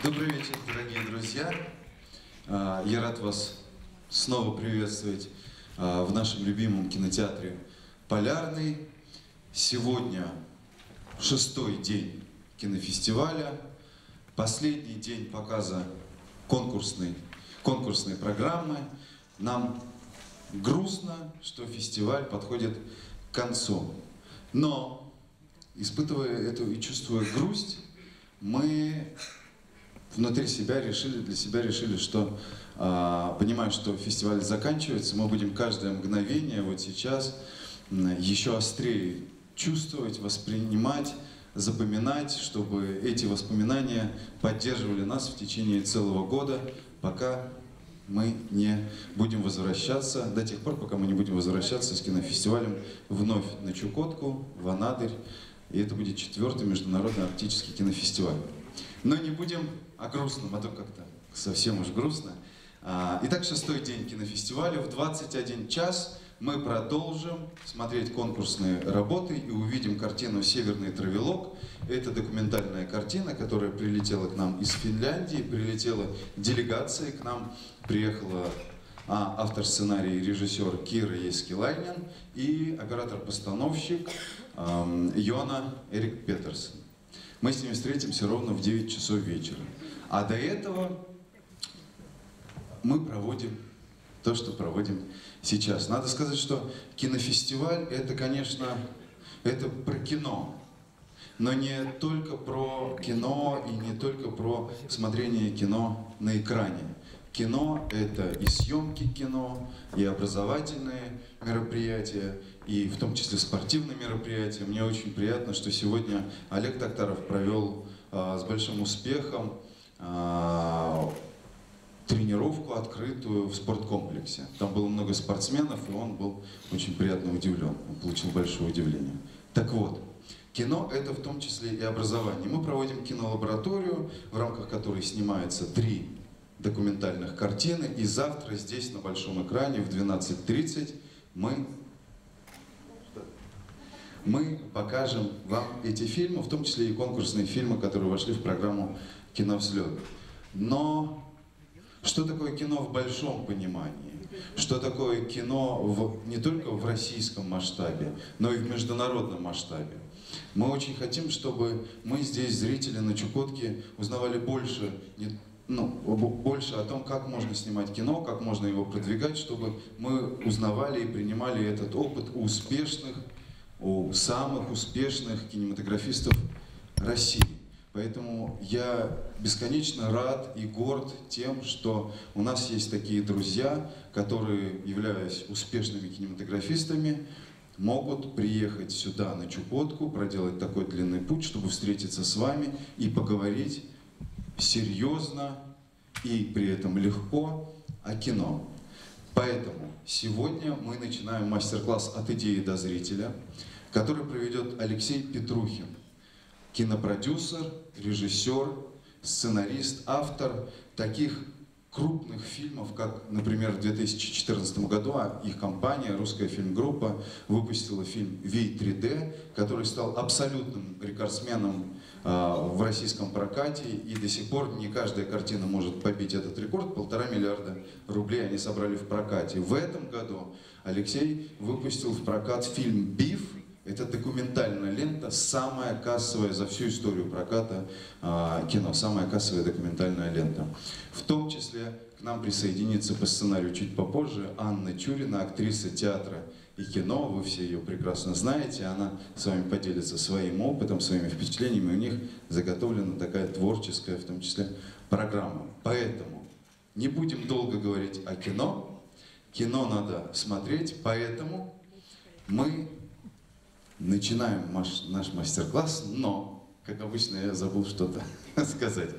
Добрый вечер, дорогие друзья. Я рад вас снова приветствовать в нашем любимом кинотеатре «Полярный». Сегодня 6-й день кинофестиваля, последний день показа конкурсной программы. Нам грустно, что фестиваль подходит к концу. Но, испытывая эту и чувствуя грусть, мы внутри себя решили, что, понимая, что фестиваль заканчивается, мы будем каждое мгновение вот сейчас еще острее чувствовать, воспринимать, запоминать, чтобы эти воспоминания поддерживали нас в течение целого года, пока мы не будем возвращаться, до тех пор, пока мы не будем возвращаться с кинофестивалем вновь на Чукотку, в Анадырь. И это будет 4-й международный арктический кинофестиваль. Но не будем о грустном, а то как-то совсем уж грустно. Итак, 6-й день кинофестиваля. В 21 час мы продолжим смотреть конкурсные работы и увидим картину «Северный травелок». Это документальная картина, которая прилетела к нам из Финляндии, прилетела делегация к нам, приехала автор сценария и режиссер Кира Ескилайнен и оператор-постановщик Йона Эрик Петерсон. Мы с ними встретимся ровно в 9 часов вечера. А до этого мы проводим то, что проводим сейчас. Надо сказать, что кинофестиваль — это, конечно, это про кино. Но не только про кино и не только про смотрение кино на экране. Кино — это и съемки кино, и образовательные мероприятия, и в том числе спортивные мероприятия. Мне очень приятно, что сегодня Олег Токтаров провел с большим успехом тренировку открытую в спорткомплексе. Там было много спортсменов, и он был очень приятно удивлен, он получил большое удивление. Так вот, кино — это в том числе и образование. Мы проводим кинолабораторию, в рамках которой снимается 3 документальных картины, и завтра здесь на большом экране в 12:30 мы покажем вам эти фильмы, в том числе и конкурсные фильмы, которые вошли в программу «Киновзлет». Но что такое кино в большом понимании? Что такое кино не только в российском масштабе, но и в международном масштабе? Мы очень хотим, чтобы мы здесь, зрители на Чукотке, узнавали больше о том, как можно снимать кино, как можно его продвигать, чтобы мы узнавали и принимали этот опыт у самых успешных кинематографистов России. Поэтому я бесконечно рад и горд тем, что у нас есть такие друзья, которые, являясь успешными кинематографистами, могут приехать сюда, на Чукотку, проделать такой длинный путь, чтобы встретиться с вами и поговорить серьезно и при этом легко о кино. Поэтому сегодня мы начинаем мастер-класс «От идеи до зрителя», который проведет Алексей Петрухин, кинопродюсер, режиссер, сценарист, автор таких крупных фильмов, как, например, в 2014 году их компания, русская фильмгруппа, выпустила фильм «Вий 3D», который стал абсолютным рекордсменом в российском прокате, и до сих пор не каждая картина может побить этот рекорд. 1,5 миллиарда рублей они собрали в прокате. В этом году Алексей выпустил в прокат фильм «Биф». Это документальная лента, самая кассовая за всю историю проката кино, самая кассовая документальная лента. В том числе к нам присоединится по сценарию чуть попозже Анна Чурина, актриса театра и кино. Вы все ее прекрасно знаете. Она с вами поделится своим опытом, своими впечатлениями. У них заготовлена такая творческая, в том числе, программа. Поэтому не будем долго говорить о кино. Кино надо смотреть, поэтому мы начинаем наш мастер-класс, но, как обычно, я забыл что-то сказать.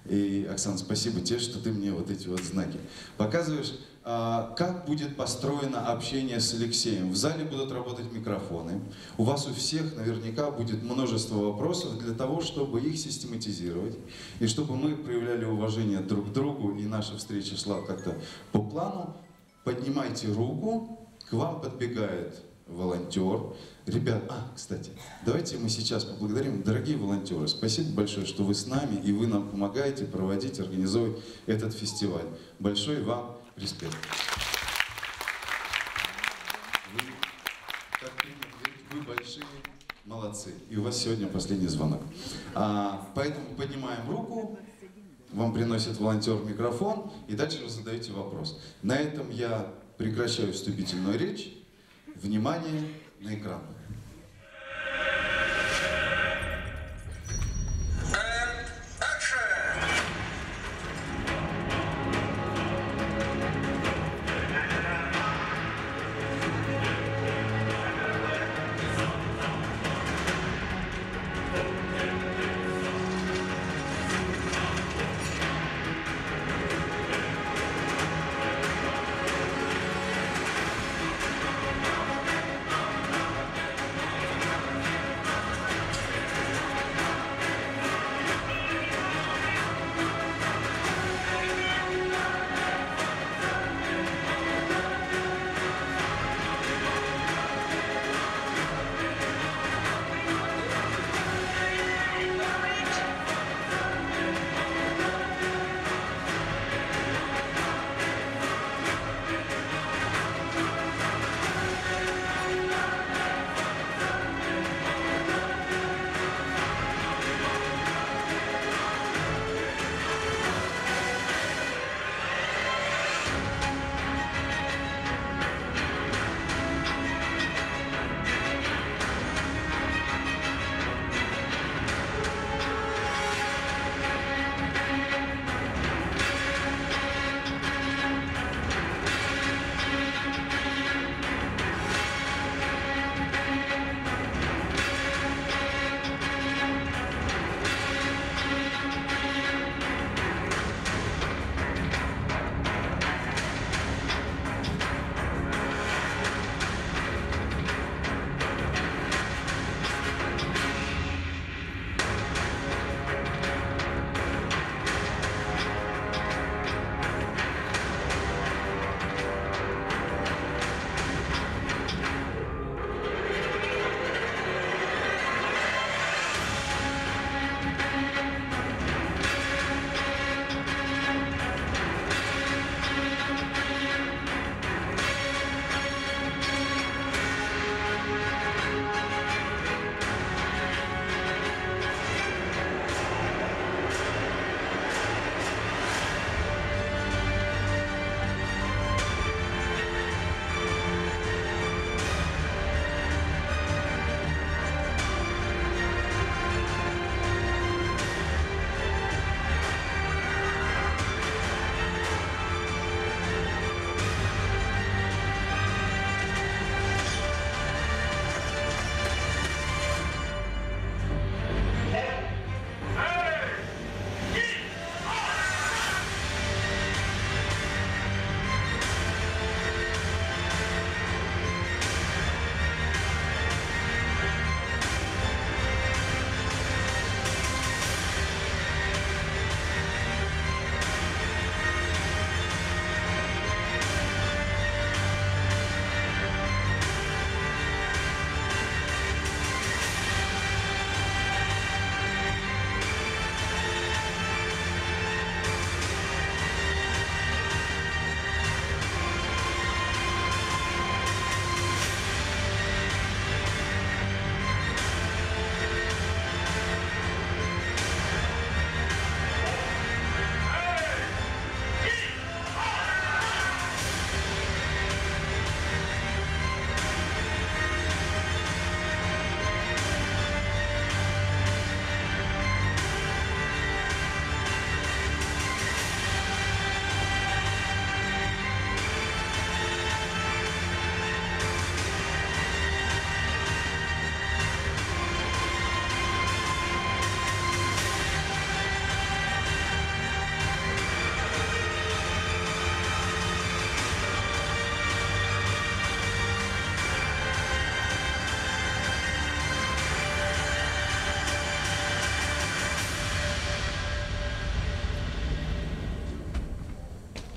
И, Оксана, спасибо тебе, что ты мне вот эти вот знаки показываешь. Как будет построено общение с Алексеем? В зале будут работать микрофоны. У вас у всех наверняка будет множество вопросов для того, чтобы их систематизировать. И чтобы мы проявляли уважение друг к другу, и наша встреча шла как-то по плану. Поднимайте руку, к вам подбегает волонтер. Ребят, кстати, давайте мы сейчас поблагодарим, дорогие волонтеры, спасибо большое, что вы с нами, и вы нам помогаете проводить, организовывать этот фестиваль. Большой вам респект. Вы большие молодцы, и у вас сегодня последний звонок. Поэтому поднимаем руку, вам приносит волонтер микрофон, и дальше вы задаете вопрос. На этом я прекращаю вступительную речь. Внимание на экран.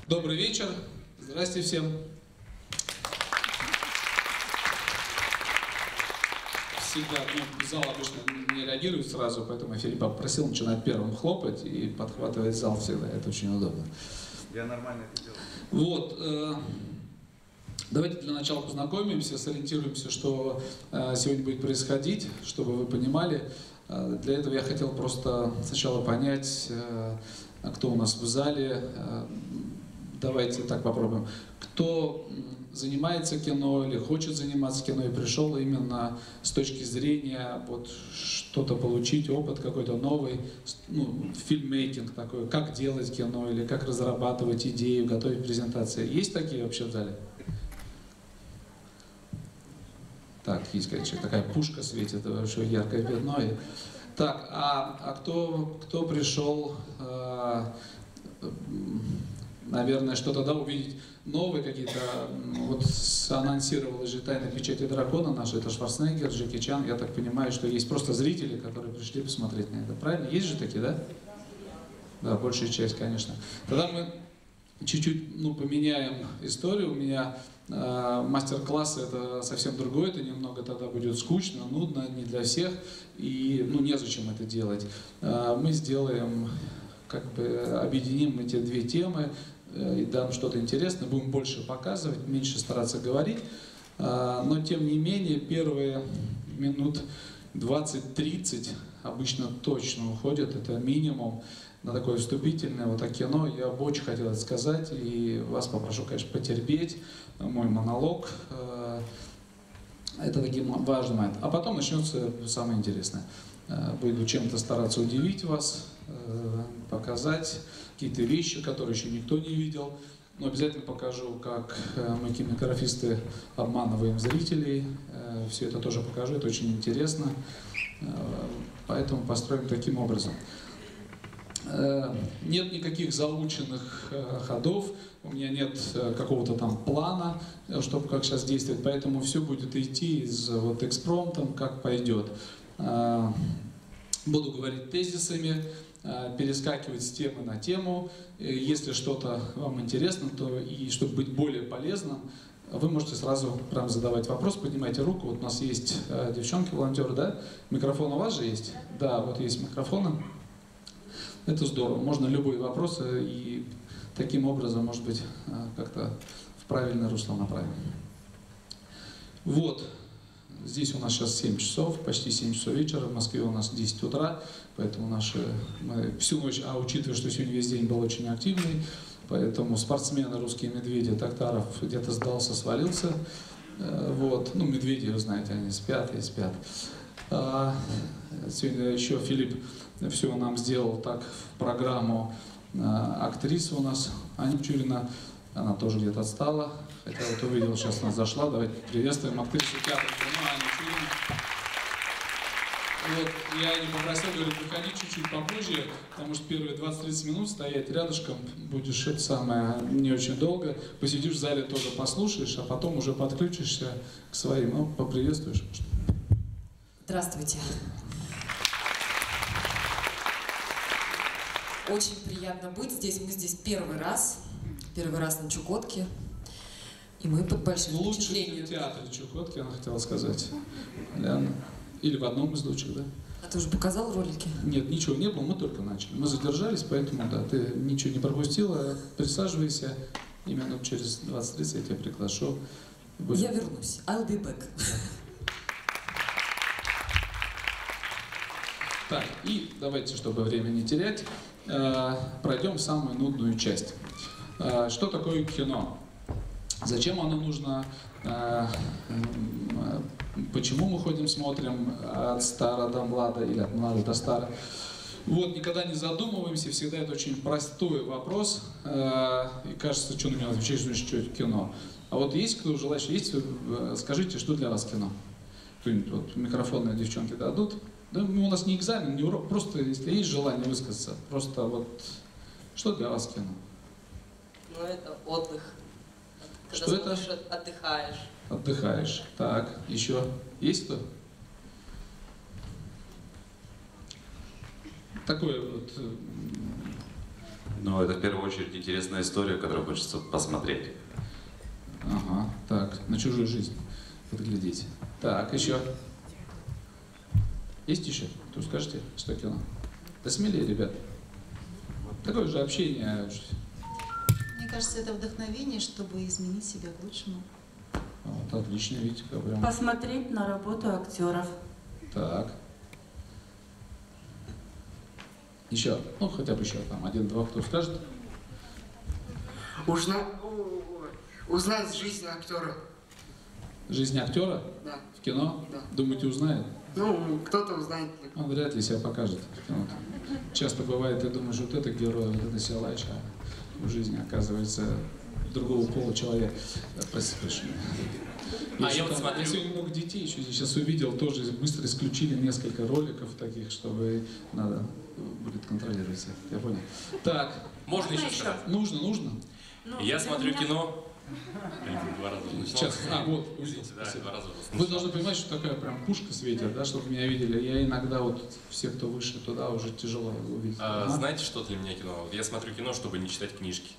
Добрый вечер. Здрасте всем. всегда, зал обычно не реагирует сразу, поэтому Филипп попросил начинать первым хлопать и подхватывать зал всегда. Это очень удобно. Я нормально это делаю. Вот. Давайте для начала познакомимся, сориентируемся, что сегодня будет происходить, чтобы вы понимали. Для этого я хотел просто сначала понять, кто у нас в зале. Давайте так попробуем. Кто занимается кино или хочет заниматься кино и пришел именно с точки зрения вот что-то получить, опыт какой-то новый, фильммейкинг такой, как делать кино или как разрабатывать идею, готовить презентации. Есть такие вообще в зале? Так, есть, конечно, такая пушка светит, вообще яркое пятно. Так, а кто пришел, наверное, что-то увидеть новые какие-то, вот анонсировалась же «Тайна печати дракона» наша, это Шварценеггер, Джеки Чан, я так понимаю, что есть просто зрители, которые пришли посмотреть на это, правильно? Есть же такие, да? Да, большая часть, конечно. Тогда мы чуть-чуть поменяем историю. У меня мастер-классы это совсем другое, это немного тогда будет скучно, нудно, не для всех, и незачем это делать. Мы сделаем, объединим эти две темы, и дам что-то интересное, будем больше показывать, меньше стараться говорить, но тем не менее первые минут 20-30 обычно точно уходят, это минимум, на такое вступительное вот о кино. Я бы очень хотел это сказать, и вас попрошу, конечно, потерпеть мой монолог. Это таким важный момент. А потом начнется самое интересное. Буду чем-то стараться удивить вас, показать какие-то вещи, которые еще никто не видел. Но обязательно покажу, как мы, кинематографисты, обманываем зрителей. Все это тоже покажу, это очень интересно. Поэтому построим таким образом. Нет никаких заученных ходов, у меня нет какого-то там плана, чтобы как сейчас действовать, поэтому все будет идти из экспромтом, как пойдет. Буду говорить тезисами, перескакивать с темы на тему. Если что-то вам интересно, то и чтобы быть более полезным, вы можете сразу прям задавать вопрос, поднимайте руку. Вот у нас есть девчонки-волонтеры, да? Микрофон у вас же есть? Да, вот есть микрофоны. Это здорово. Можно любые вопросы и таким образом, может быть, как-то в правильное русло направим. Вот. Здесь у нас сейчас 7 часов, почти 7 часов вечера. В Москве у нас 10 утра, поэтому мы всю ночь, учитывая, что сегодня весь день был очень активный, поэтому спортсмены, русские медведи, Токтаров где-то сдался, свалился. Вот. Медведи, вы знаете, они спят и спят. Сегодня еще Филипп все нам сделал так в программу. Актриса у нас Аня Чурина, она тоже где-то отстала, хотя вот увидел, сейчас она зашла. Давайте приветствуем актрису театра Аню Чурину. Вот, я не попросил, говорю, приходи чуть-чуть попозже, потому что первые 20-30 минут стоять рядышком будешь не очень долго. Посидишь в зале, тоже послушаешь, а потом уже подключишься к своим, поприветствуешь. Здравствуйте. Очень приятно быть здесь. Мы здесь первый раз на Чукотке. И мы под большим впечатлением. Лучший в театре Чукотки, она хотела сказать. Или в одном из лучших, да? А ты уже показал ролики? Нет, ничего не было, мы только начали. Мы задержались, поэтому, да, ты ничего не пропустила. Присаживайся, и минут через 20-30 я тебя приглашу. Я вернусь. I'll be back. Так, и давайте, чтобы время не терять, пройдем самую нудную часть. Что такое кино? Зачем оно нужно? Почему мы ходим, смотрим от стара до млада или от млада до стара? Вот, никогда не задумываемся, всегда это очень простой вопрос. И кажется, что на меня отвечаешь, что это кино. А вот есть кто желающий, есть, скажите, что для вас кино? Кто-нибудь, вот, микрофонные девчонки дадут? Да, у нас не экзамен, не урок, просто если есть желание высказаться, просто вот, что для вас кино? Это отдых. Когда что это? Отдыхаешь. Отдыхаешь. Так, еще есть кто? Такое вот... Это в первую очередь интересная история, которую хочется посмотреть. Ага, так, на чужую жизнь подглядеть. Так, еще. Есть еще? Кто скажете, что кино? Да смелее, ребят. Такое же общение. Мне кажется, это вдохновение, чтобы изменить себя к лучшему. Вот, отлично, видите, как прям. Посмотреть на работу актеров. Так. Еще, ну хотя бы еще там один-два, кто скажет. Узнать жизнь актера. Жизнь актера Да. в кино? Да. Думаете, узнает? Ну, кто-то узнает. Он вряд ли себя покажет. Вот. Часто бывает, ты думаешь, вот это герой, вот это силач, а в жизни оказывается другого пола человек. Простите, прощения. Я вот смотрю. Я сегодня много детей еще сейчас увидел, тоже быстро исключили несколько роликов таких, чтобы надо будет контролировать всех. Я понял. Так. Можно еще сказать? Нужно. Я смотрю кино. Два раза. Сейчас. Вот. Извините, да, два раза. Вы должны понимать, что такая прям пушка светит, да, чтобы меня видели. Я иногда вот все, кто выше туда, уже тяжело увидеть. Знаете, что для меня кино? Вот я смотрю кино, чтобы не читать книжки.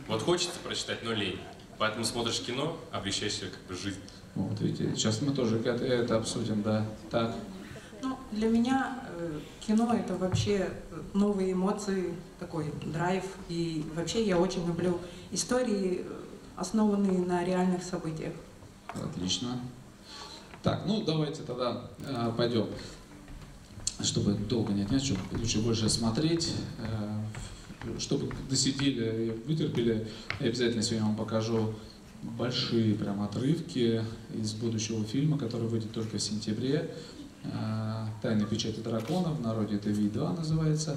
Вот хочется прочитать, но лень. Поэтому смотришь кино, облегчаешь себе как бы жизнь. Вот видите, сейчас мы тоже это обсудим, да. Так. Ну, для меня кино — это вообще новые эмоции, такой драйв. И вообще я очень люблю истории, основанные на реальных событиях. Отлично. Так, ну давайте тогда пойдем, чтобы долго не отнять, чтобы лучше больше смотреть, чтобы досидели и вытерпели. Я обязательно сегодня вам покажу большие прям отрывки из будущего фильма, который выйдет только в сентябре. «Тайна печати дракона», в народе это «Ви-2» называется,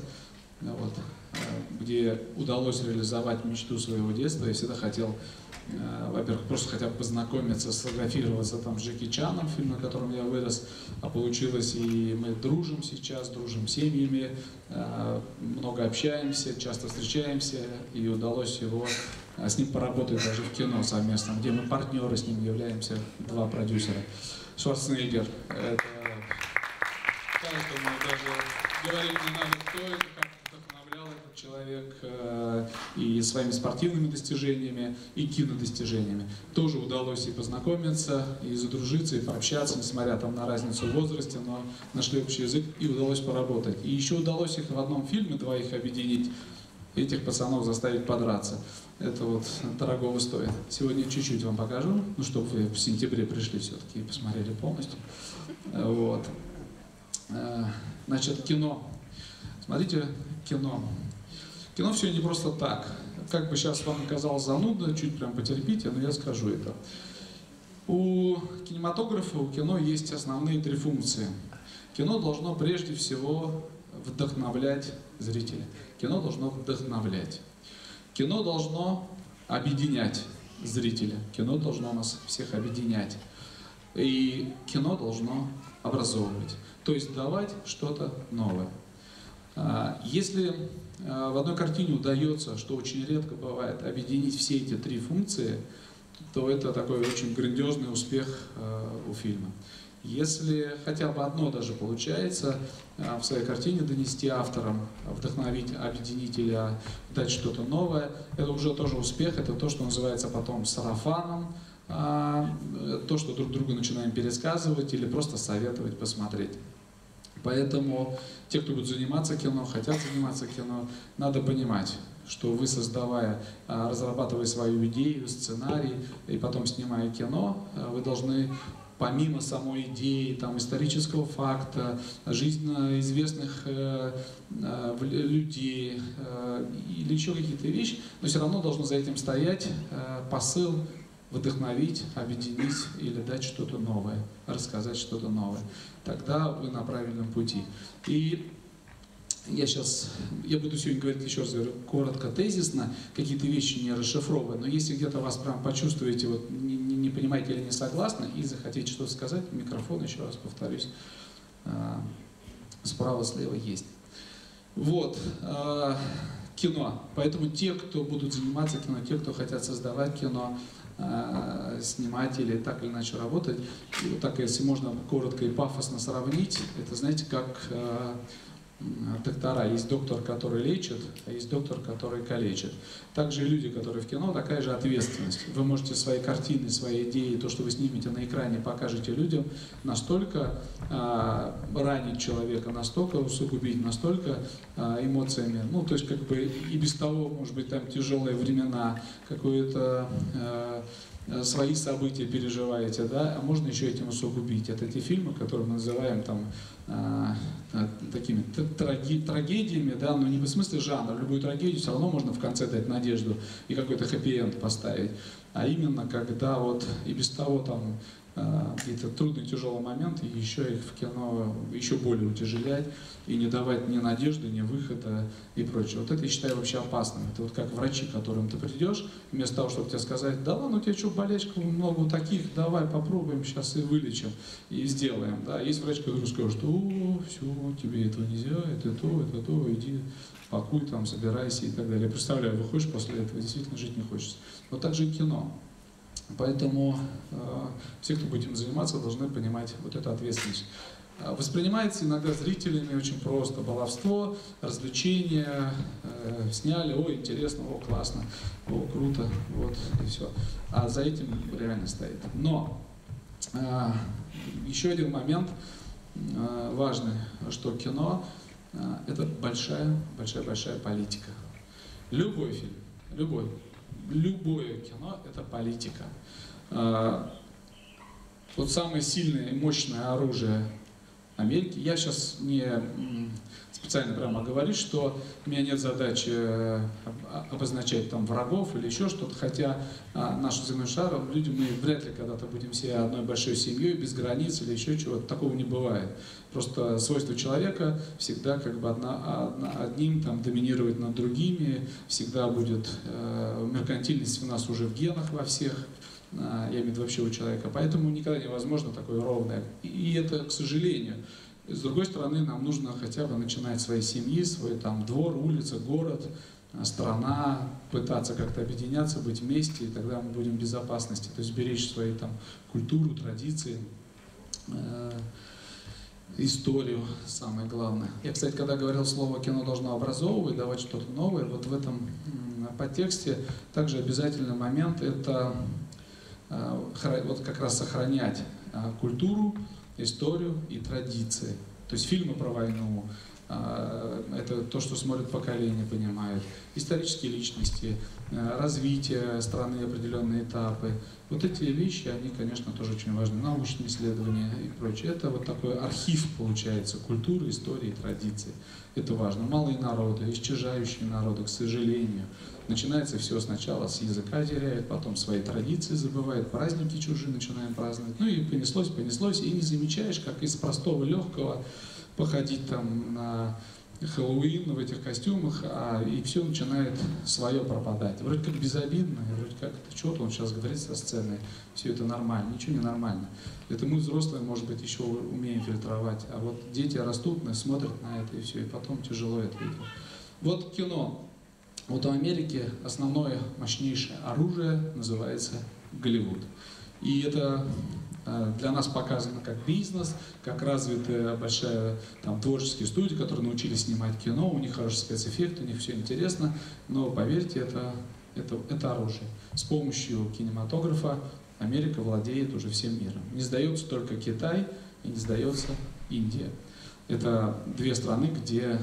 вот, где удалось реализовать мечту своего детства. Я всегда хотел, во-первых, просто хотя бы познакомиться, сфотографироваться там с Джеки Чаном, фильм, на котором я вырос, а получилось, и мы дружим сейчас, дружим семьями, много общаемся, часто встречаемся, и удалось его с ним поработать даже в кино совместно, где мы партнеры с ним являемся, два продюсера. Шварценеггер, это... Поэтому даже говорить не надо, кто это, как вдохновлял этот человек и своими спортивными достижениями, и кинодостижениями. Тоже удалось и познакомиться, и задружиться, и пообщаться, несмотря там на разницу в возрасте, но нашли общий язык, и удалось поработать. И еще удалось их в одном фильме, двоих объединить, этих пацанов заставить подраться. Это вот дорогого стоит. Сегодня чуть-чуть вам покажу, ну, чтобы вы в сентябре пришли все-таки и посмотрели полностью. Вот. Значит, кино. Смотрите, кино. Кино все не просто так. Как бы сейчас вам казалось занудно, чуть прям потерпите, но я скажу это. У кинематографа, у кино есть основные три функции. Кино должно прежде всего вдохновлять зрителя. Кино должно вдохновлять. Кино должно объединять зрителя. Кино должно нас всех объединять. И кино должно образовывать. То есть давать что-то новое. Если в одной картине удается, что очень редко бывает, объединить все эти три функции, то это такой очень грандиозный успех у фильма. Если хотя бы одно даже получается в своей картине донести авторам, вдохновить, объединить или дать что-то новое, это уже тоже успех, это то, что называется потом сарафаном, то, что друг другу начинаем пересказывать или просто советовать посмотреть. Поэтому те, кто будет заниматься кино, хотят заниматься кино, надо понимать, что вы, создавая, разрабатывая свою идею, сценарий и потом снимая кино, вы должны помимо самой идеи, там, исторического факта, жизненно известных людей или еще какие-то вещи, но все равно должен за этим стоять посыл, вдохновить, объединить или дать что-то новое, рассказать что-то новое. Тогда вы на правильном пути. И я буду сегодня говорить, еще раз говорю, коротко, тезисно, какие-то вещи не расшифровывая, но если где-то вас прям почувствуете, вот, не понимаете или не согласны, и захотите что-то сказать, микрофон, еще раз повторюсь, справа-слева есть. Вот, кино. Поэтому те, кто будут заниматься кино, те, кто хотят создавать кино, снимать или так или иначе работать, и вот так, если можно коротко и пафосно сравнить, это, знаете, как доктора. Есть доктор, который лечит, а есть доктор, который калечит. Также и люди, которые в кино, такая же ответственность. Вы можете свои картины, свои идеи, то, что вы снимете на экране, покажете людям, настолько ранить человека, настолько усугубить, настолько эмоциями. Ну, то есть, как бы и без того, может быть, там тяжелые времена, какое-то свои события переживаете, да, а можно еще этим усугубить. Это те фильмы, которые мы называем там такими трагедиями, да, но не в смысле жанра. Любую трагедию все равно можно в конце дать надежду и какой-то хэппи-энд поставить. А именно, когда вот и без того там какие-то трудные, тяжелые моменты, и еще их в кино еще более утяжелять, и не давать ни надежды, ни выхода и прочее. Вот это я считаю вообще опасным. Это вот как врачи, к которым ты придешь, вместо того, чтобы тебе сказать, да ладно, у тебя что, болячка, много таких, давай попробуем сейчас и вылечим, и сделаем. Да? Есть врач, который скажет, что все, тебе этого нельзя, это то, иди, пакуй там, собирайся и так далее. Я представляю, выходишь после этого, действительно жить не хочется. Вот так же и кино. Поэтому все, кто будет этим заниматься, должны понимать вот эту ответственность. Воспринимается иногда зрителями очень просто. Баловство, развлечения, сняли, о, интересно, о, классно, о, круто, вот, и все. А за этим реально стоит. Но еще один момент важный, что кино – это большая политика. Любой фильм, любое кино – это политика. Вот самое сильное и мощное оружие Америки, я сейчас не специально прямо говорю, что у меня нет задачи обозначать там врагов или еще что-то, хотя нашу земную шар, люди, мы вряд ли когда-то будем все одной большой семьей, без границ или еще чего-то, такого не бывает. Просто свойство человека всегда как бы одним там доминировать над другими, всегда будет меркантильность у нас уже в генах во всех, я имею в виду вообще у человека, поэтому никогда невозможно такое ровное. И это, к сожалению. С другой стороны, нам нужно хотя бы начинать своей семьи, свой там двор, улица, город, страна, пытаться как-то объединяться, быть вместе, и тогда мы будем в безопасности, то есть беречь свою там культуру, традиции, историю, самое главное. Я, кстати, когда говорил слово «кино должно образовывать», давать что-то новое, вот в этом подтексте также обязательный момент – это вот как раз сохранять культуру, историю и традиции. То есть фильмы про войну, это то, что смотрят поколения, понимают. Исторические личности, развитие страны, определенные этапы. Вот эти вещи, они, конечно, тоже очень важны. Научные исследования и прочее. Это вот такой архив, получается, культуры, истории, традиций. Это важно. Малые народы, исчезающие народы, к сожалению. Начинается все сначала с языка теряет, потом свои традиции забывает, праздники чужие начинаем праздновать. Ну и понеслось, и не замечаешь, как из простого, легкого походить там на Хэллоуин в этих костюмах, и все начинает свое пропадать. Вроде как безобидно, вроде как, что-то он сейчас говорит со сцены, все это нормально, ничего не нормально. Это мы, взрослые, может быть, еще умеем фильтровать, а вот дети растут, смотрят на это, и все, и потом тяжело это видеть. Вот кино. Вот в Америке основное, мощнейшее оружие называется Голливуд. И это для нас показано как бизнес, как развитая большая там, творческие студии, которые научились снимать кино, у них хороший спецэффект, у них все интересно, но поверьте, это оружие. С помощью кинематографа Америка владеет уже всем миром. Не сдается только Китай и не сдается Индия. Это две страны, где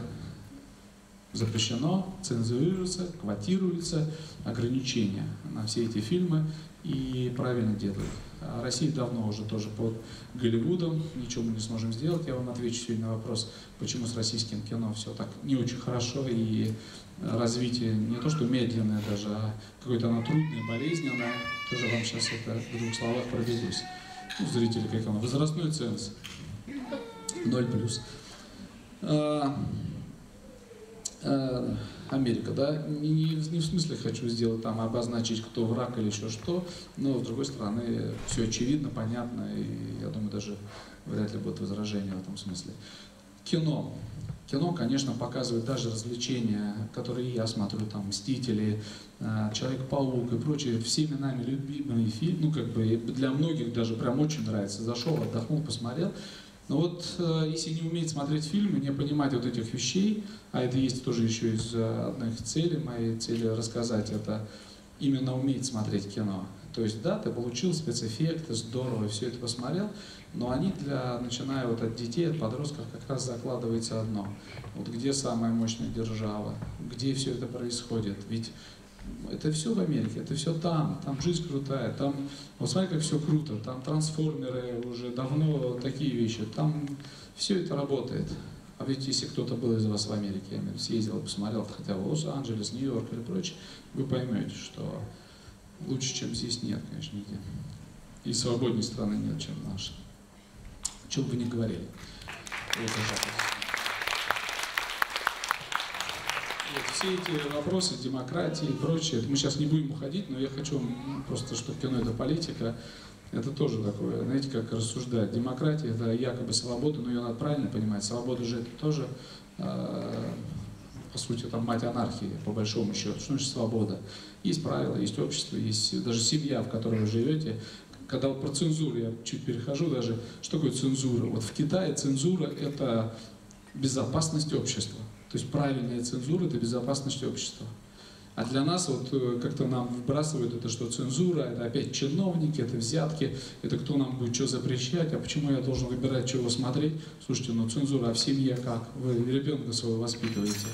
запрещено, цензурируется, квотируются ограничения на все эти фильмы и правильно делают. А Россия давно уже тоже под Голливудом, ничего мы не сможем сделать. Я вам отвечу сегодня на вопрос, почему с российским кино все так не очень хорошо и развитие не то что медленное даже, а какое-то оно трудное, болезненное. Тоже вам сейчас это в двух словах пробегусь. Ну, зрители, как оно, возрастной ценз 0+. Америка, да, не в смысле хочу сделать там, обозначить, кто враг или еще что, но с другой стороны все очевидно, понятно, и я думаю, даже вряд ли будут возражения в этом смысле. Кино. Кино, конечно, показывает даже развлечения, которые я смотрю, там, «Мстители», «Человек-паук» и прочие, всеми нами любимые фильмы, ну, как бы, для многих даже прям очень нравится, зашел, отдохнул, посмотрел. Но вот если не уметь смотреть фильмы, не понимать вот этих вещей, а это есть тоже еще из одних целей, моей цели рассказать, это именно уметь смотреть кино. То есть, да, ты получил спецэффекты, здорово, все это посмотрел, но они начиная вот от детей, от подростков, как раз закладывается одно. Вот где самая мощная держава, где все это происходит. Ведь это все в Америке, это все там жизнь крутая, там, вот смотри, как все круто, там трансформеры уже давно, такие вещи, там все это работает. А ведь если кто-то был из вас в Америке, я имею в виду, съездил, посмотрел, хотя бы Лос-Анджелес, Нью-Йорк или прочее, вы поймете, что лучше, чем здесь, нет, конечно, нигде. И свободней страны нет, чем наша. О чем бы ни говорили. Вот, все эти вопросы демократии и прочее, мы сейчас не будем уходить, но я хочу просто, чтобы кино — это политика, это тоже такое, знаете, как рассуждать. Демократия — это якобы свобода, но ее надо правильно понимать. Свобода же это тоже, по сути, там мать анархии, по большому счету. Что значит свобода? Есть правила, есть общество, есть даже семья, в которой вы живете. Когда вот про цензуру, я чуть перехожу даже, что такое цензура? Вот в Китае цензура — это безопасность общества. То есть правильная цензура — это безопасность общества. А для нас вот как-то нам вбрасывают это, что цензура — это опять чиновники, это взятки, это кто нам будет что запрещать, а почему я должен выбирать, чего смотреть? Слушайте, ну цензура, а в семье как? Вы ребенка своего воспитываете.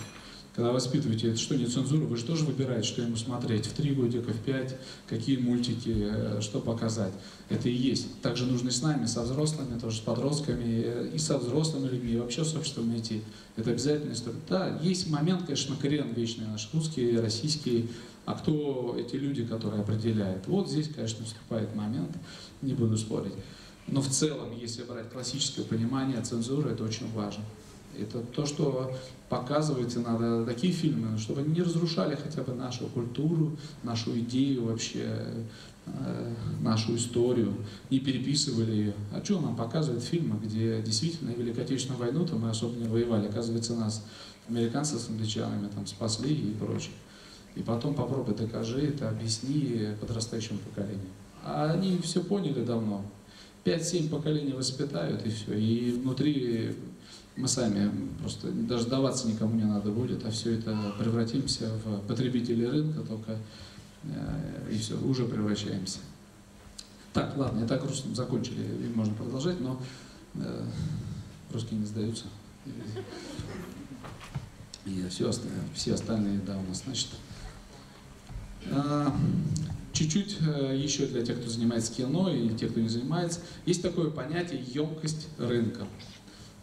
Когда воспитываете, это что, не цензура? Вы же тоже выбираете, что ему смотреть в 3 годика, в 5, какие мультики, что показать. Это и есть. Также нужно и с нами, со взрослыми, тоже с подростками, и со взрослыми людьми, и вообще с обществом идти. Это обязательная история. Да, есть момент, конечно, крен вечный наш, русский, российский, а кто эти люди, которые определяют? Вот здесь, конечно, вступает момент, не буду спорить. Но в целом, если брать классическое понимание, цензура — это очень важно. Это то, что показывать надо, такие фильмы, чтобы они не разрушали хотя бы нашу культуру, нашу идею вообще, нашу историю, не переписывали ее. А что нам показывают фильмы, где действительно Великую Отечественную войну-то мы особо не воевали, оказывается, нас американцы с англичанами там спасли и прочее. И потом попробуй докажи это, объясни подрастающему поколению. А они все поняли давно. 5-7 поколений воспитают и все. И внутри мы сами просто даже сдаваться никому не надо будет, а все это превратимся в потребителей рынка только, и все, уже превращаемся. Так, ладно, я так грустно закончили, и можно продолжать, но русские не сдаются. И все остальные, да, у нас, значит. Чуть-чуть еще для тех, кто занимается кино, и тех, кто не занимается, есть такое понятие емкость рынка.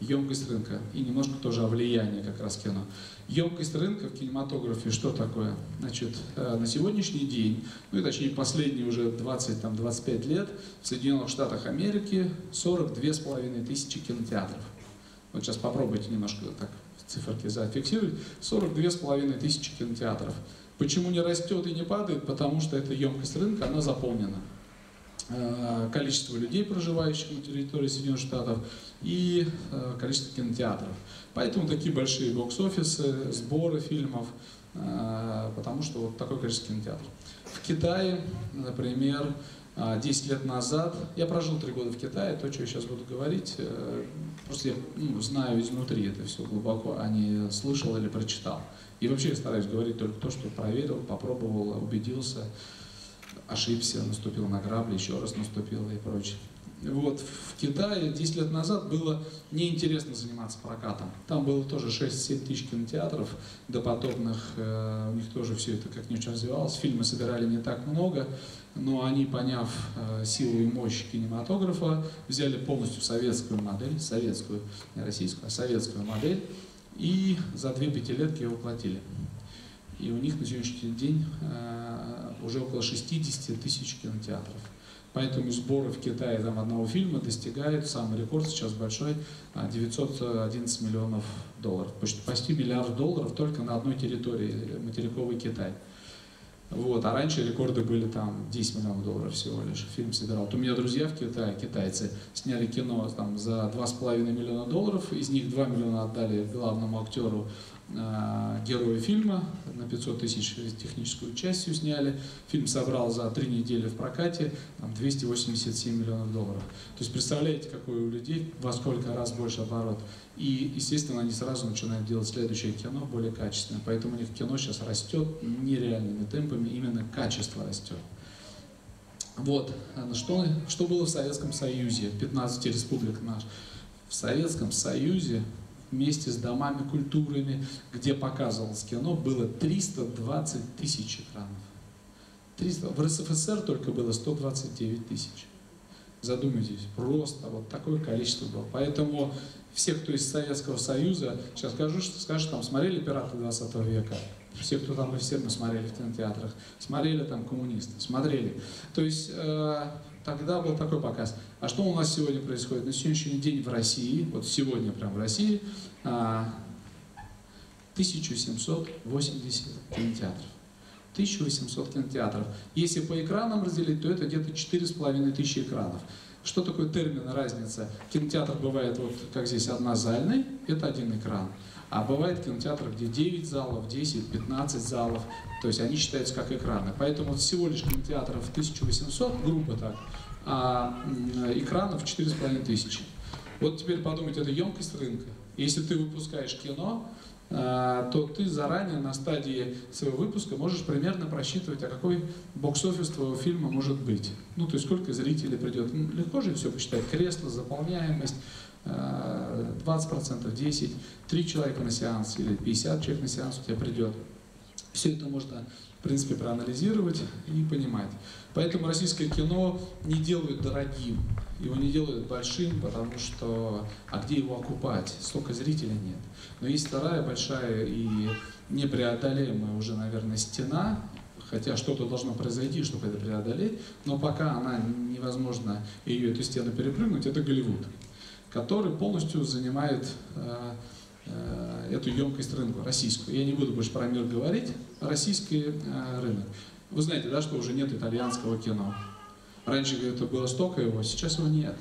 Емкость рынка. И немножко тоже о влиянии как раз кино. Емкость рынка в кинематографе что такое? Значит, на сегодняшний день, ну и точнее последние уже 20-25 лет, в Соединенных Штатах Америки 42,5 тысячи кинотеатров. Вот сейчас попробуйте немножко так циферки зафиксировать. 42,5 тысячи кинотеатров. Почему не растет и не падает? Потому что эта емкость рынка, она заполнена. Количество людей, проживающих на территории Соединенных Штатов, и количество кинотеатров. Поэтому такие большие бокс-офисы, сборы фильмов, потому что вот такое количество кинотеатров. В Китае, например, 10 лет назад, я прожил 3 года в Китае, то, что я сейчас буду говорить, просто я знаю изнутри это все глубоко, а не слышал или прочитал. И вообще я стараюсь говорить только то, что проверил, попробовал, убедился, ошибся, наступил на грабли, еще раз наступил и прочее. Вот, в Китае 10 лет назад было неинтересно заниматься прокатом. Там было тоже 6-7 тысяч кинотеатров допотопных, у них тоже все это как-не очень развивалось. Фильмы собирали не так много, но они, поняв силу и мощь кинематографа, взяли полностью советскую модель, советскую, не российскую, а советскую модель, и за 2 пятилетки его воплотили. И у них на сегодняшний день уже около 60 тысяч кинотеатров. Поэтому сборы в Китае там одного фильма достигают, самый рекорд сейчас большой, 911 миллионов долларов. Почти $1 миллиард только на одной территории, материковый Китай. Вот, а раньше рекорды были там 10 миллионов долларов всего лишь. Фильм собирал. Вот у меня друзья в Китае, китайцы, сняли кино там за 2,5 миллиона долларов. Из них 2 миллиона отдали главному актеру, герою фильма. На 500 тысяч техническую часть сняли. Фильм собрал за 3 недели в прокате там, 287 миллионов долларов. То есть представляете, какой у людей во сколько раз больше оборот. И, естественно, они сразу начинают делать следующее кино более качественное. Поэтому у них кино сейчас растет нереальными темпами, именно качество растет. Вот, что было в Советском Союзе, 15 республик наш. В Советском Союзе вместе с домами культурами, где показывалось кино, было 320 тысяч экранов. В РСФСР только было 129 тысяч. Задумайтесь, просто вот такое количество было. Поэтому все, кто из Советского Союза, сейчас скажут, там смотрели «Пираты 20 века», все, кто там все мы смотрели в кинотеатрах, смотрели там «Коммунисты», смотрели. То есть тогда был такой показ. А что у нас сегодня происходит? На сегодняшний день в России, вот сегодня прям в России, 1780 кинотеатров. 1800 кинотеатров. Если по экранам разделить, то это где-то 4500 экранов. Что такое термин разница? Кинотеатр бывает, вот как здесь, однозальный, это один экран. А бывает кинотеатр, где 9 залов, 10, 15 залов, то есть они считаются как экраны. Поэтому всего лишь кинотеатров 1800, грубо так, а экранов 4500. Вот теперь подумайте, это емкость рынка. Если ты выпускаешь кино, то ты заранее на стадии своего выпуска можешь примерно просчитывать, а какой бокс-офис твоего фильма может быть. Ну, то есть сколько зрителей придет. Легко же все посчитать. Кресло, заполняемость, 20%, 10%, 3 человека на сеанс или 50 человек на сеанс у тебя придет. Все это можно, в принципе, проанализировать и понимать. Поэтому российское кино не делают дорогим, его не делают большим, потому что, а где его окупать? Столько зрителей нет. Но есть вторая большая и непреодолимая уже, наверное, стена, хотя что-то должно произойти, чтобы это преодолеть, но пока она невозможно ее, эту стену перепрыгнуть, это Голливуд, который полностью занимает эту емкость рынка, российскую. Я не буду больше про мир говорить, российский рынок. Вы знаете, да, что уже нет итальянского кино. Раньше это было столько его, сейчас его нет.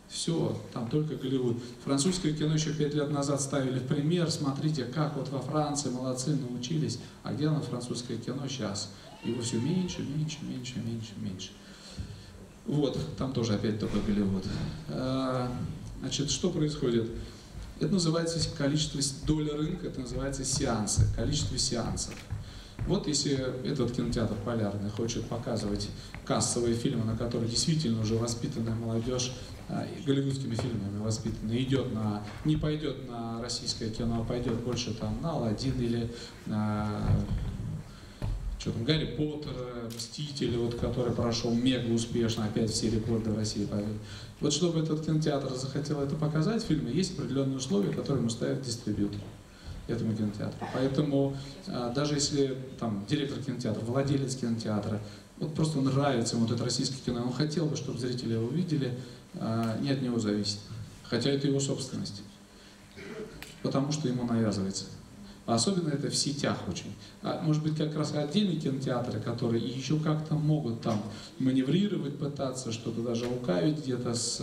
Все, там только Голливуд. Французское кино еще 5 лет назад ставили в пример. Смотрите, как вот во Франции молодцы, научились. А где оно французское кино сейчас? Его все меньше, меньше, меньше, меньше, меньше. Вот, там тоже опять только Голливуд. Значит, что происходит? Это называется количество доли рынка, это называется сеансы, количество сеансов. Вот если этот кинотеатр «Полярный» хочет показывать кассовые фильмы, на которых действительно уже воспитанная молодежь, голливудскими фильмами воспитанная, не пойдет на российское кино, а пойдет больше там на «Аладдин» или Гарри Поттер, «Мстители», вот, который прошел мега успешно, опять все рекорды в России побил. Вот чтобы этот кинотеатр захотел это показать, фильмы, есть определенные условия, которые ему ставит дистрибьютор этому кинотеатру. Поэтому даже если там директор кинотеатра, владелец кинотеатра, вот просто нравится ему вот это российское кино, он хотел бы, чтобы зрители его увидели, не от него зависит. Хотя это его собственность. Потому что ему навязывается. Особенно это в сетях очень. Может быть, как раз отдельные кинотеатры, которые еще как-то могут там маневрировать, пытаться что-то даже лукавить где-то с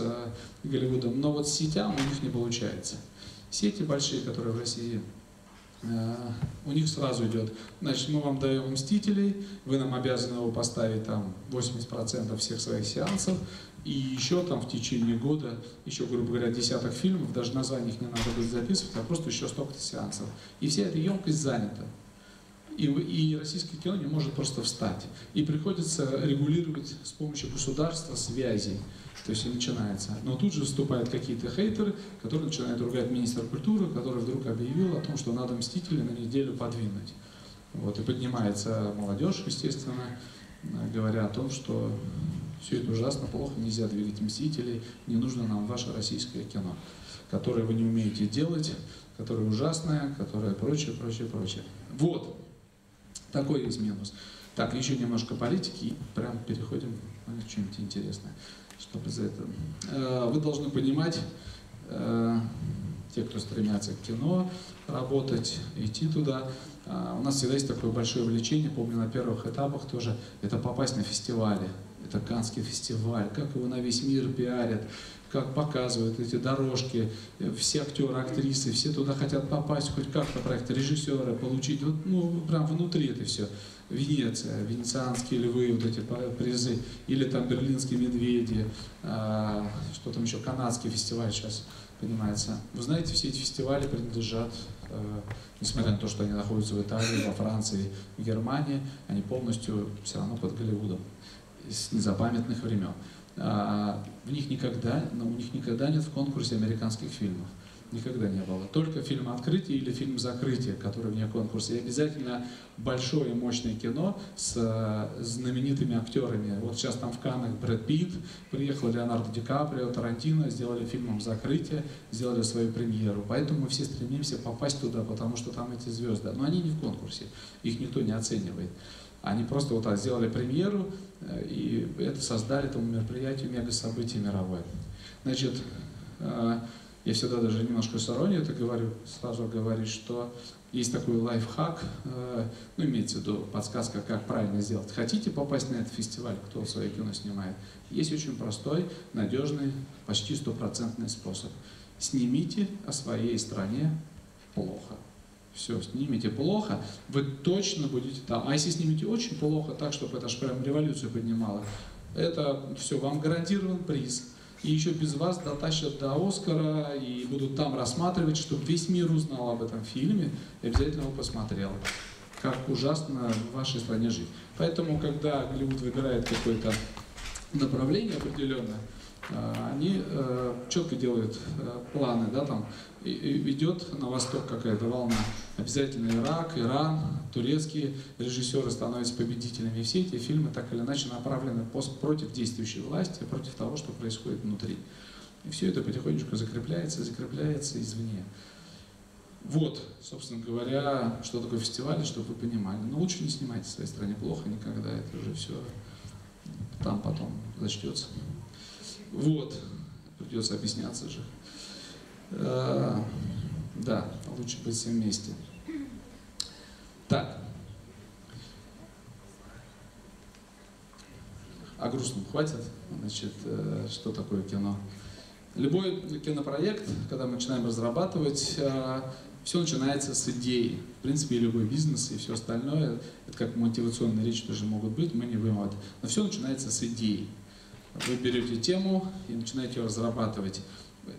Голливудом. Но вот с сетям у них не получается. Сети большие, которые в России, у них сразу идет, значит, мы вам даем «Мстителей», вы нам обязаны его поставить там 80% всех своих сеансов, и еще там в течение года, еще, грубо говоря, десяток фильмов, даже названий их не надо будет записывать, а просто еще столько-то сеансов. И вся эта емкость занята. И российское кино не может просто встать. И приходится регулировать с помощью государства связи. То есть и начинается. Но тут же вступают какие-то хейтеры, которые начинают ругать министра культуры, который вдруг объявил о том, что надо «Мстители» на неделю подвинуть. Вот. И поднимается молодежь, естественно, говоря о том, что все это ужасно, плохо, нельзя двигать «Мстителей», не нужно нам ваше российское кино, которое вы не умеете делать, которое ужасное, которое прочее, прочее, прочее. Вот. Такой есть минус. Так, еще немножко политики и прям переходим на что-нибудь интересное. Что за это? Вы должны понимать, те, кто стремятся к кино, работать, идти туда. У нас всегда есть такое большое влечение, помню на первых этапах тоже, это попасть на фестивали. Это Каннский фестиваль, как его на весь мир пиарят, как показывают эти дорожки, все актеры, актрисы, все туда хотят попасть, хоть как-то проект, режиссеры получить, вот, ну, прям внутри это все. Венеция, венецианские львы, вот эти призы, или там берлинские медведи, что там еще, канадский фестиваль сейчас поднимается. Вы знаете, все эти фестивали принадлежат, несмотря на то, что они находятся в Италии, во Франции, в Германии, они полностью все равно под Голливудом с незапамятных времен. У них никогда нет в конкурсе американских фильмов. Никогда не было. Только фильм «Открытие» или фильм «Закрытие», который вне конкурса. И обязательно большое мощное кино с знаменитыми актерами. Вот сейчас там в Каннах Брэд Питт, приехал Леонардо Ди Каприо, Тарантино, сделали фильмом «Закрытие», сделали свою премьеру. Поэтому мы все стремимся попасть туда, потому что там эти звезды. Но они не в конкурсе, их никто не оценивает. Они просто вот так сделали премьеру и это создали этому мероприятию мега-событие мировое. Значит, я всегда даже немножко с иронией это говорю, сразу говорю, что есть такой лайфхак, ну, имеется в виду подсказка, как правильно сделать. Хотите попасть на этот фестиваль, кто свое кино снимает? Есть очень простой, надежный, почти стопроцентный способ. Снимите о своей стране плохо. Все, снимите плохо, вы точно будете там. А если снимете очень плохо, так, чтобы это аж прям революцию поднимало, это все, вам гарантирован приз. И еще без вас дотащат до Оскара и будут там рассматривать, чтобы весь мир узнал об этом фильме и обязательно его посмотрел. Как ужасно в вашей стране жить. Поэтому, когда Голливуд выбирает какое-то направление определенное, они четко делают планы, да, там идет на восток какая-то волна, обязательно Ирак, Иран, турецкие режиссеры становятся победителями, и все эти фильмы так или иначе направлены против действующей власти, против того, что происходит внутри. И все это потихонечку закрепляется извне. Вот, собственно говоря, что такое фестиваль, чтобы вы понимали. Но лучше не снимайте в своей стране плохо никогда, это уже все там потом зачтется. Вот, придется объясняться же. Да, лучше быть все вместе. Так. О грустном хватит. Значит, что такое кино? Любой кинопроект, когда мы начинаем разрабатывать, все начинается с идеи. В принципе, и любой бизнес, и все остальное, это как мотивационные речи тоже могут быть, мы не будем это. Но все начинается с идеи. Вы берете тему и начинаете ее разрабатывать.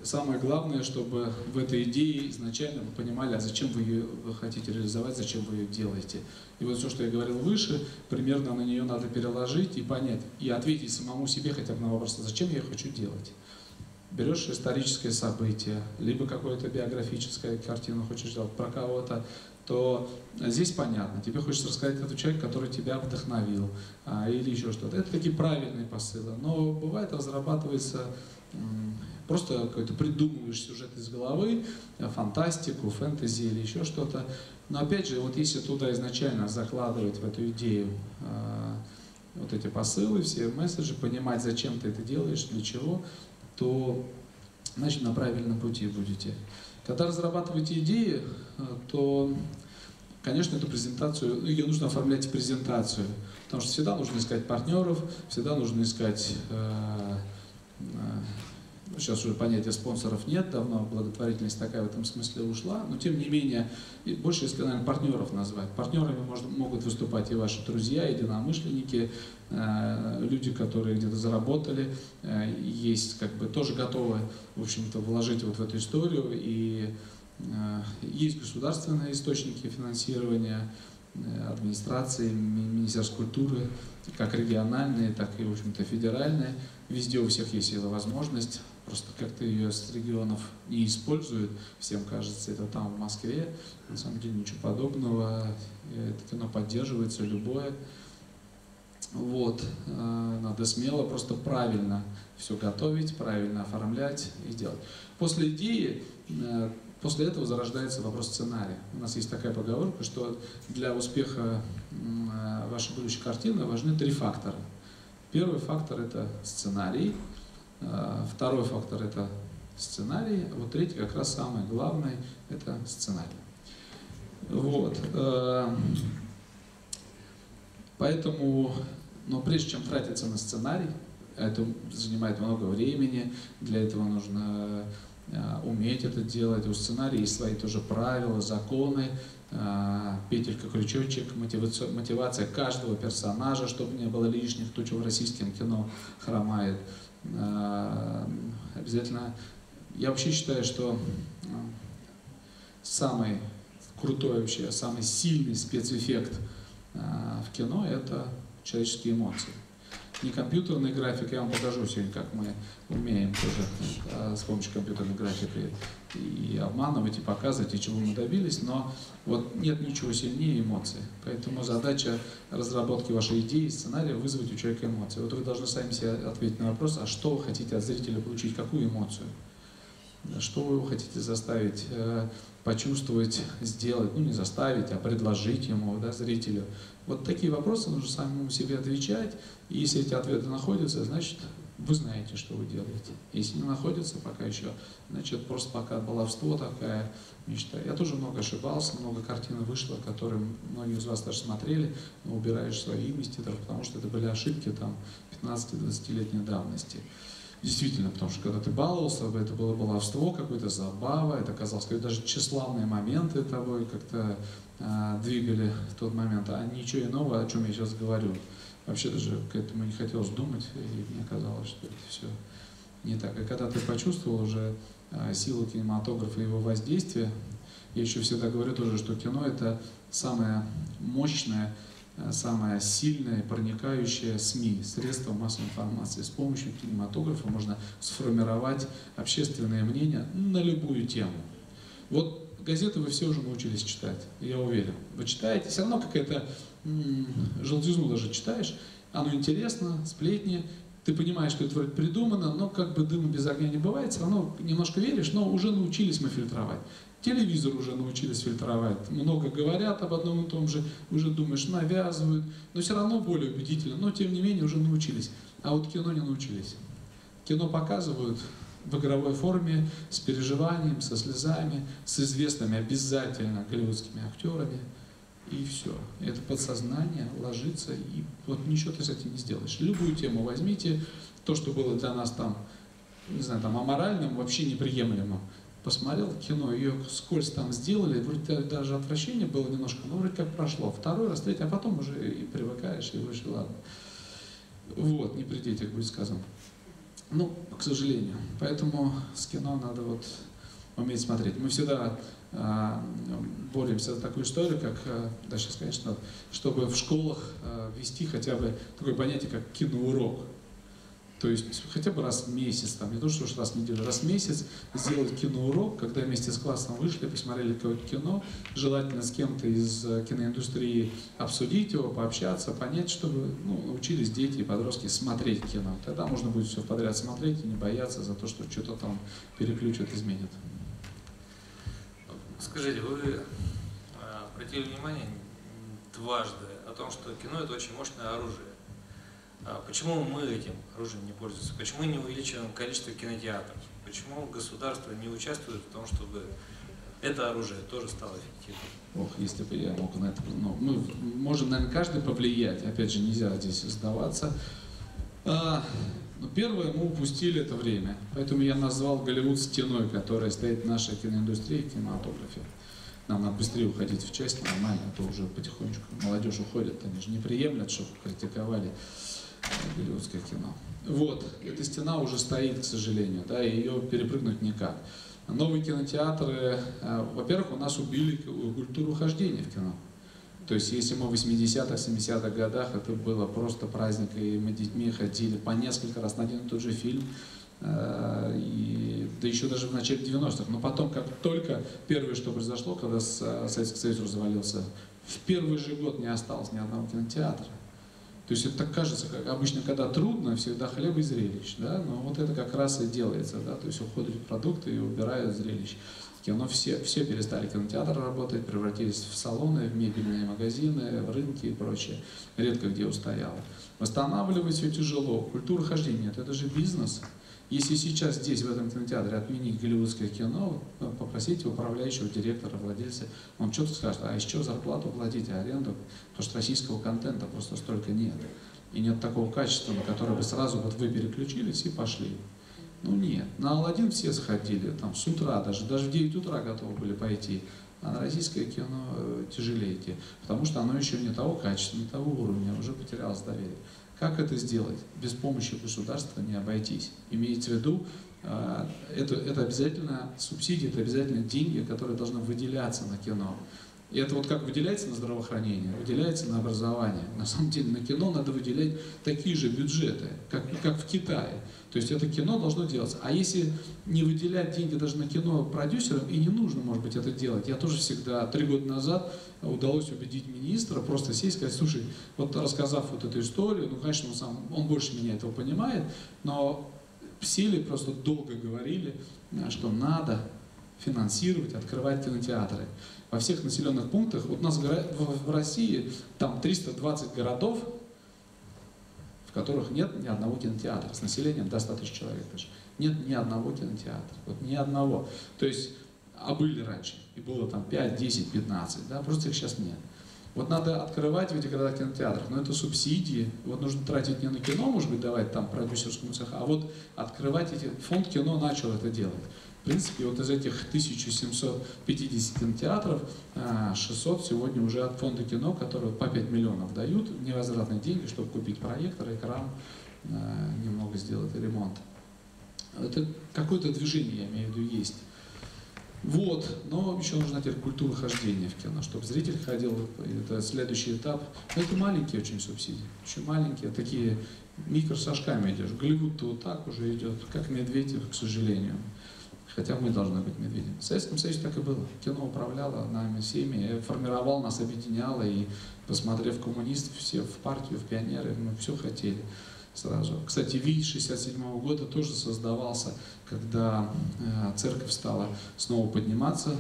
Самое главное, чтобы в этой идее изначально вы понимали, а зачем вы хотите реализовать, зачем вы ее делаете. И вот все, что я говорил выше, примерно на нее надо переложить и понять, и ответить самому себе хотя бы на вопрос, зачем я хочу делать. Берешь историческое событие, либо какую-то биографическую картину хочешь сделать про кого-то, то здесь понятно, тебе хочется рассказать о том человеке, который тебя вдохновил, или еще что-то. Это такие правильные посылы, но бывает разрабатывается, просто какой-то придумываешь сюжет из головы, фантастику, фэнтези или еще что-то. Но опять же, вот если туда изначально закладывать в эту идею вот эти посылы, все месседжи, понимать, зачем ты это делаешь, для чего, то значит на правильном пути будете. Когда разрабатываете идеи, то, конечно, эту презентацию, ее нужно оформлять в презентацию, потому что всегда нужно искать партнеров, всегда нужно искать, сейчас уже понятия спонсоров нет, давно благотворительность такая в этом смысле ушла, но тем не менее, больше, если, наверное, партнеров назвать. Партнерами могут выступать и ваши друзья, единомышленники, люди, которые где-то заработали, есть как бы тоже готовы, в общем-то, вложить вот в эту историю, и есть государственные источники финансирования, администрации, Министерства культуры, как региональные, так и, в общем-то, федеральные. Везде у всех есть эта возможность, просто как-то ее с регионов не используют, всем кажется, это там в Москве, на самом деле ничего подобного, это кино поддерживается, любое. Вот, надо смело, просто правильно все готовить, правильно оформлять и делать. После идеи, после этого зарождается вопрос сценария. У нас есть такая поговорка, что для успеха вашей будущей картины важны 3 фактора. Первый фактор – это сценарий, второй фактор – это сценарий, а вот третий как раз самый главный – это сценарий. Вот. Поэтому, но прежде чем тратиться на сценарий, это занимает много времени, для этого нужно уметь это делать. У сценария есть свои тоже правила, законы, петелька, крючочек, мотивация каждого персонажа, чтобы не было лишних, то, что в российском кино хромает. Обязательно. Я вообще считаю, что самый крутой вообще, самый сильный спецэффект в кино – это человеческие эмоции. Не компьютерная графика, я вам покажу сегодня, как мы умеем тоже с помощью компьютерной графики и обманывать, и показывать, и чего мы добились, но вот нет ничего сильнее эмоций. Поэтому задача разработки вашей идеи, сценария – вызвать у человека эмоции. Вот вы должны сами себе ответить на вопрос, а что вы хотите от зрителя получить, какую эмоцию? Что вы его хотите заставить почувствовать, сделать, ну не заставить, а предложить ему, да, зрителю. Вот такие вопросы нужно самому себе отвечать, и если эти ответы находятся, значит, вы знаете, что вы делаете. Если не находятся пока еще, значит, просто пока баловство такая мечта. Я тоже много ошибался, много картин вышло, которые многие из вас даже смотрели, но убираешь свои имя из титров, потому что это были ошибки там 15-20-летней давности. Действительно, потому что когда ты баловался, это было баловство, какое-то забава, это казалось, что даже тщеславные моменты тобой как-то двигали в тот момент, а ничего иного, о чем я сейчас говорю. Вообще даже к этому не хотелось думать, и мне казалось, что это все не так. И когда ты почувствовал уже силу кинематографа и его воздействия, я еще всегда говорю тоже, что кино – это самое мощное, самое сильное, проникающее СМИ, средство массовой информации. С помощью кинематографа можно сформировать общественное мнение на любую тему. Вот газеты вы все уже научились читать, я уверен. Вы читаете, все равно какая-то желтизну даже читаешь, оно интересно, сплетни, ты понимаешь, что это вроде придумано, но как бы дыма без огня не бывает, все равно немножко веришь, но уже научились мы фильтровать. Телевизор уже научились фильтровать, много говорят об одном и том же, уже думаешь, навязывают, но все равно более убедительно, но тем не менее уже научились. А вот кино не научились. Кино показывают в игровой форме, с переживанием, со слезами, с известными обязательно голливудскими актерами, и все. Это подсознание ложится, и вот ничего ты с этим не сделаешь. Любую тему возьмите, то, что было для нас там, не знаю, там аморальным, вообще неприемлемым. Посмотрел кино, ее скользь там сделали, вроде даже отвращение было немножко, но вроде как прошло. Второй раз, третий, а потом уже и привыкаешь, и выше, ладно. Вот, не при детях будет сказано. Ну, к сожалению. Поэтому с кино надо вот уметь смотреть. Мы всегда боремся за такую историю, как, да сейчас, конечно, чтобы в школах ввести хотя бы такое понятие, как киноурок. То есть хотя бы раз в месяц, там, не то, что раз в неделю, раз в месяц сделать киноурок, когда вместе с классом вышли, посмотрели какое-то кино, желательно с кем-то из киноиндустрии обсудить его, пообщаться, понять, чтобы научились дети и подростки смотреть кино. Тогда можно будет все подряд смотреть и не бояться за то, что что-то там переключат, изменят. Скажите, вы обратили внимание дважды о том, что кино – это очень мощное оружие. Почему мы этим оружием не пользуемся? Почему не увеличиваем количество кинотеатров? Почему государство не участвует в том, чтобы это оружие тоже стало эффективным? Ох, если бы я мог на это... Ну, мы можем, наверное, каждый повлиять. Опять же, нельзя здесь сдаваться. Но первое, мы упустили это время. Поэтому я назвал Голливуд стеной, которая стоит в нашей киноиндустрии, в кинематографе. Нам надо быстрее уходить в часть, нормально, а то уже потихонечку молодежь уходит. Они же не приемлят, чтобы критиковали голливудское кино. Вот, эта стена уже стоит, к сожалению, да, и ее перепрыгнуть никак. Новые кинотеатры, во-первых, у нас убили культуру хождения в кино. То есть, если мы в 80-х, 70-х годах, это было просто праздник, и мы детьми ходили по несколько раз на один и тот же фильм, да еще даже в начале 90-х. Но потом, как только первое, что произошло, когда Советский Союз развалился, в первый же год не осталось ни одного кинотеатра. То есть это так кажется, как обычно, когда трудно, всегда хлеб и зрелищ, да? Но вот это как раз и делается, да? То есть уходят продукты и убирают зрелищ. Кино все перестали, кинотеатры работать, превратились в салоны, в мебельные магазины, в рынки и прочее. Редко где устояло. Восстанавливать все тяжело. Культура хождения – это же бизнес. Если сейчас здесь, в этом кинотеатре, отменить голливудское кино, попросите управляющего директора, владельца, он четко скажет, а из чего зарплату платить, аренду, потому что российского контента просто столько нет. И нет такого качества, на которое бы сразу вот вы переключились и пошли. Ну нет, на «Аладдин» все сходили, там с утра, даже в 9 утра готовы были пойти. А на российское кино тяжелее идти, потому что оно еще не того качества, не того уровня, уже потерялось доверие. Как это сделать? Без помощи государства не обойтись. Имейте в виду, это обязательно субсидии, это обязательно деньги, которые должны выделяться на кино. И это вот как выделяется на здравоохранение, выделяется на образование. На самом деле на кино надо выделять такие же бюджеты, как в Китае. То есть это кино должно делаться. А если не выделять деньги даже на кино продюсерам, и не нужно, может быть, это делать. Я тоже всегда, 3 года назад, удалось убедить министра просто сесть и сказать, слушай, вот рассказав вот эту историю, ну, конечно, он больше меня этого понимает, но сели, просто долго говорили, что надо финансировать, открывать кинотеатры. Во всех населенных пунктах, вот у нас в России там 320 городов, в которых нет ни одного кинотеатра, с населением до 100 тысяч человек даже. Нет ни одного кинотеатра, вот ни одного. То есть, а были раньше, и было там 5, 10, 15, да, просто их сейчас нет. Вот надо открывать в этих городах кинотеатрах, но это субсидии, вот нужно тратить не на кино, может быть, давать там продюсерскому цеху, а вот открывать эти, фонд кино начал это делать. В принципе, вот из этих 1750 кинотеатров 600 сегодня уже от фонда кино, которые по 5 миллионов дают, невозвратные деньги, чтобы купить проектор, экран, немного сделать ремонт. Это какое-то движение, я имею в виду, есть. Вот, но еще нужна теперь культура хождения в кино, чтобы зритель ходил, это следующий этап. Но это маленькие очень субсидии, очень маленькие, такие микрошажками идешь. Голливуд-то вот так уже идет, как Медведев, к сожалению. Хотя мы должны быть медведями. В Советском Союзе так и было. Кино управляло нами всеми, формировало нас, объединяло, и, посмотрев коммунистов, все в партию, в пионеры, мы все хотели сразу. Кстати, ВИИ 1967 года тоже создавался, когда церковь стала снова подниматься,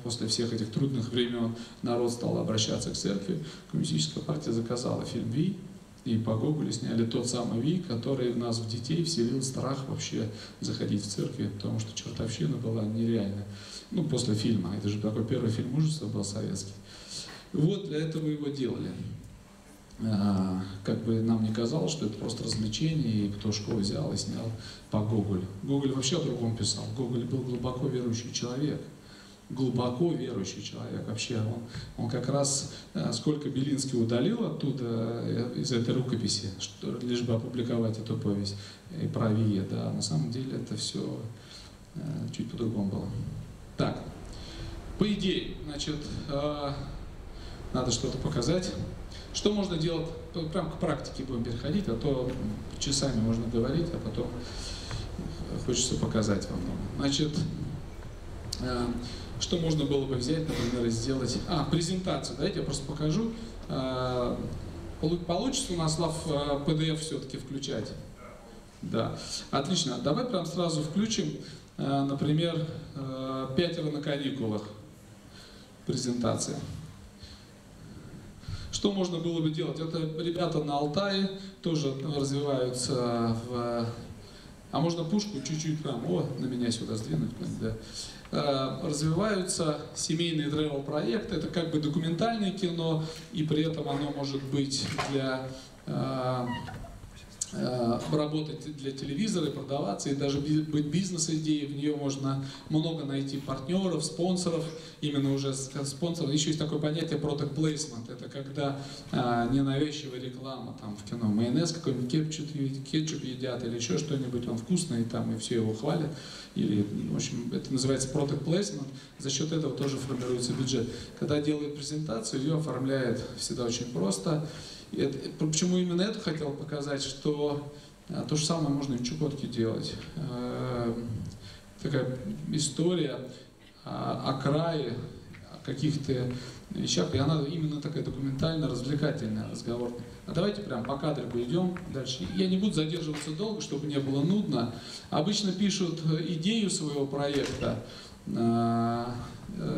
после всех этих трудных времен народ стал обращаться к церкви. Коммунистическая партия заказала фильм «ВИИ», и по Гоголю сняли тот самый ВИИ, который в нас, в детей, вселил страх вообще заходить в церкви, потому что чертовщина была нереальная. Ну, после фильма. Это же такой первый фильм ужасов был советский. Вот для этого его делали. Как бы нам не казалось, что это просто развлечение, и Птушков взял и снял по Гоголю. Гоголь вообще о другом писал. Гоголь был глубоко верующий человек. Глубоко верующий человек. Вообще он как раз, сколько Белинский удалил оттуда, из этой рукописи, лишь бы опубликовать эту повесть и про ВИИ, да, на самом деле это все чуть по-другому было. Так, по идее, значит, надо что-то показать. Что можно делать? Прям к практике будем переходить, а то часами можно говорить, а потом хочется показать вам. Значит, что можно было бы взять, например, и сделать? Презентацию. Давайте я просто покажу. Получится у нас PDF все-таки включать? Да. Отлично. Давай прям сразу включим, например, «Пятеро на каникулах». Презентация. Что можно было бы делать? Это ребята на Алтае тоже развиваются в... А можно пушку чуть-чуть прям, на меня сюда сдвинуть, да. Развиваются семейные тревел-проекты, это как бы документальное кино, и при этом оно может быть для работать для телевизора, продаваться, и даже быть бизнес-идеей, в нее можно много найти партнеров, спонсоров, именно уже спонсоров. Еще есть такое понятие product placement, это когда ненавязчивая реклама там в кино, майонез какой-нибудь, кетчуп едят или еще что-нибудь, он вкусный, там, и все его хвалят. Или, в общем, это называется product placement, за счет этого тоже формируется бюджет. Когда делают презентацию, ее оформляет всегда очень просто. Почему именно это хотел показать, что то же самое можно и в Чукотке делать. Такая история о крае, о каких-то вещах, и она именно такая документально-развлекательная, разговорная. А давайте прям по кадру идем дальше. Я не буду задерживаться долго, чтобы не было нудно. Обычно пишут идею своего проекта,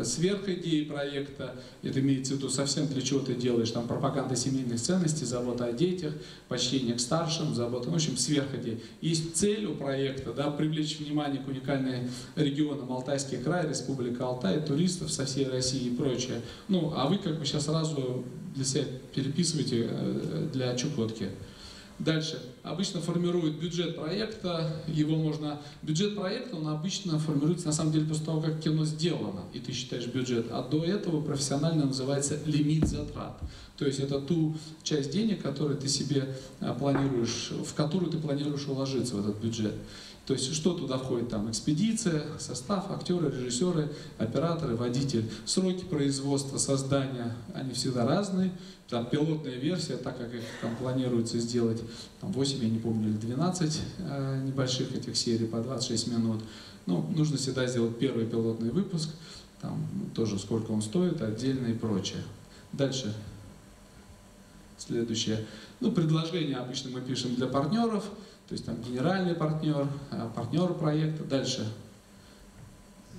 сверхидеи проекта, это имеется в виду совсем для чего ты делаешь, там пропаганда семейных ценностей, забота о детях, почтение к старшим, забота, в общем, сверхидеи. Есть цель у проекта, да, привлечь внимание к уникальным регионам Алтайский край, Республика Алтай, туристов со всей России и прочее. Ну, а вы как бы сейчас сразу для себя переписываете для Чукотки. Дальше. Обычно формируют бюджет проекта, бюджет проекта, он обычно формируется на самом деле после того, как кино сделано, и ты считаешь бюджет, а до этого профессионально называется лимит затрат. То есть это ту часть денег, которую ты себе планируешь, в которую ты планируешь уложиться в этот бюджет. То есть что туда входит? Там экспедиция, состав, актеры, режиссеры, операторы, водитель. Сроки производства, создания, они всегда разные. Там пилотная версия, так как их там планируется сделать там 8, я не помню, или 12 небольших этих серий по 26 минут. Ну, нужно всегда сделать первый пилотный выпуск, там тоже сколько он стоит, отдельно и прочее. Дальше. Следующее. Ну, предложение обычно мы пишем для партнеров, то есть там генеральный партнер, партнер проекта. Дальше.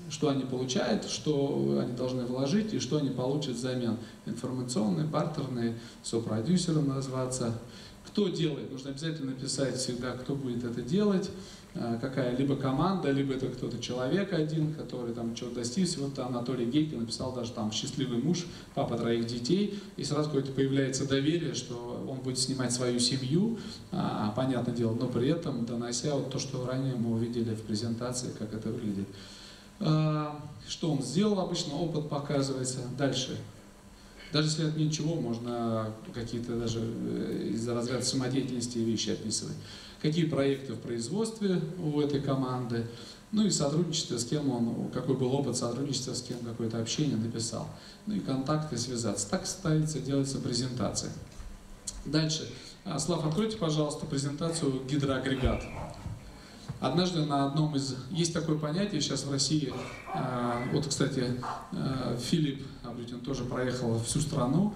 Что они получают, что они должны вложить и что они получат взамен. Информационные, бартерные, сопродюсером назваться. Кто делает? Нужно обязательно написать всегда, кто будет это делать, какая либо команда, либо это кто-то человек один, который там чего-то достиг. Вот Анатолий Гейко написал даже там «Счастливый муж», папа 3 детей, и сразу какое-то появляется доверие, что он будет снимать свою семью, понятное дело, но при этом донося вот то, что ранее мы увидели в презентации, как это выглядит. Что он сделал, обычно опыт показывается. Дальше. Даже если от ничего, можно какие-то даже из-за разряда самодеятельности вещи описывать. Какие проекты в производстве у этой команды, ну и сотрудничество с кем он, какой был опыт сотрудничества с кем, какое-то общение написал. Ну и контакты связаться. Так ставится, делается презентация. Дальше. Слав, откройте, пожалуйста, презентацию гидроагрегат. Однажды на одном из... Есть такое понятие сейчас в России. Вот, кстати, Филипп Абрютин тоже проехал всю страну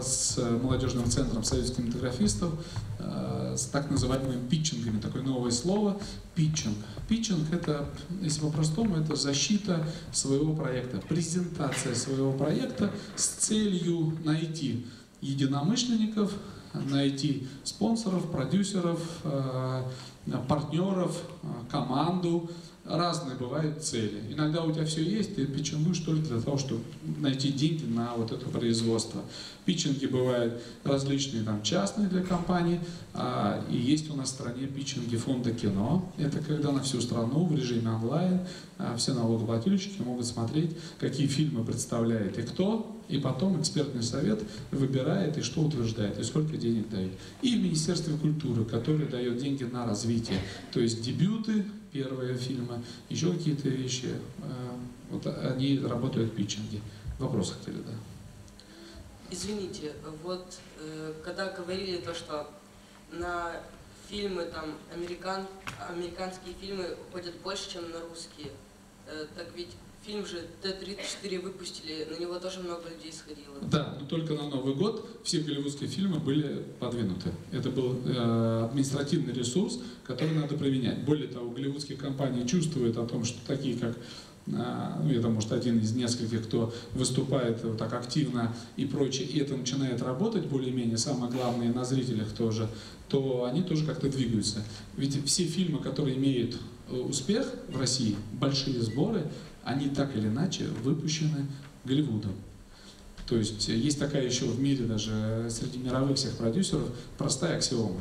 с молодежным центром советских кинематографистов с так называемыми питчингами. Такое новое слово – питчинг. Питчинг – это, если по-простому, это защита своего проекта, презентация своего проекта с целью найти единомышленников, найти спонсоров, продюсеров, партнеров, команду. Разные бывают цели. Иногда у тебя все есть, ты питчингуешь только для того, чтобы найти деньги на вот это производство. Питчинги бывают различные, там, частные для компаний, и есть у нас в стране питчинги фонда кино. Это когда на всю страну в режиме онлайн все налогоплательщики могут смотреть, какие фильмы представляет и кто, и потом экспертный совет выбирает и что утверждает, и сколько денег дает. И в Министерстве культуры, которое дает деньги на развитие, то есть дебюты, первые фильмы, еще какие-то вещи, вот они работают в питчинге. Вопрос хотели, да? Извините, вот когда говорили то, что на фильмы, там, американские фильмы ходят больше, чем на русские, так ведь фильм же Т-34 выпустили, на него тоже много людей сходило. Да, но только на Новый год все голливудские фильмы были подвинуты. Это был административный ресурс, который надо применять. Более того, голливудские компании чувствуют о том, что такие как, ну, это может один из нескольких, кто выступает вот так активно и прочее, и это начинает работать более-менее, самое главное, на зрителях тоже, то они тоже как-то двигаются. Ведь все фильмы, которые имеют успех в России, большие сборы, они так или иначе выпущены Голливудом. То есть есть такая еще в мире, даже среди мировых всех продюсеров, простая аксиома.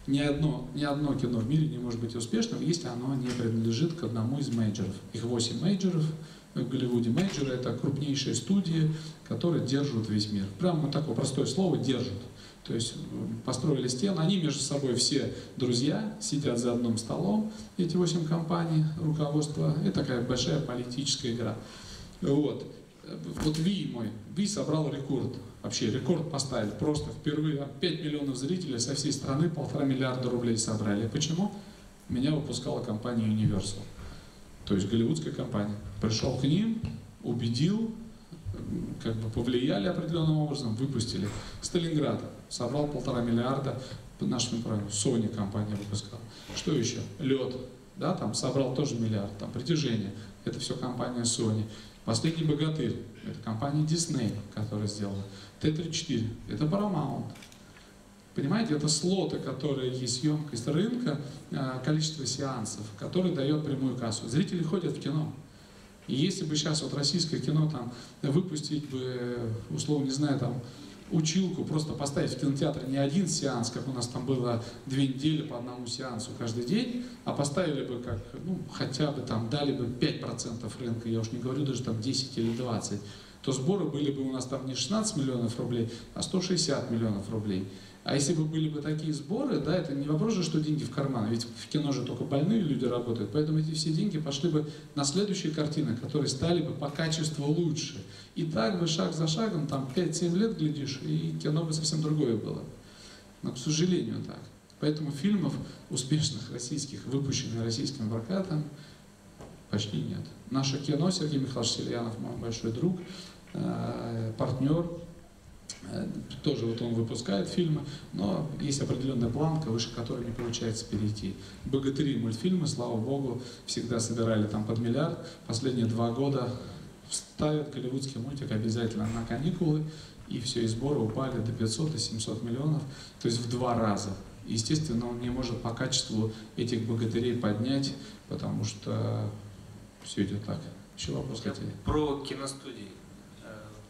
Ни одно кино в мире не может быть успешным, если оно не принадлежит к одному из мейджоров. Их 8 мейджоров в Голливуде. Мейджоры — это крупнейшие студии, которые держат весь мир. Прямо вот такое простое слово — держат. То есть построили стену, они между собой все друзья, сидят за одним столом, эти 8 компаний, руководство, это такая большая политическая игра. Вот. Вот Ви собрал рекорд, вообще рекорд поставили, просто впервые 5 миллионов зрителей со всей страны, 1,5 миллиарда рублей собрали. Почему? Меня выпускала компания Universal, то есть голливудская компания. Пришел к ним, убедил, как бы повлияли определенным образом, выпустили. Сталинград собрал 1,5 миллиарда, по нашему правилу, Sony компания выпускала. Что еще? Лед, да, там собрал тоже миллиард, там Притяжение. это все компания Sony. «Последний богатырь» — это компания Disney, которая сделала. Т-34 — это Paramount. Понимаете, это слоты, которые есть емкость рынка, количество сеансов, который дает прямую кассу. Зрители ходят в кино. И если бы сейчас вот российское кино там выпустить бы, условно, не знаю, там, училку, просто поставить в кинотеатр не один сеанс, как у нас там было 2 недели по одному сеансу каждый день, а поставили бы как, ну, хотя бы там дали бы 5% рынка, я уж не говорю даже там 10 или 20, то сборы были бы у нас там не 16 миллионов рублей, а 160 миллионов рублей. А если бы были бы такие сборы, да, это не вопрос же, что деньги в карман, ведь в кино же только больные люди работают, поэтому эти все деньги пошли бы на следующие картины, которые стали бы по качеству лучше. И так бы шаг за шагом, там 5-7 лет глядишь, и кино бы совсем другое было. Но, к сожалению, так. Поэтому фильмов успешных российских, выпущенных российским прокатом, почти нет. Наше кино, Сергей Михайлович Сельянов, мой большой друг, партнер, тоже вот он выпускает фильмы, но есть определенная планка, выше которой не получается перейти. «Богатыри» мультфильмы, слава богу, всегда собирали там под миллиард. Последние 2 года ставят голливудский мультик обязательно на каникулы, и все, и сборы упали до 500 и 700 миллионов, то есть в 2 раза. Естественно, он не может по качеству этих богатырей поднять, потому что все идет так. Еще вопрос хотели? Про киностудии,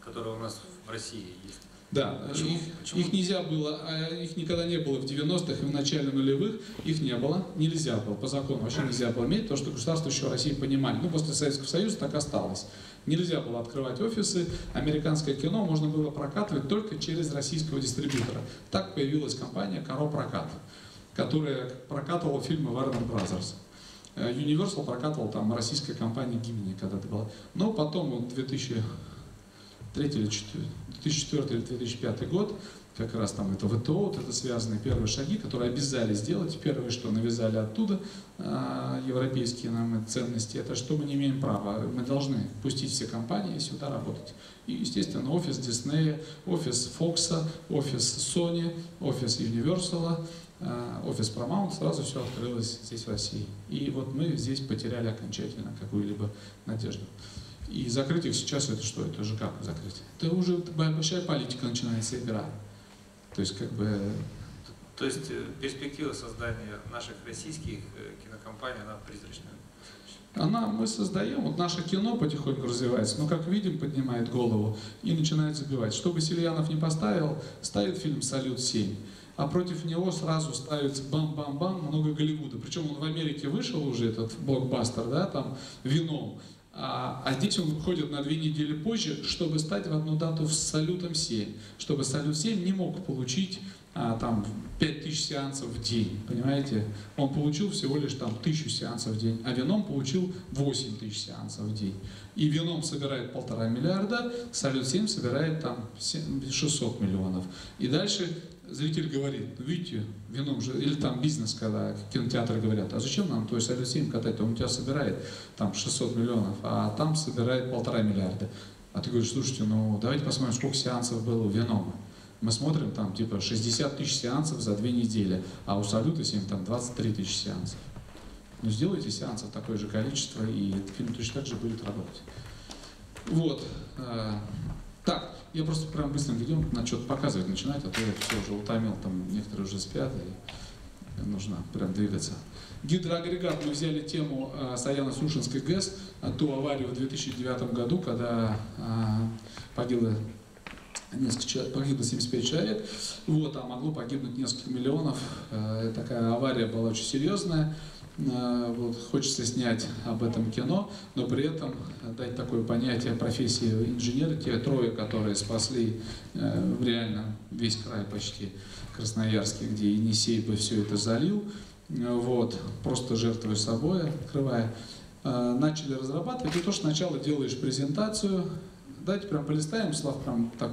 которые у нас в России есть. Да, Почему? Их нельзя было, их никогда не было в 90-х и в начале нулевых, их не было, нельзя было, по закону вообще нельзя было иметь, потому что государство еще России понимали, ну после Советского Союза так осталось. Нельзя было открывать офисы, американское кино можно было прокатывать только через российского дистрибьютора. Так появилась компания «Каро Прокат», которая прокатывала фильмы Warner Brothers. Universal прокатывал там российская компания «Гимни» когда-то была. Но потом, вот 2004 или 2005 год, как раз там это ВТО, вот это связанные первые шаги, которые обязали сделать. Первое, что навязали оттуда, европейские нам ценности, это что мы не имеем права. Мы должны пустить все компании сюда работать. И, естественно, офис Disney, офис Fox, офис Sony, офис Universal, офис Paramount, сразу все открылось здесь в России. И вот мы здесь потеряли окончательно какую-либо надежду. И закрыть их сейчас, это что? Это же как закрыть? Это уже большая политика начинается играть. То есть, как бы... То есть перспектива создания наших российских кинокомпаний, она призрачная? Мы создаем, вот наше кино потихоньку развивается, но, как видим, поднимает голову и начинает забивать. Что бы Сельянов не поставил, ставит фильм «Салют-7», а против него сразу ставится бам-бам-бам много Голливуда. Причем он в Америке вышел уже, этот блокбастер, да, там, «Веном». А здесь он выходит на 2 недели позже, чтобы стать в одну дату с «Салютом-7», чтобы «Салют-7» не мог получить там 5000 сеансов в день, понимаете? Он получил всего лишь там 1000 сеансов в день, а «Веном» получил 8000 сеансов в день. И «Веном» собирает 1,5 миллиарда, «Салют-7» собирает там 600 миллионов. И дальше зритель говорит, ну видите, «Веном» же, или там бизнес, когда кинотеатры говорят, а зачем нам, то есть «Салют-7» катать, он у тебя собирает там 600 миллионов, а там собирает 1,5 миллиарда. А ты говоришь, слушайте, ну давайте посмотрим, сколько сеансов было у «Венома». Мы смотрим там типа 60 000 сеансов за 2 недели, а у «Салюта-7» там 23 000 сеансов. Ну сделайте сеансов такое же количество, и фильм точно так же будет работать. Вот. Так, я просто прям быстренько идем, надо что-то показывать начинать, а то я все уже утомил, там некоторые уже спят, и нужно прям двигаться. Гидроагрегат, мы взяли тему Саяно-Сушинской ГЭС, ту аварию в 2009 году, когда погибло 75 человек, вот, а могло погибнуть несколько миллионов. Такая авария была очень серьезная. Вот, хочется снять об этом кино, но при этом дать такое понятие профессии инженера, те 3, которые спасли реально весь край почти Красноярский, где Енисей бы все это залил, вот, просто жертвуя собой, открывая. Начали разрабатывать, и то, что сначала делаешь презентацию. Давайте прям полистаем, Слав, прям так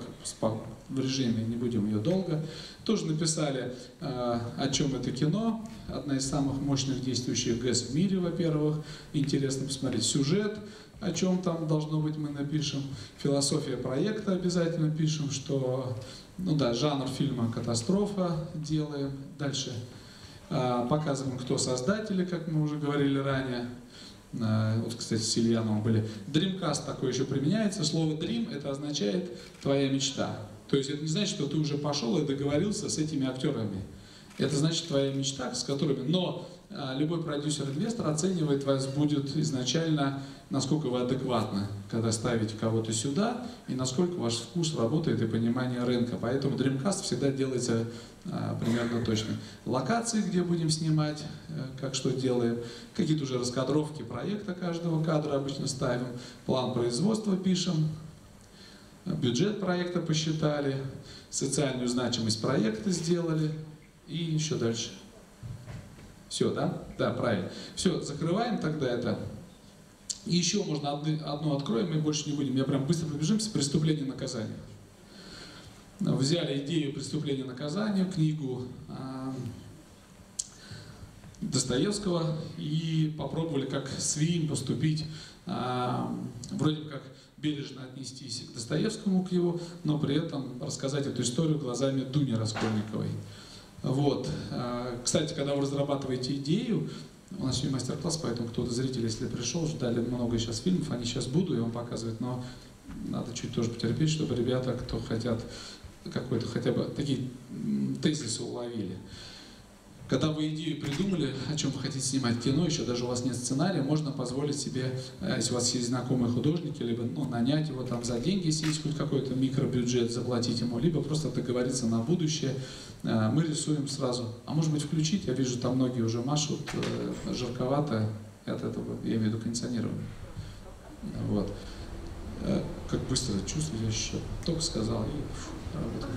в режиме, не будем ее долго. Тоже написали, о чем это кино. Одна из самых мощных действующих ГЭС в мире, во-первых. Интересно посмотреть сюжет, о чем там должно быть, мы напишем. Философия проекта обязательно пишем, что, ну да, жанр фильма «Катастрофа» делаем. Дальше показываем, кто создатели, как мы уже говорили ранее. Вот, кстати, с Ильяновым были. Dreamcast такое еще применяется. Слово dream это означает твоя мечта. То есть это не значит, что ты уже пошел и договорился с этими актерами. Это значит твоя мечта, с которыми... Но любой продюсер-инвестор оценивает вас будет изначально, насколько вы адекватны, когда ставите кого-то сюда, и насколько ваш вкус работает и понимание рынка. Поэтому Dreamcast всегда делается примерно точно. Локации, где будем снимать, как что делаем, какие-то уже раскадровки проекта каждого кадра обычно ставим, план производства пишем, бюджет проекта посчитали, социальную значимость проекта сделали и еще дальше. Все, да? Да, правильно. Все, закрываем тогда это. И еще можно одно откроем, и больше не будем. Я прям быстро пробежимся. Преступление и наказание. Взяли идею преступления и наказания, книгу Достоевского, и попробовали как свинь поступить, вроде как бережно отнестись к Достоевскому, к его, но при этом рассказать эту историю глазами Дуни Раскольниковой. Вот. Кстати, когда вы разрабатываете идею, у нас сегодня мастер-класс, поэтому кто-то зритель, если пришел, ждали много сейчас фильмов, они сейчас буду, я вам показывать, но надо чуть тоже потерпеть, чтобы ребята, кто хотят какой-то хотя бы такие тезисы уловили. Когда вы идею придумали, о чем вы хотите снимать кино, еще даже у вас нет сценария, можно позволить себе, если у вас есть знакомые художники, либо нанять его там за деньги, если есть хоть какой-то микробюджет, заплатить ему, либо просто договориться на будущее. Мы рисуем сразу. А может быть включить, я вижу, там многие уже машут, жарковато от этого, я имею в виду кондиционирование. Вот. Как быстро чувствую, я еще только сказал и работает.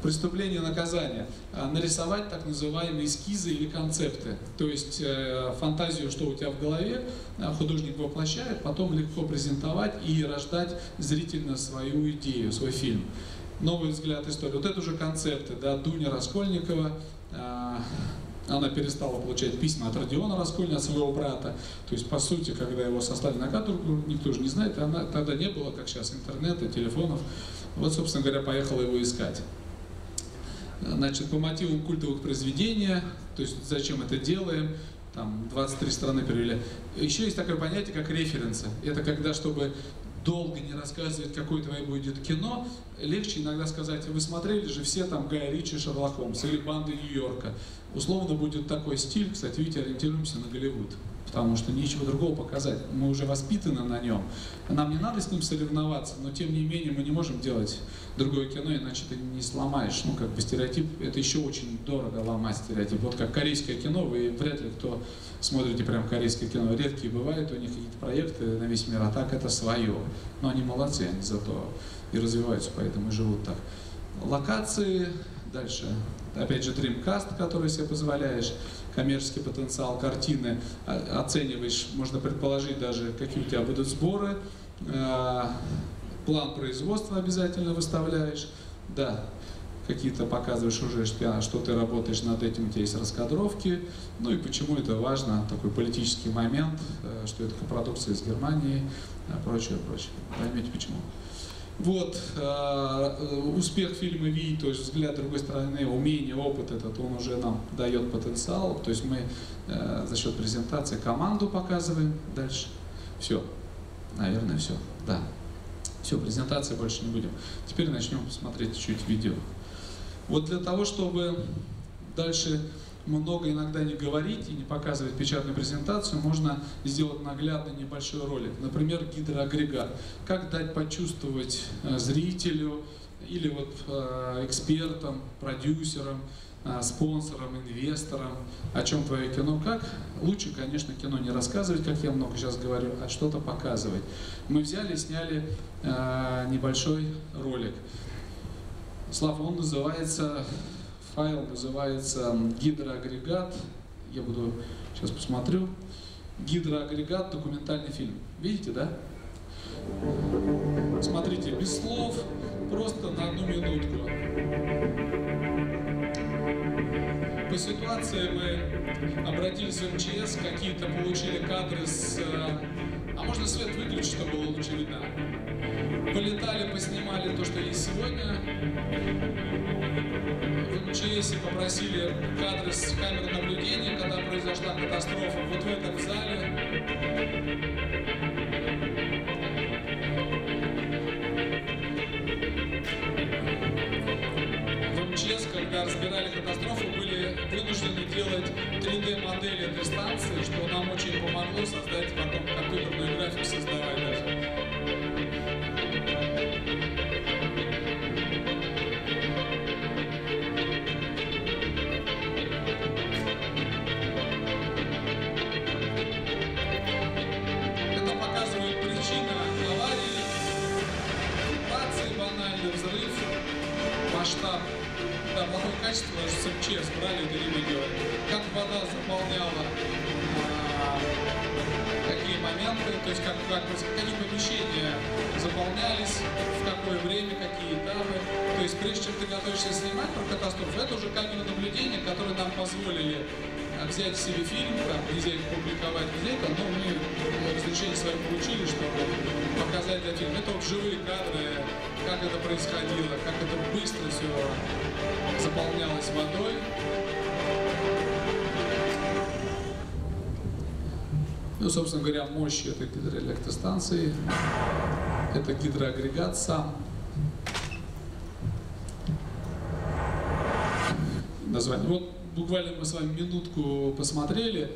Преступление и наказание. Нарисовать так называемые эскизы или концепты. То есть фантазию, что у тебя в голове, художник воплощает, потом легко презентовать и рождать зрительно свою идею, свой фильм. Новый взгляд истории. Вот это уже концепты. Да, Дуня Раскольникова, она перестала получать письма от Родиона Раскольникова, от своего брата. То есть, по сути, когда его сослали на каторгу, никто же не знает, тогда не было, как сейчас, интернета, телефонов. Вот, собственно говоря, поехала его искать. Значит, по мотивам культовых произведений, то есть зачем это делаем, там 23 страны перевели. Еще есть такое понятие, как референсы. Это когда, чтобы долго не рассказывать, какое твое будет кино, легче иногда сказать, вы смотрели же все там Гая Ричи, Шерлок Холмс или Банды Нью-Йорка. Условно будет такой стиль, кстати, видите, ориентируемся на Голливуд. Потому что нечего другого показать. Мы уже воспитаны на нем. Нам не надо с ним соревноваться, но тем не менее мы не можем делать другое кино, иначе ты не сломаешь. Ну, как бы стереотип, это еще очень дорого ломать стереотип. Вот как корейское кино, вы вряд ли кто смотрите прям корейское кино. Редкие бывают, у них какие-то проекты на весь мир, а так это свое. Но они молодцы, они зато и развиваются, поэтому и живут так. Локации, дальше. Опять же, Dreamcast, который себе позволяешь. Коммерческий потенциал картины оцениваешь, можно предположить даже, какие у тебя будут сборы, план производства обязательно выставляешь, да, какие-то показываешь уже, что ты работаешь над этим, у тебя есть раскадровки, ну и почему это важно, такой политический момент, что это продукция из Германии, прочее, прочее. Поймете почему. Вот, успех фильма «Ви», то есть взгляд другой стороны, умение, опыт этот, он уже нам дает потенциал, то есть мы за счет презентации команду показываем дальше. Все, наверное, все, да. Все, презентации больше не будем. Теперь начнем смотреть чуть видео. Вот для того, чтобы дальше много иногда не говорить и не показывать печатную презентацию, можно сделать наглядный небольшой ролик. Например, гидроагрегат. Как дать почувствовать зрителю или вот экспертам, продюсерам, спонсорам, инвесторам, о чем твое кино, как. Лучше, конечно, кино не рассказывать, как я много сейчас говорю, а что-то показывать. Мы взяли и сняли небольшой ролик. Слава, он называется... Файл называется «Гидроагрегат». Я буду сейчас посмотрю. «Гидроагрегат. Документальный фильм». Видите, да? Смотрите, без слов, просто на 1 минутку. По ситуации мы обратились в МЧС, какие-то получили кадры с... А можно свет выключить, чтобы было лучше видно? Полетали, поснимали то, что есть сегодня. В МЧС попросили кадры с камеры наблюдения, когда произошла катастрофа. Вот в этом зале модель этой станции, что нам очень помогло создать потом компьютерную графику, создавать даже. Масштаб, да, плохое качество, даже с МЧС брали, это не мы делали. Как вода заполняла, какие моменты, то есть какие помещения заполнялись, в какое время, какие этапы. То есть прежде чем ты готовишься снимать про катастрофу, это уже камеры наблюдения, которые нам позволили взять себе фильм, там, нельзя их публиковать, нельзя это, но мы разрешение свое получили, чтобы показать для фильма. Это вот живые кадры, как это происходило, как это быстро все заполнялось водой. Ну, собственно говоря, мощь этой гидроэлектростанции, это гидроагрегат сам. Название. Вот буквально мы с вами минутку посмотрели.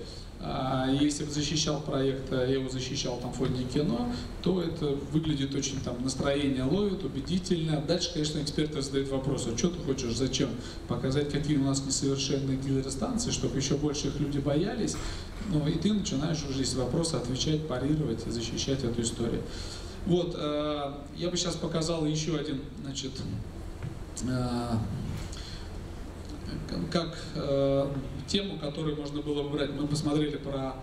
Если бы защищал проект, я его защищал там в фонде кино, то это выглядит очень там, настроение ловит, убедительно. Дальше, конечно, эксперты задают вопрос, а что ты хочешь, зачем? Показать, какие у нас несовершенные гидростанции, чтобы еще больше их люди боялись. Ну и ты начинаешь уже здесь вопросы отвечать, парировать и защищать эту историю. Вот, я бы сейчас показал еще один, значит, как тему, которую можно было выбрать. Мы посмотрели про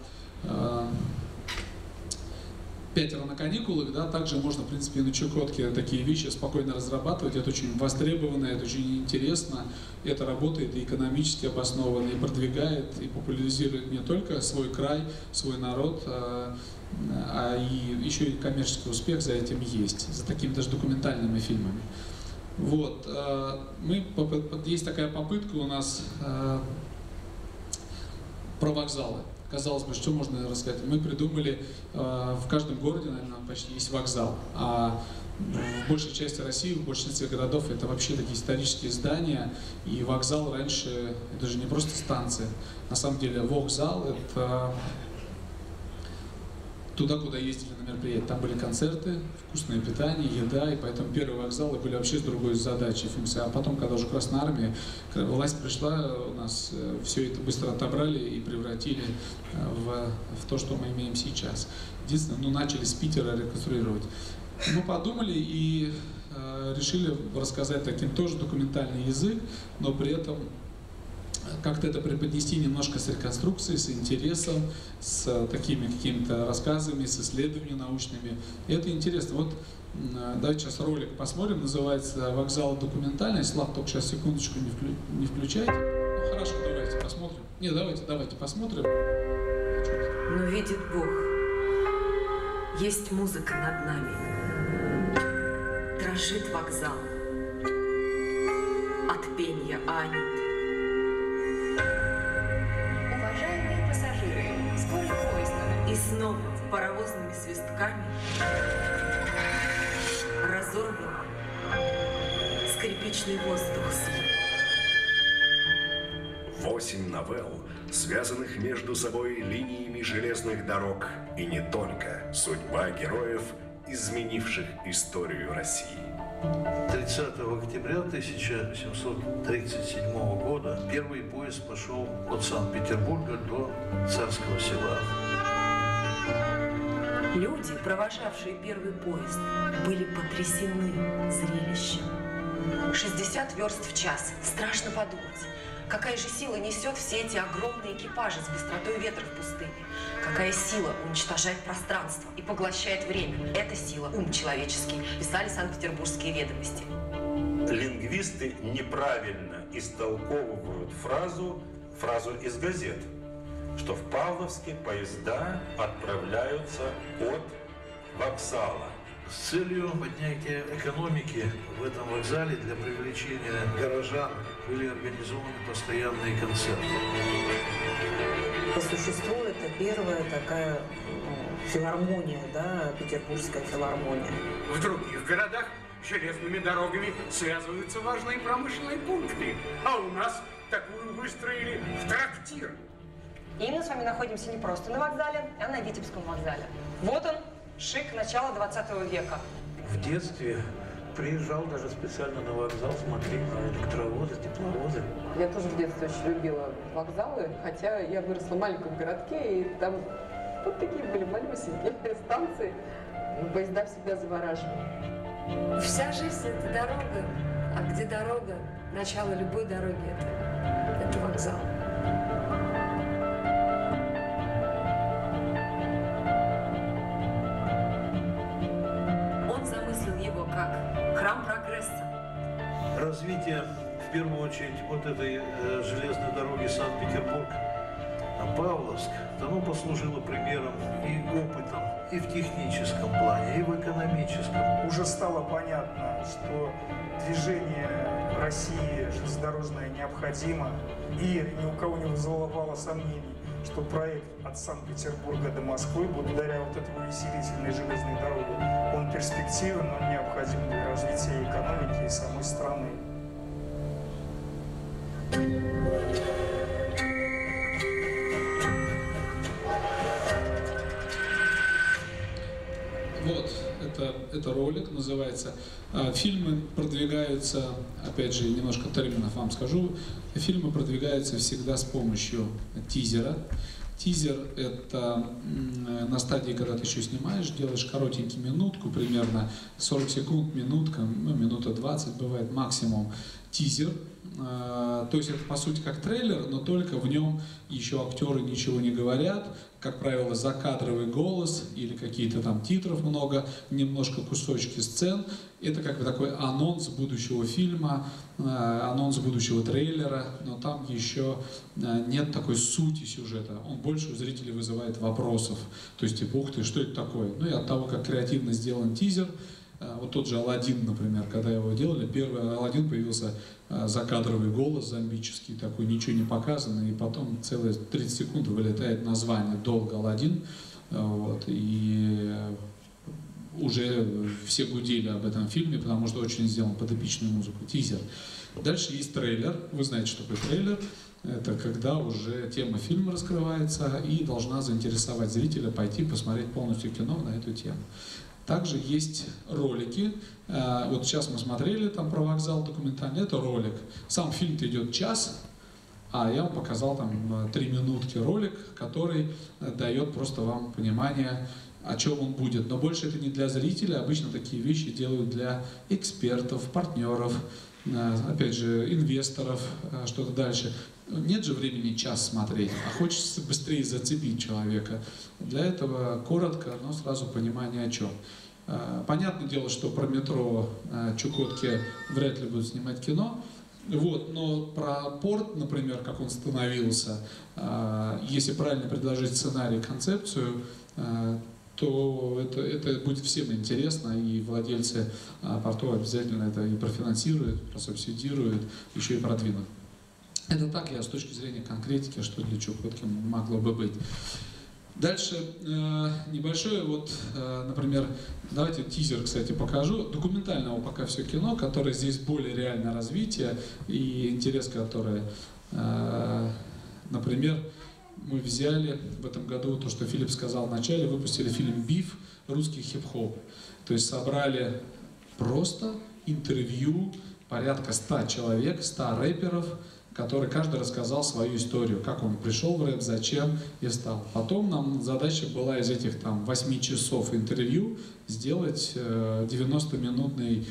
«Пятеро на каникулах», да, также можно, в принципе, и на Чукотке такие вещи спокойно разрабатывать. Это очень востребовано, это очень интересно, это работает и экономически обоснованно, и продвигает, и популяризирует не только свой край, свой народ, а и еще и коммерческий успех за этим есть, за такими даже документальными фильмами. Вот, есть такая попытка у нас про вокзалы. Казалось бы, что можно рассказать? Мы придумали, в каждом городе, наверное, почти есть вокзал. А в большей части России, в большинстве городов это вообще такие исторические здания. И вокзал раньше, это же не просто станция. На самом деле вокзал — это туда, куда ездили на мероприятия. Там были концерты, вкусное питание, еда, и поэтому первые вокзалы были вообще с другой задачей, функцией. А потом, когда уже Красная Армия, когда власть пришла, у нас все это быстро отобрали и превратили в то, что мы имеем сейчас. Единственное, начали с Питера реконструировать. Мы подумали и решили рассказать таким тоже документальный язык, но при этом как-то это преподнести немножко с реконструкцией, с интересом, с такими какими-то рассказами, с исследованиями научными. И это интересно. Вот давайте сейчас ролик посмотрим, называется «Вокзал документальный». Слав, только сейчас секундочку не включайте. Ну хорошо, давайте посмотрим. Не, давайте посмотрим. Но видит Бог, есть музыка над нами. Дрожит вокзал от пенья Анит. Уважаемые пассажиры, скоро поезд. И снова паровозными свистками разорван скрипичный воздух. 8 новелл, связанных между собой линиями железных дорог, и не только. Судьба героев, изменивших историю России. 30 октября 1737 года первый поезд пошел от Санкт-Петербурга до Царского Села. Люди, провожавшие первый поезд, были потрясены зрелищем. 60 верст в час. Страшно подумать. Какая же сила несет все эти огромные экипажи с быстротой ветра в пустыне? Какая сила уничтожает пространство и поглощает время? Эта сила — ум человеческий, писали Санкт-Петербургские ведомости. Лингвисты неправильно истолковывают фразу из газет, что в Павловске поезда отправляются от вокзала. С целью поднятия экономики в этом вокзале для привлечения горожан были организованы постоянные концерты. По существу это первая такая филармония, да, петербургская филармония. В других городах железными дорогами связываются важные промышленные пункты, а у нас такую выстроили в трактир. И мы с вами находимся не просто на вокзале, а на Витебском вокзале. Вот он, шик начала 20 века. В детстве приезжал даже специально на вокзал смотреть на электровозы, тепловозы. Я тоже в детстве очень любила вокзалы, хотя я выросла в маленьком городке, и там вот такие были малюсенькие станции. Но поезда всегда завораживали. Вся жизнь — это дорога, а где дорога, начало любой дороги — это вокзал. Он замыслил его как храм прогресса. Развитие, в первую очередь, вот этой железной дороги Санкт-Петербург, Павловск, оно послужило примером и опытом и в техническом плане, и в экономическом. Уже стало понятно, что движение в России железнодорожное необходимо, и ни у кого не вызывало сомнений, что проект от Санкт-Петербурга до Москвы, благодаря вот этой увеселительной железной дороге, он перспективен, он необходим для развития экономики и самой страны. Вот, это ролик, называется. Фильмы продвигаются, опять же, немножко терминов вам скажу, фильмы продвигаются всегда с помощью тизера. Тизер — это на стадии, когда ты еще снимаешь, делаешь коротенький минутку, примерно 40 секунд, минутка, ну, минута 20 бывает максимум, тизер. То есть это по сути как трейлер, но только в нем еще актеры ничего не говорят, как правило, закадровый голос или какие-то там титров много, немножко кусочки сцен. Это как бы такой анонс будущего фильма, анонс будущего трейлера, но там еще нет такой сути сюжета. Он больше у зрителей вызывает вопросов. То есть типа, ух ты, что это такое? Ну и от того, как креативно сделан тизер, вот тот же «Аладдин», например, когда его делали, первый «Аладдин» появился закадровый голос зомбический, такой, ничего не показано, и потом целые 30 секунд вылетает название долго «Аладдин», вот, и уже все гудели об этом фильме, потому что очень сделан под эпичную музыку, тизер. Дальше есть трейлер, вы знаете, что такое трейлер, это когда уже тема фильма раскрывается и должна заинтересовать зрителя пойти посмотреть полностью кино на эту тему. Также есть ролики. Вот сейчас мы смотрели там про вокзал документальный. Это ролик. Сам фильм-то идет час, а я вам показал там 3 минутки ролик, который дает просто вам понимание, о чем он будет. Но больше это не для зрителя. Обычно такие вещи делают для экспертов, партнеров, опять же, инвесторов, что-то дальше. Нет же времени час смотреть, а хочется быстрее зацепить человека. Для этого коротко, но сразу понимание о чем. Понятное дело, что про метро Чукотки вряд ли будут снимать кино. Вот, но про порт, например, как он становился, если правильно предложить сценарий, концепцию, то это будет всем интересно, и владельцы портов обязательно это и профинансируют, просубсидируют, еще и продвинут. Это так, я с точки зрения конкретики, что для Чукотки могло бы быть. Дальше небольшое, вот, например, давайте тизер, кстати, покажу. Документального пока все кино, которое здесь более реальное развитие и интерес, который, например, мы взяли в этом году то, что Филипп сказал в начале, выпустили фильм «Биф. Русский хип-хоп». То есть собрали просто интервью порядка 100 человек, 100 рэперов, который каждый рассказал свою историю, как он пришел в рэп, зачем и стал. Потом нам задача была из этих там 8 часов интервью сделать 90-минутный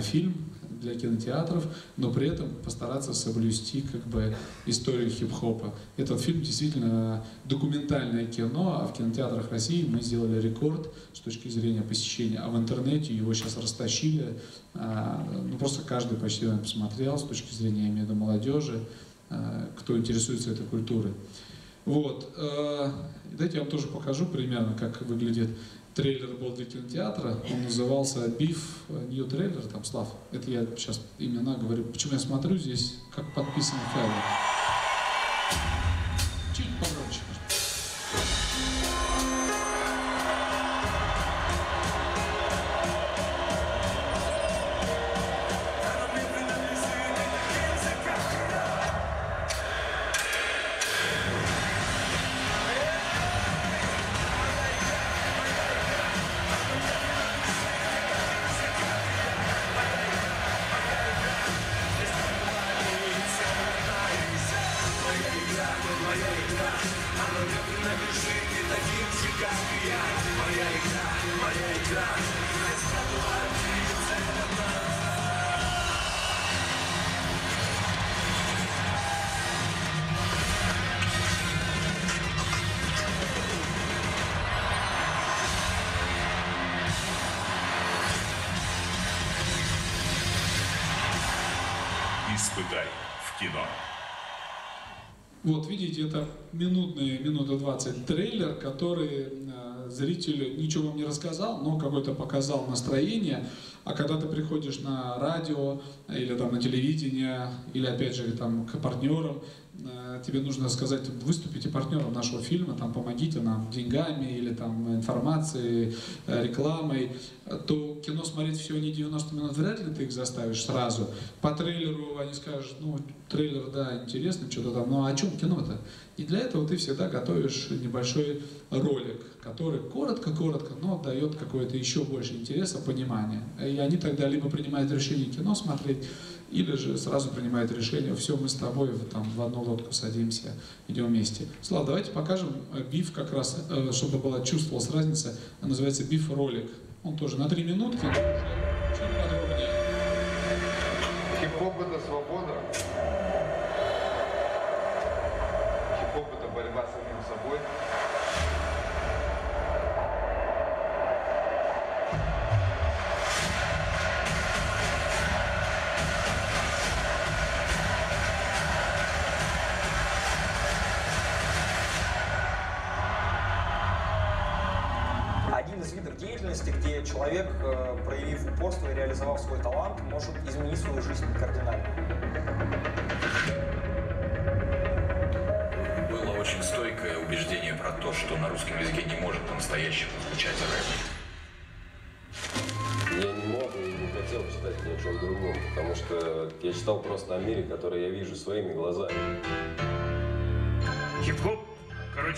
фильм для кинотеатров, но при этом постараться соблюсти как бы историю хип-хопа. Этот фильм действительно документальное кино, а в кинотеатрах России мы сделали рекорд с точки зрения посещения, а в интернете его сейчас растащили, ну просто каждый почти посмотрел с точки зрения, я имею в виду, молодежи, кто интересуется этой культурой. Вот. Дайте я вам тоже покажу примерно, как выглядит. Трейлер был для кинотеатра, он назывался «Биф Нью Трейлер», там, Слав, это я сейчас имена говорю, почему я смотрю здесь, как подписан файл. Чуть погромче. Испытай в кино. Вот, видите, это минута 20 трейлер, который зрителю ничего вам не рассказал, но какое-то показал настроение. А когда ты приходишь на радио или там на телевидение, или опять же там к партнерам, тебе нужно сказать: выступите партнером нашего фильма, там помогите нам деньгами или там информацией, рекламой, то кино смотреть всего не 90 минут, вряд ли ты их заставишь сразу. По трейлеру они скажут: ну, трейлер, да, интересно, что-то там, но о чем кино-то? И для этого ты всегда готовишь небольшой ролик, который коротко-коротко, но дает какое-то еще больше интереса, понимания. И они тогда либо принимают решение кино смотреть, или же сразу принимают решение: все, мы с тобой там в одну лодку садимся, идем вместе. Слава, давайте покажем биф как раз, чтобы была чувствовалась разница. Он называется биф-ролик. Он тоже на 3 минутки, но уже чуть подробнее. Хип-хоп — это свобода. Хип-хоп — это борьба с самим собой. Один из видов деятельности, где человек, проявив упорство и реализовав свой талант, может изменить свою жизнь кардинально. Было очень стойкое убеждение про то, что на русском языке не может по-настоящему звучать рэп. Я не мог и не хотел читать ни о чем другом, потому что я читал просто о мире, который я вижу своими глазами. Хип-хоп,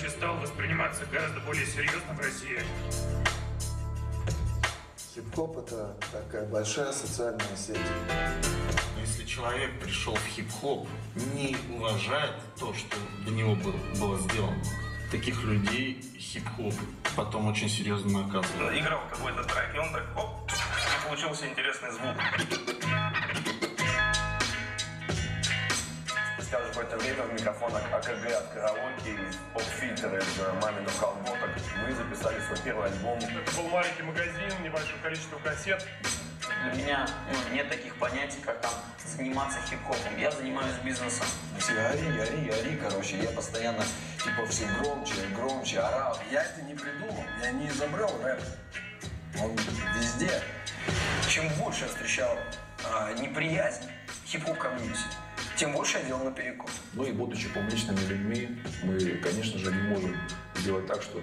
стал восприниматься гораздо более серьезно в России. Хип-хоп — это такая большая социальная сеть. Если человек пришел в хип-хоп, не уважает то, что для него было сделано, таких людей хип-хоп потом очень серьезно наказывает. Играл какой-то трек, и он так, оп, и получился интересный звук. Спустя какое-то время в микрофонах АКГ от караоке и поп-фильтр из маминых колботок мы записали свой первый альбом. Это был маленький магазин, небольшое количество кассет. Для меня нет таких понятий, как там заниматься хип-хопом. Я занимаюсь бизнесом. Все ори, короче, я постоянно типа все громче орал. Я это не придумал, я не изобрел рэп. Он везде. Чем больше я встречал неприязнь хип-хоп-комьюнити, тем больше я делал наперекор. Ну и будучи публичными людьми, мы, конечно же, не можем сделать так, что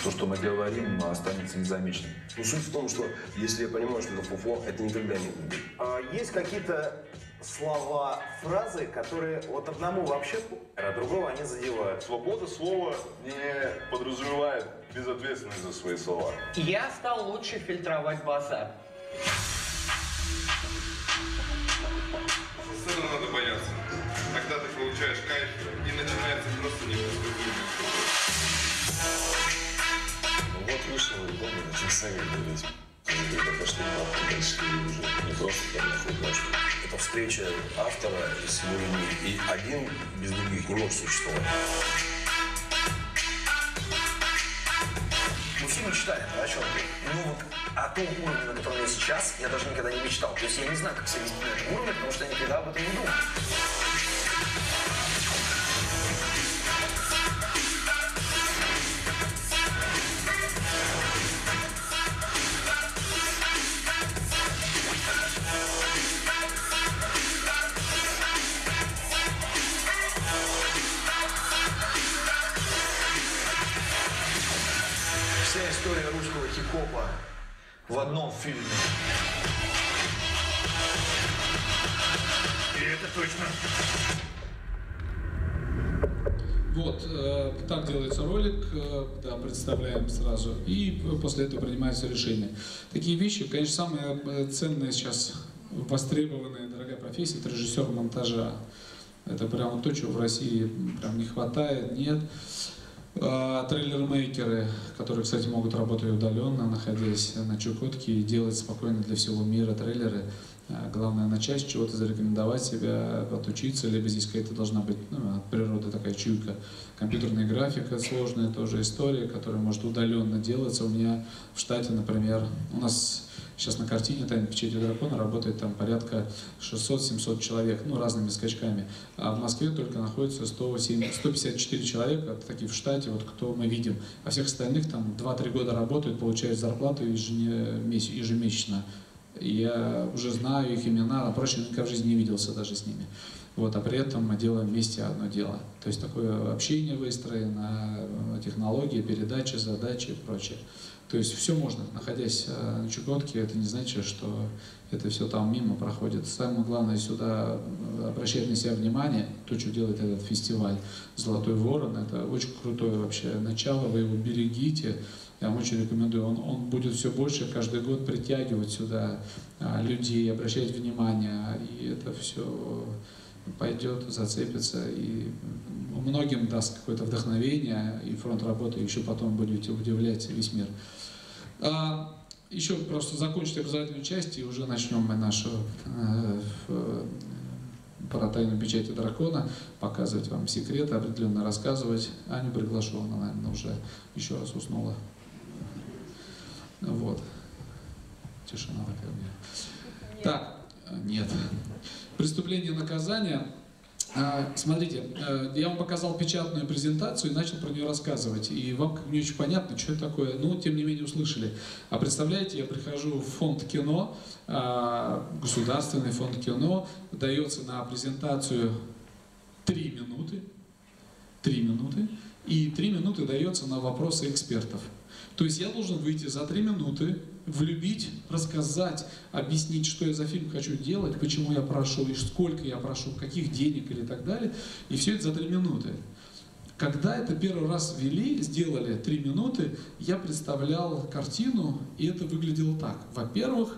то, что мы говорим, останется незамеченным. Но суть в том, что если я понимаю, что это фуфло, это никогда не будет. Есть какие-то слова, фразы, которые вот одному вообще, а другого они задевают. Свобода слова не подразумевает безответственность за свои слова. Я стал лучше фильтровать базар. Сцену надо бояться. Тогда ты получаешь кайф и начинается просто непредсказуемый. Ну вот вышел альбом и начал совет говорить. Это пошли дальше уже не просто там нахуй. Это встреча автора с его людьми. И один без других не может существовать. Мы все мечтали, о чем? Ну вот о том уровне, на котором я сейчас, я даже никогда не мечтал. То есть я не знаю, как себя вести на этом уровне, потому что я никогда об этом не думал. Вся история русского хип-хопа в одном фильме. И это точно. Вот, так делается ролик, да, представляем сразу, и после этого принимается решение. Такие вещи, конечно, самые ценные сейчас, востребованная, дорогая профессия — это режиссер монтажа. Это прямо то, чего в России прям не хватает, нет. Трейлер-мейкеры, которые, кстати, могут работать удаленно, находясь на Чукотке, и делать спокойно для всего мира трейлеры. Главное начать с чего-то, зарекомендовать себя, отучиться, либо здесь какая-то должна быть от природы такая чуйка. Компьютерная графика сложная тоже история, которая может удаленно делаться. У меня в штате, например, у нас сейчас на картине «Тайна печати дракона» работает там порядка 600-700 человек, разными скачками. А в Москве только находится 154 человека, таких в штате, вот кто мы видим. А всех остальных там 2-3 года работают, получают зарплату ежемесячно. Я уже знаю их имена, а прочее никогда в жизни не виделся даже с ними. Вот, а при этом мы делаем вместе одно дело. То есть такое общение выстроено, технологии, передачи, задачи и прочее. То есть все можно, находясь на Чукотке, это не значит, что это все там мимо проходит. Самое главное сюда обращать на себя внимание, то, что делает этот фестиваль «Золотой ворон», это очень крутое вообще начало, вы его берегите. Я вам очень рекомендую, он будет все больше каждый год притягивать сюда людей, обращать внимание, и это все пойдет, зацепится, и многим даст какое-то вдохновение, и фронт работы еще потом будете удивлять весь мир. Еще просто закончить образовательную часть, и уже начнем мы нашу про тайну печати дракона, показывать вам секреты, определенно рассказывать. Аню приглашу, она, наверное, уже еще раз уснула. Вот. Тишина такая у меня. Так, нет. Преступление и наказание. Смотрите, я вам показал печатную презентацию и начал про нее рассказывать. И вам как не очень понятно, что это такое, но тем не менее услышали. А представляете, я прихожу в фонд кино, государственный фонд кино, дается на презентацию 3 минуты, и 3 минуты дается на вопросы экспертов. То есть я должен выйти за 3 минуты, влюбить, рассказать, объяснить, что я за фильм хочу делать, почему я прошу, и сколько я прошу, каких денег или так далее. И все это за 3 минуты. Когда это первый раз ввели, сделали 3 минуты, я представлял картину, и это выглядело так. Во-первых,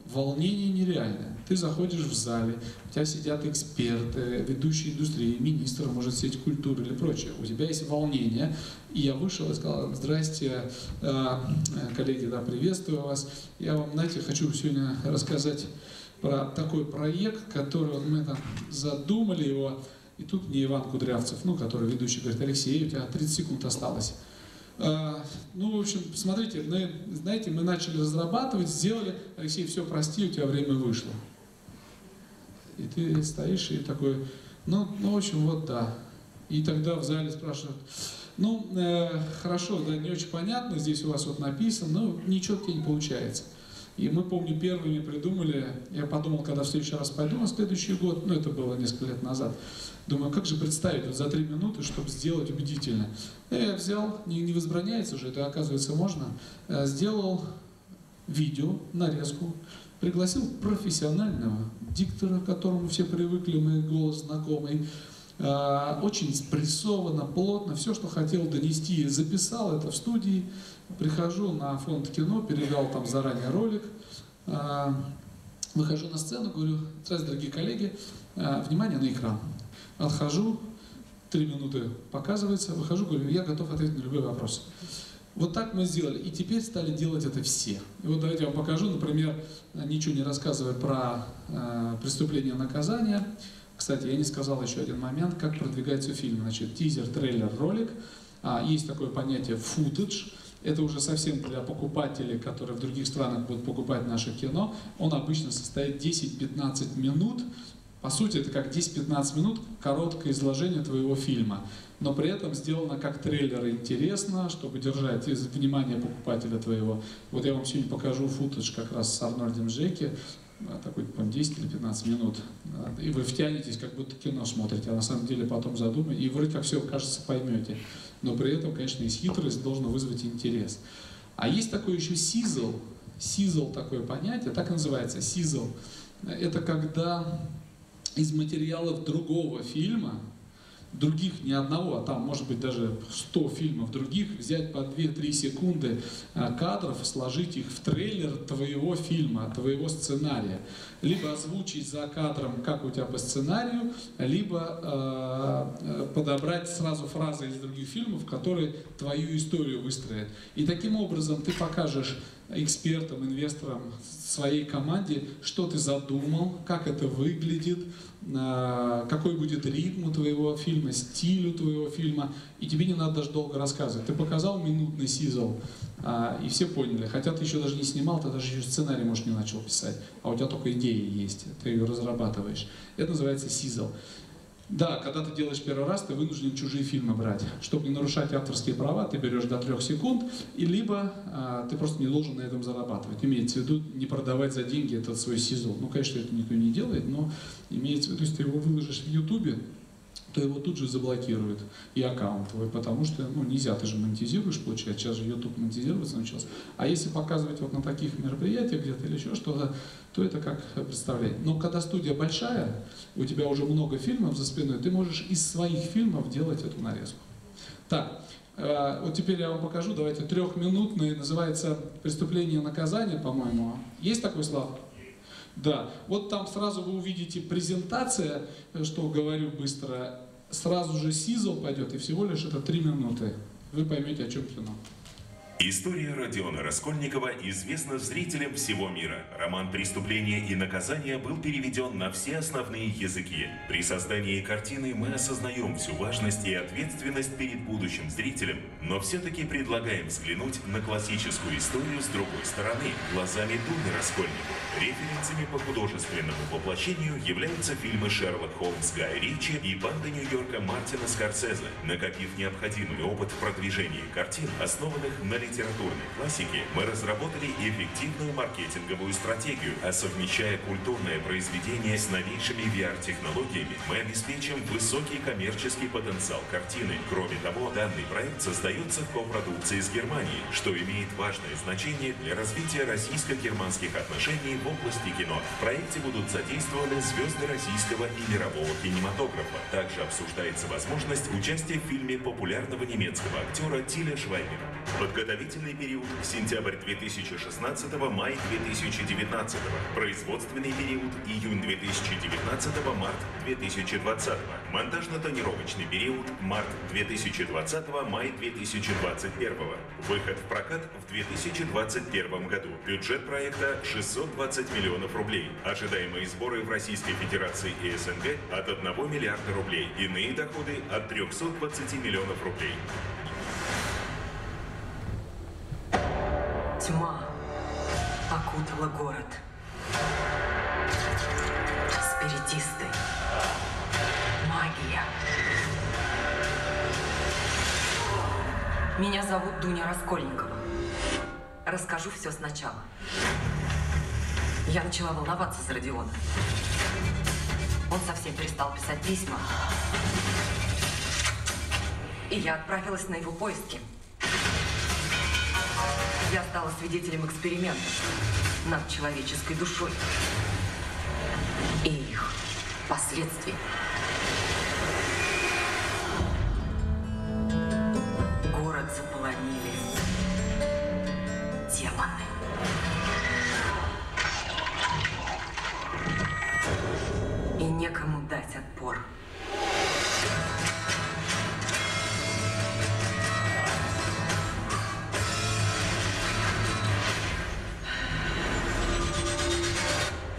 волнение нереальное. Ты заходишь в зале, у тебя сидят эксперты, ведущие индустрии, министр, может, сеть культуры или прочее. У тебя есть волнение. И я вышел и сказал: здрасте, коллеги, да, приветствую вас. Я вам, знаете, хочу сегодня рассказать про такой проект, который мы там задумали его. И тут мне Иван Кудрявцев, который ведущий, говорит: Алексей, у тебя 30 секунд осталось. В общем, смотрите, мы начали разрабатывать, сделали, Алексей, все, прости, у тебя время вышло. И ты стоишь и такой, в общем, вот да. И тогда в зале спрашивают, хорошо, да, не очень понятно, здесь у вас вот написано, но ничего тебе не получается. И мы, помню, первыми придумали, я подумал, когда в следующий раз пойду на следующий год, это было несколько лет назад, думаю, как же представить вот за 3 минуты, чтобы сделать убедительно. Я взял, не возбраняется же, это оказывается можно, сделал видео, нарезку, пригласил профессионального диктора, к которому все привыкли, мой голос знакомый, очень спрессованно, плотно, все, что хотел донести, записал это в студии. Прихожу на фонд кино, передал там заранее ролик, выхожу на сцену, говорю: здравствуйте, дорогие коллеги, внимание на экран. Отхожу, 3 минуты показывается, выхожу, говорю: я готов ответить на любой вопрос. Вот так мы сделали, и теперь стали делать это все. И вот давайте я вам покажу, например, ничего не рассказывая про преступление и наказание. Кстати, я не сказал еще один момент, как продвигается фильм. Значит, тизер, трейлер, ролик. Есть такое понятие footage. Это уже совсем для покупателей, которые в других странах будут покупать наше кино. Он обычно состоит 10-15 минут. По сути, это как 10-15 минут короткое изложение твоего фильма. Но при этом сделано как трейлер интересно, чтобы держать внимание покупателя твоего. Вот я вам сегодня покажу футаж как раз с Арнольдом Джеки. Такой, по-моему, 10 или 15 минут. И вы втянетесь, как будто кино смотрите, а на самом деле потом задумаете, и вроде как все, кажется, поймете. Но при этом, конечно, есть хитрость, должно вызвать интерес. А есть такой еще сизл. Сизл такое понятие, так и называется, сизл. Это когда из материалов другого фильма, других не одного, а там может быть даже 100 фильмов других, взять по 2-3 секунды кадров, сложить их в трейлер твоего фильма, твоего сценария. Либо озвучить за кадром, как у тебя по сценарию, либо подобрать сразу фразы из других фильмов, которые твою историю выстроят. И таким образом ты покажешь экспертам, инвесторам, своей команде, что ты задумал, как это выглядит, какой будет ритм у твоего фильма, стиль у твоего фильма, и тебе не надо даже долго рассказывать. Ты показал минутный сизл, и все поняли, хотя ты еще даже не снимал, ты даже еще сценарий, может, не начал писать, а у тебя только идея есть, ты ее разрабатываешь. Это называется сизл. Да, когда ты делаешь первый раз, ты вынужден чужие фильмы брать. Чтобы не нарушать авторские права, ты берешь до 3 секунд, и либо ты просто не должен на этом зарабатывать. Имеется в виду не продавать за деньги этот свой сизл. Ну, конечно, это никто не делает, но имеется в виду, если ты его выложишь в Ютубе, то его тут же заблокируют и аккаунт твой, потому что, ну, нельзя, ты же монетизируешь, получается, сейчас же YouTube монетизироваться начался. А если показывать вот на таких мероприятиях где-то или еще что-то, то это как представлять. Но когда студия большая, у тебя уже много фильмов за спиной, ты можешь из своих фильмов делать эту нарезку. Так, вот теперь я вам покажу, давайте, 3-минутный, называется «Преступление и наказание», по-моему. Есть такой, Слав? Да, вот там сразу вы увидите презентация, что говорю быстро, сразу же сизл пойдет, и всего лишь это 3 минуты. Вы поймете, о чем кино. История Родиона Раскольникова известна зрителям всего мира. Роман «Преступление и наказание» был переведен на все основные языки. При создании картины мы осознаем всю важность и ответственность перед будущим зрителем, но все-таки предлагаем взглянуть на классическую историю с другой стороны, глазами Дуни Раскольникова. Референсами по художественному воплощению являются фильмы «Шерлок Холмс» Гая Ричи и «Банда Нью-Йорка» Мартина Скорсезе. Накопив необходимый опыт в продвижении картин, основанных на литературной классике, мы разработали эффективную маркетинговую стратегию, а совмещая культурное произведение с новейшими VR-технологиями, мы обеспечим высокий коммерческий потенциал картины. Кроме того, данный проект создается в копродукции с Германией, что имеет важное значение для развития российско-германских отношений в области кино. В проекте будут задействованы звезды российского и мирового кинематографа. Также обсуждается возможность участия в фильме популярного немецкого актера Тиля Швайгера. Подготовительный период – сентябрь 2016 – май 2019. Производственный период – июнь 2019 – март 2020. Монтажно-тонировочный период – март 2020 – май 2021. Выход в прокат в 2021 году. Бюджет проекта – 620 миллионов рублей. Ожидаемые сборы в Российской Федерации и СНГ – от 1 миллиарда рублей. Иные доходы – от 320 миллионов рублей. Тьма окутала город. Спиритисты. Магия. Меня зовут Дуня Раскольникова. Расскажу все сначала. Я начала волноваться за Родиона. Он совсем перестал писать письма. И я отправилась на его поиски. Я стала свидетелем экспериментов над человеческой душой и их последствий. Город заполонили демоны. И некому дать отпор.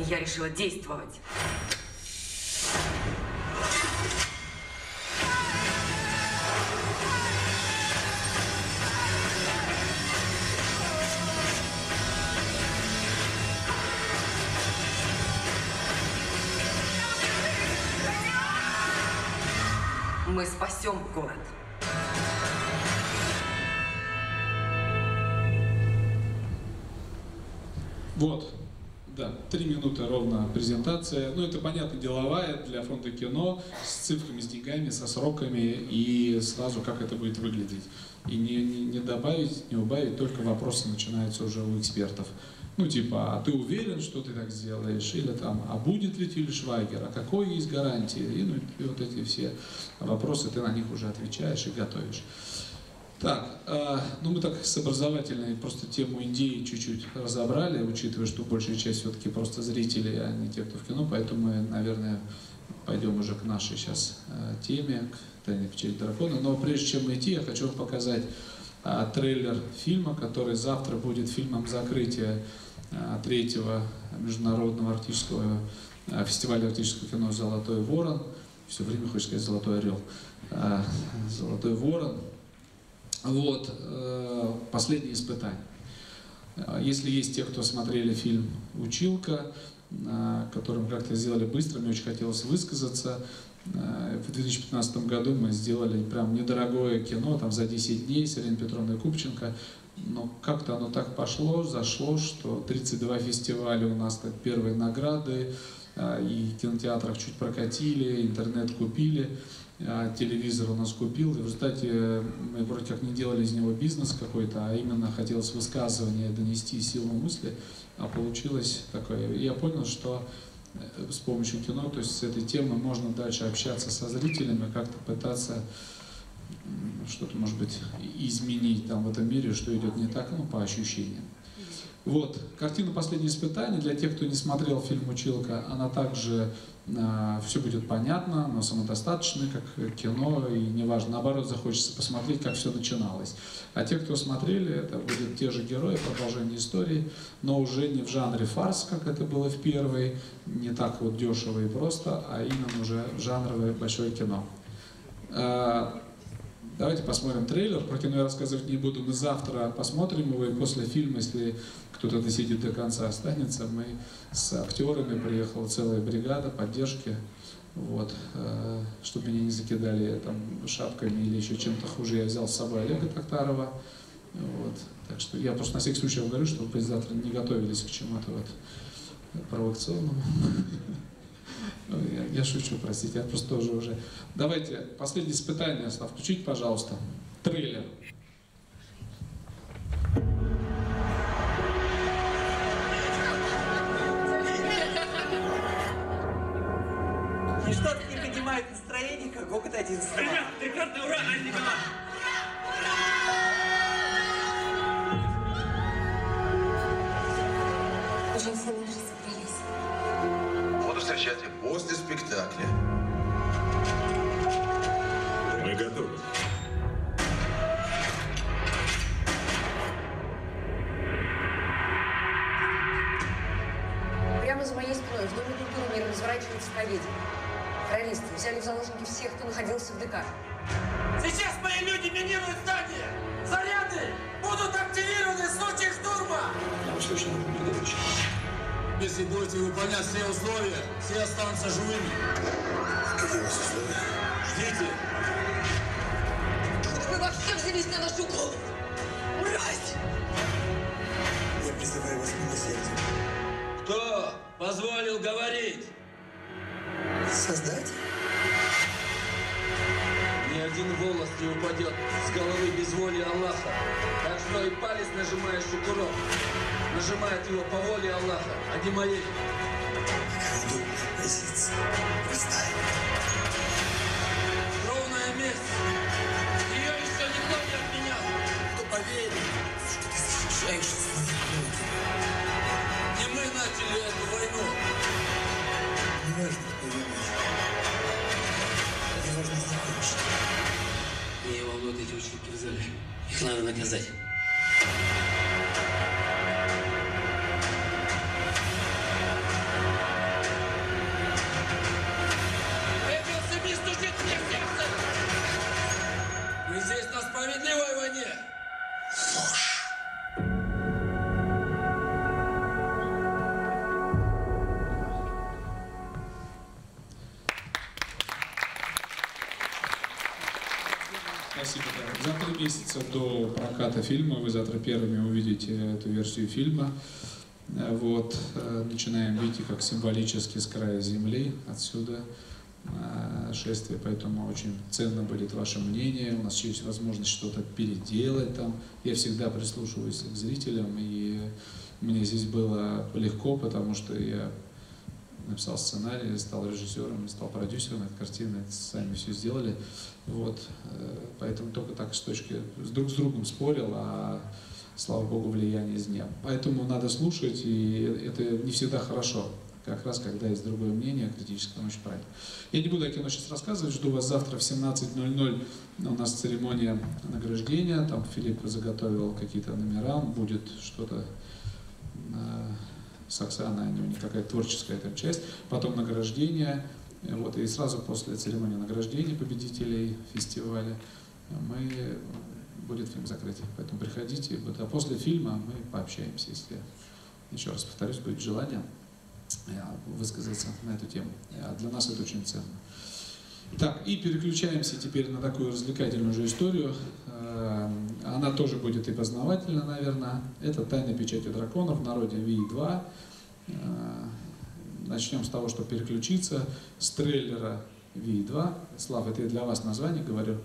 Я решила действовать. Мы спасем город. Вот. Да, 3 минуты ровно презентация. Ну, это, понятно, деловая для фонда кино, с цифрами, с деньгами, со сроками и сразу как это будет выглядеть. И не добавить, не убавить, только вопросы начинаются уже у экспертов. Ну, типа, а ты уверен, что ты так сделаешь? Или там, а будет ли Тиль Швайгер? А какой есть гарантии? И, ну, и вот эти все вопросы, ты на них уже отвечаешь и готовишь. Так, ну мы так с образовательной просто тему идеи чуть-чуть разобрали, учитывая, что большая часть все-таки просто зрители, а не те, кто в кино, поэтому мы, наверное, пойдем уже к нашей сейчас теме, к «Тайной печати дракона». Но прежде чем идти, я хочу вам показать трейлер фильма, который завтра будет фильмом закрытия 3-го международного арктического фестиваля арктического кино «Золотой ворон». Все время хочешь сказать «Золотой орел». «Золотой ворон». Вот, «Последнее испытание». Если есть те, кто смотрели фильм «Училка», который мы как-то сделали быстро, мне очень хотелось высказаться. В 2015 году мы сделали прям недорогое кино, там за 10 дней с Ириной Петровной Купченко. Но как-то оно так пошло, зашло, что 32 фестиваля у нас, так, первые награды, и в кинотеатрах чуть прокатили, интернет купили, телевизор у нас купил. И в результате мы вроде как не делали из него бизнес какой-то, а именно хотелось высказывание донести силу мысли, а получилось такое. И я понял, что с помощью кино, то есть с этой темой можно дальше общаться со зрителями, как-то пытаться что-то, может быть, изменить там в этом мире, что идет не так, ну, по ощущениям. Вот, картина «Последнее испытание». Для тех, кто не смотрел фильм «Училка», она также, все будет понятно, но самодостаточно, как кино, и неважно, наоборот, захочется посмотреть, как все начиналось. А те, кто смотрели, это будут те же герои, продолжение истории, но уже не в жанре фарс, как это было в первой, не так вот дешево и просто, а именно уже в жанровое большое кино. Давайте посмотрим трейлер. Про кино я рассказывать не буду. Мы завтра посмотрим его, и после фильма, если кто-то досидит до конца, останется, мы с актерами, приехала целая бригада поддержки, вот, чтобы меня не закидали там шапками или еще чем-то хуже. Я взял с собой Олега Токтарова. Вот. Так что я просто на всякий случай говорю, чтобы вы завтра не готовились к чему-то вот провокационному. Я шучу, простите, я просто тоже уже. Давайте, «Последнее испытание», Слав, включите, пожалуйста, трейлер. Ничто не поднимает настроение, как гокот один слова. Ребят, рекордный ура, Ань Николаевна! Уже все наши собрались. Буду встречать и после спектакля. Мы готовы. Прямо за моей спиной в Доме культуры мира разворачивается трагедия. Террористы взяли в заложники всех, кто находился в ДК. Сейчас мои люди минируют здание! Заряды будут активированы в случае штурма! Нам срочно нужно предыдущий. Если будете выполнять все условия, все останутся живыми. Какие у вас условия? Ждите! Вы вообще взялись на нашу голову! Мразь! Я призываю вас к милосердию. Кто позволил говорить? Создатель. Ни один волос не упадет с головы без воли Аллаха. Так что и палец нажимаешь у курок. Нажимает его по воле Аллаха, а не моей. Какая удобная позиция. Простая. Кровная месть. Ее еще никто не отменял. Кто поверит, что ты защищаешь свои люди? Не мы начали эту войну. Не важно, кто вернешь. Не важно, закончить. Меня волнуют эти ученики в зале. Их надо наказать. Мы здесь на справедливой войне. Ложь. Спасибо. За 3 месяца до проката фильма вы завтра первыми увидите эту версию фильма. Вот, начинаем, видите, как символически с края земли, отсюда шествие, поэтому очень ценно будет ваше мнение. У нас есть возможность что-то переделать там. Я всегда прислушиваюсь к зрителям, и мне здесь было легко, потому что я написал сценарий, стал режиссером, стал продюсером этой картины, сами все сделали. Вот, поэтому только так друг с другом спорил, а слава богу, влияние извне. Поэтому надо слушать, и это не всегда хорошо. как раз когда есть другое мнение, критическое, очень правильно. Я не буду о кино сейчас рассказывать, жду вас завтра в 17:00. У нас церемония награждения, там Филипп заготовил какие-то номера, будет что-то с Оксаной, у них какая-то творческая там часть, потом награждение, вот, и сразу после церемонии награждения победителей фестиваля будет фильм закрытие, поэтому приходите, а после фильма мы пообщаемся, если, еще раз повторюсь, будет желание высказаться на эту тему. Для нас это очень ценно. Так, и переключаемся теперь на такую развлекательную же историю. Она тоже будет и познавательна, наверное. Это «Тайна печати дракона», в народе Ви-2. Начнем с того, чтобы переключиться с трейлера Ви-2. Слава, это я для вас название говорю.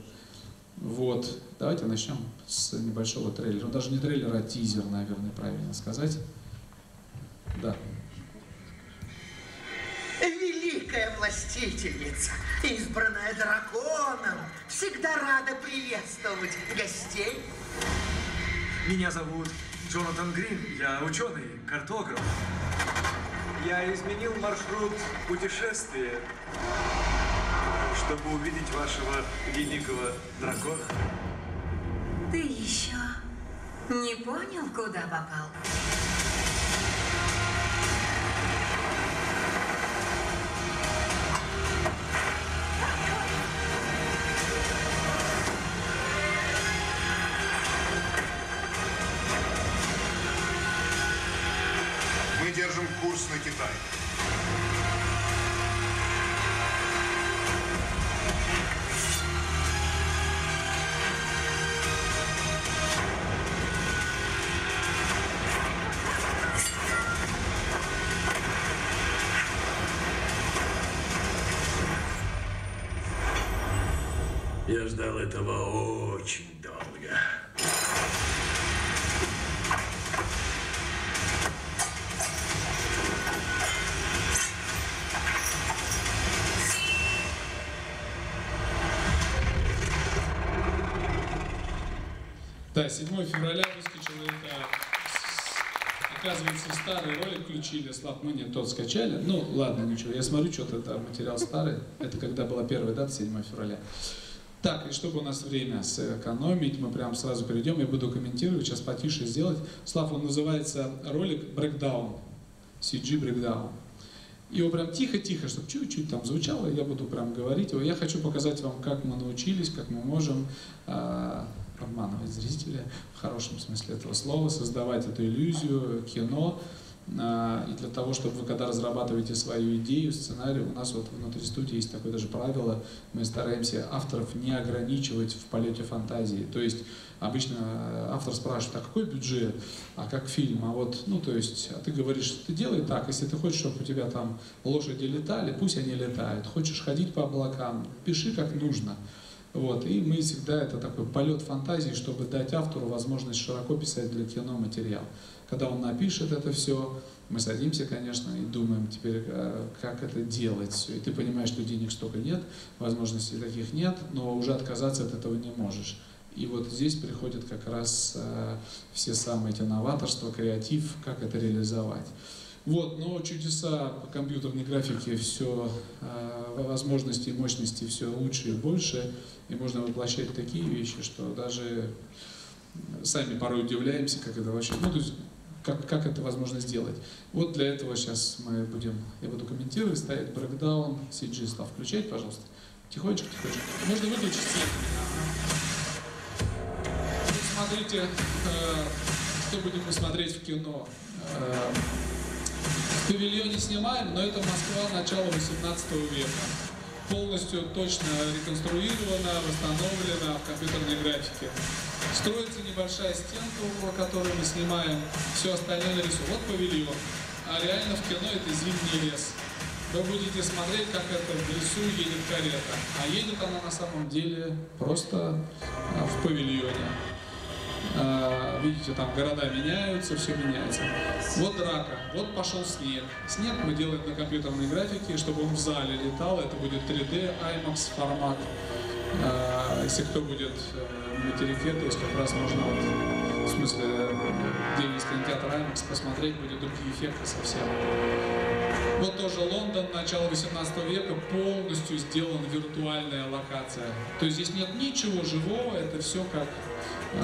Вот, давайте начнем с небольшого трейлера. Даже не трейлер, а тизер, наверное, правильно сказать. Да. Великая властительница, избранная драконом, всегда рада приветствовать гостей. Меня зовут Джонатан Грин, я ученый, картограф. Я изменил маршрут путешествия, чтобы увидеть вашего великого дракона. Ты еще не понял, куда попал? Мы держим курс на Китай. Я ждал этого очень долго. Да, 7 февраля выскочил это, оказывается, старый ролик включили, Слав, мы не тот скачали. Ну, ладно, ничего, я смотрю, что-то там материал старый. Это когда была первая дата, 7 февраля. Так, и чтобы у нас время сэкономить, мы прям сразу перейдем, я буду комментировать, сейчас потише сделать. Слав, он называется ролик Breakdown, CG Breakdown. Его прям тихо-тихо, чтобы чуть-чуть там звучало, я буду прям говорить его. Я хочу показать вам, как мы научились, как мы можем обманывать зрителя, в хорошем смысле этого слова, создавать эту иллюзию, кино. И для того, чтобы вы, когда разрабатываете свою идею, сценарий, у нас вот внутри студии есть такое даже правило, мы стараемся авторов не ограничивать в полете фантазии. То есть обычно автор спрашивает, а какой бюджет, а как фильм, а вот, ну то есть, а ты говоришь, ты делай так, если ты хочешь, чтобы у тебя там лошади летали, пусть они летают, хочешь ходить по облакам, пиши как нужно. Вот. И мы всегда, это такой полет фантазии, чтобы дать автору возможность широко писать для кино материал. Когда он напишет это все, мы садимся, конечно, и думаем теперь, как это делать все. И ты понимаешь, что денег столько нет, возможностей таких нет, но уже отказаться от этого не можешь. И вот здесь приходят как раз все самые эти новаторства, креатив, как это реализовать. Вот, но чудеса компьютерной графики, все возможности и мощности все лучше и больше, и можно воплощать такие вещи, что даже сами порой удивляемся, как это вообще, ну, то есть, как это возможно сделать. Вот для этого сейчас я буду комментировать, ставить брейкдаун, CG стал включать, пожалуйста, тихонечко. Можно выключить свет. Смотрите, что будем посмотреть в кино. В павильоне снимаем, но это Москва начала 18 века. Полностью точно реконструирована, восстановлена в компьютерной графике. Строится небольшая стенка, около которой мы снимаем, все остальное нарисуем. Вот павильон, а реально в кино это зимний лес. Вы будете смотреть, как это в лесу едет карета, а едет она на самом деле просто в павильоне. Видите, там города меняются, все меняется. Вот драка, вот пошел снег. Снег мы делаем на компьютерной графике, чтобы он в зале летал. Это будет 3D, IMAX формат. Если кто будет в материке, то есть как раз можно, вот, в смысле, где есть кинотеатр IMAX, посмотреть, будет другие эффекты совсем. Вот тоже Лондон, начало 18 века, полностью сделана виртуальная локация. То есть здесь нет ничего живого, это все как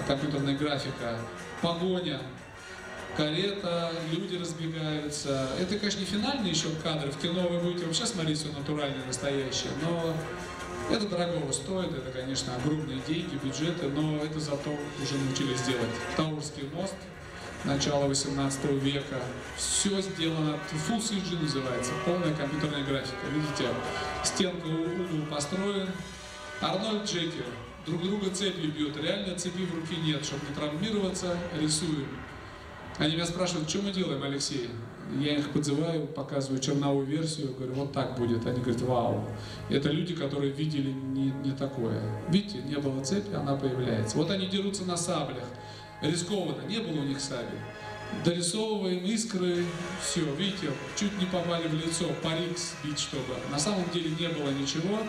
компьютерная графика. Погоня, карета, люди разбегаются. Это, конечно, не финальные еще кадры. В кино вы будете вообще смотреть все натуральное, настоящее. Но это дорогого стоит, это, конечно, огромные деньги, бюджеты, но это зато уже научились делать. Таурский мост, начало 18 века. Все сделано, Full CG называется, полная компьютерная графика. Видите, стенка, угол построен. Арнольд Джекер друг друга цепью бьют. Реально цепи в руке нет, чтобы не травмироваться, рисуем. Они меня спрашивают, что мы делаем, Алексей? Я их подзываю, показываю черновую версию, говорю, вот так будет. Они говорят, вау. Это люди, которые видели не такое. Видите, не было цепи, она появляется. Вот они дерутся на саблях. Рискованно, не было у них сабель. Дорисовываем искры, все, видите, чуть не попали в лицо, парик сбить, чтобы. На самом деле не было ничего,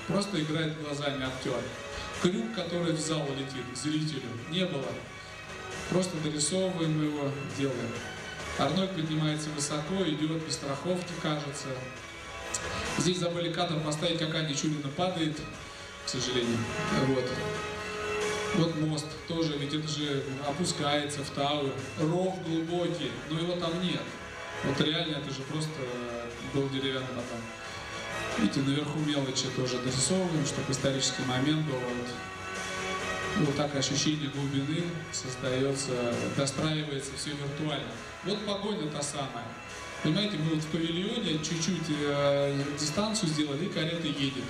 просто играет глазами актер. Крюк, который в зал летит, зрителю, не было. Просто дорисовываем его, делаем. Арнольд поднимается высоко, идет без страховки, кажется. Здесь забыли кадр поставить, как Аня Чурина падает, к сожалению. Вот мост тоже, ведь это же опускается в Тауэр. Ров глубокий, но его там нет. Вот реально это же просто был деревянный потом. Видите, наверху мелочи тоже дорисовываем, чтобы исторический момент был. Вот так ощущение глубины создается, достраивается все виртуально. Вот погоня та самая. Понимаете, мы вот в павильоне чуть-чуть дистанцию сделали, и карета едет.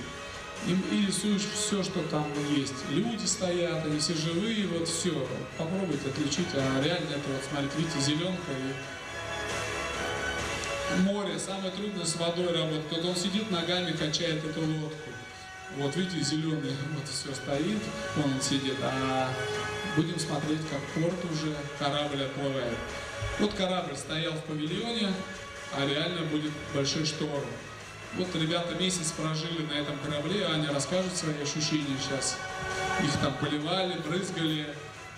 И рисуешь все, что там есть. Люди стоят, они все живые, вот все. Попробуйте отличить, а реально это вот, смотрите, видите, зеленка и море. Самое трудное с водой работать. Когда он сидит ногами, качает эту лодку. Вот видите, зеленый, вот все стоит, он сидит, а будем смотреть, как порт уже, корабль отплывает. Вот корабль стоял в павильоне, а реально будет большой шторм. Вот ребята месяц прожили на этом корабле, Аня расскажет свои ощущения сейчас. Их там поливали, брызгали,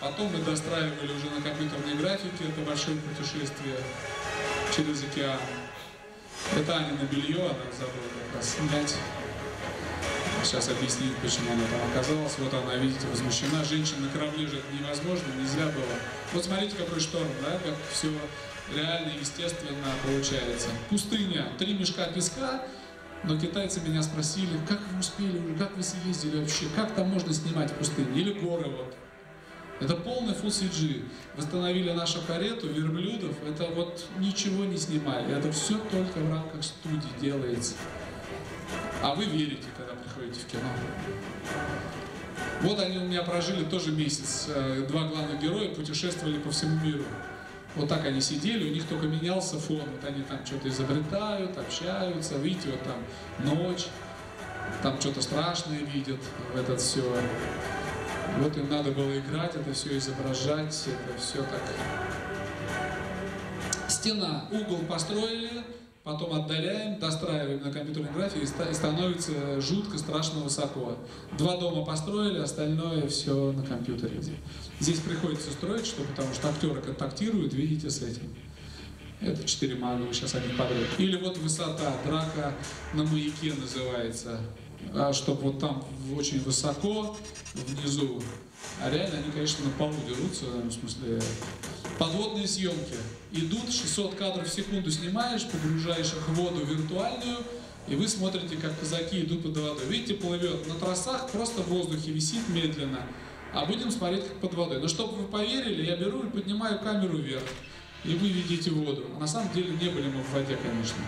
потом мы достраивали уже на компьютерной графике, это большое путешествие через океан. Это Аня на белье, она забыла как раз снять. Сейчас объяснит, почему она там оказалась. Вот она, видите, возмущена. Женщина на корабле же это невозможно, нельзя было. Вот смотрите, какой шторм, да, как все реально, естественно получается. Пустыня, 3 мешка песка, но китайцы меня спросили, как вы успели уже, как вы съездили вообще, как там можно снимать в пустыне, или горы вот. Это полный Full CG. Восстановили нашу карету, верблюдов, это вот ничего не снимали, это все только в рамках студии делается. А вы верите, когда приходите в кино. Вот они у меня прожили тоже месяц. 2 главных героя путешествовали по всему миру. Вот так они сидели, у них только менялся фон. Вот они там что-то изобретают, общаются. Видите, вот там ночь, там что-то страшное видят в этот все. Вот им надо было играть, это все изображать, это все так. Стена, угол построили. Потом отдаляем, достраиваем на компьютерной графике и становится жутко, страшно высоко. 2 дома построили, остальное все на компьютере. Здесь приходится строить, потому что актеры контактируют, видите, с этим. Это 4 мага, сейчас они подряд. Или вот высота, драка на маяке называется. Чтобы вот там очень высоко, внизу. А реально они, конечно, на полу дерутся, в смысле... Подводные съемки. Идут, 600 кадров в секунду снимаешь, погружаешь их в воду виртуальную, и вы смотрите, как казаки идут под водой. Видите, плывет на тросах, просто в воздухе висит медленно. А будем смотреть, как под водой. Но чтобы вы поверили, я беру и поднимаю камеру вверх, и вы видите воду. А на самом деле не были мы в воде, конечно.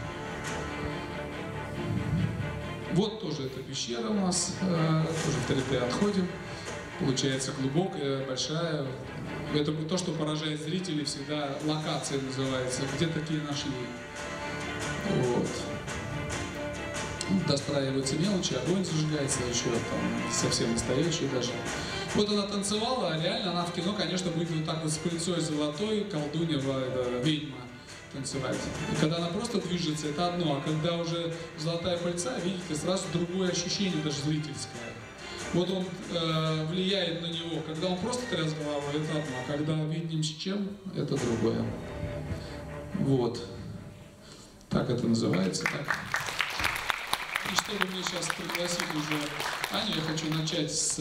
Вот тоже эта пещера у нас, тоже в 3D отходим. Получается глубокая, большая. Это то, что поражает зрителей всегда, локация называется, где такие нашли. Вот. Достраиваются мелочи, огонь зажигается, еще там совсем настоящий даже. Вот она танцевала, а реально она в кино, конечно, будет вот так вот с пыльцой золотой, колдунья, ведьма танцевать. И когда она просто движется, это одно, а когда уже золотая пыльца, видите, сразу другое ощущение, даже зрительское. Вот он влияет на него. Когда он просто тряс головой, это одно. А когда видим с чем, это другое. Вот. Так это называется. Так. И чтобы мне сейчас пригласить уже Аню, я хочу начать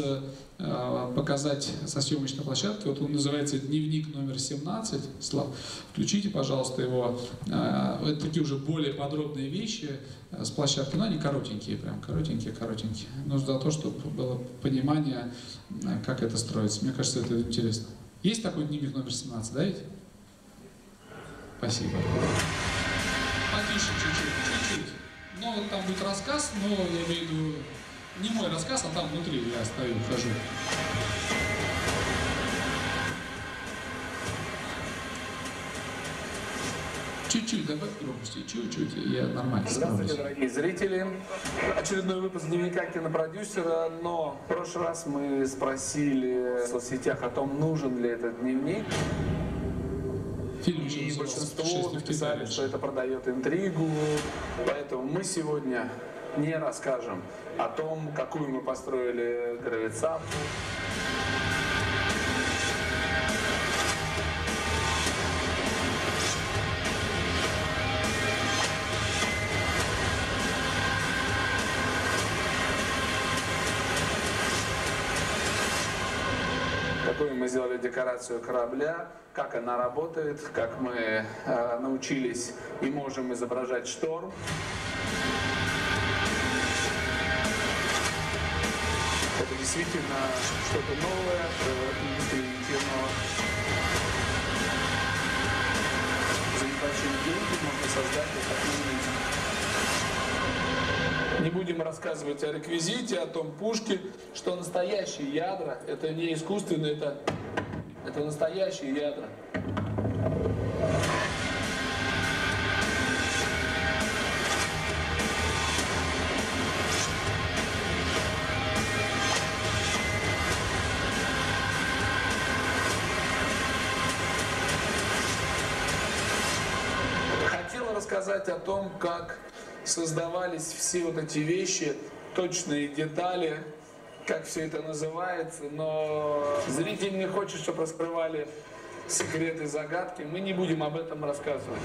показать со съемочной площадки. Вот он называется «Дневник номер 17». Слав, включите, пожалуйста, его. Это такие уже более подробные вещи с площадки, но они коротенькие, прям коротенькие. Но за то, чтобы было понимание, как это строится. Мне кажется, это интересно. Есть такой дневник номер 17, да ведь? Спасибо. Потише чуть-чуть. Ну, вот там будет рассказ, но я имею в виду не мой рассказ, а там внутри я стою, хожу. Чуть-чуть добавь громкости, чуть-чуть, я нормально справлюсь. Здравствуйте, дорогие зрители. Очередной выпуск дневника кинопродюсера, но в прошлый раз мы спросили в соцсетях о том, нужен ли этот дневник. И большинство написали, что это продает интригу, поэтому мы сегодня не расскажем о том, какую мы построили гравицапу. Какую мы сделали декорацию корабля, как она работает, как мы научились и можем изображать шторм. Это действительно что-то новое в индустрии кино. За небольшие деньги можно создать такую жизнь. Не будем рассказывать о реквизите, о том пушке, что настоящие ядра, это не искусственные, это настоящие ядра. Хотела рассказать о том, как создавались все вот эти вещи, точные детали, как все это называется, но зритель не хочет, чтобы раскрывали секреты, загадки. Мы не будем об этом рассказывать.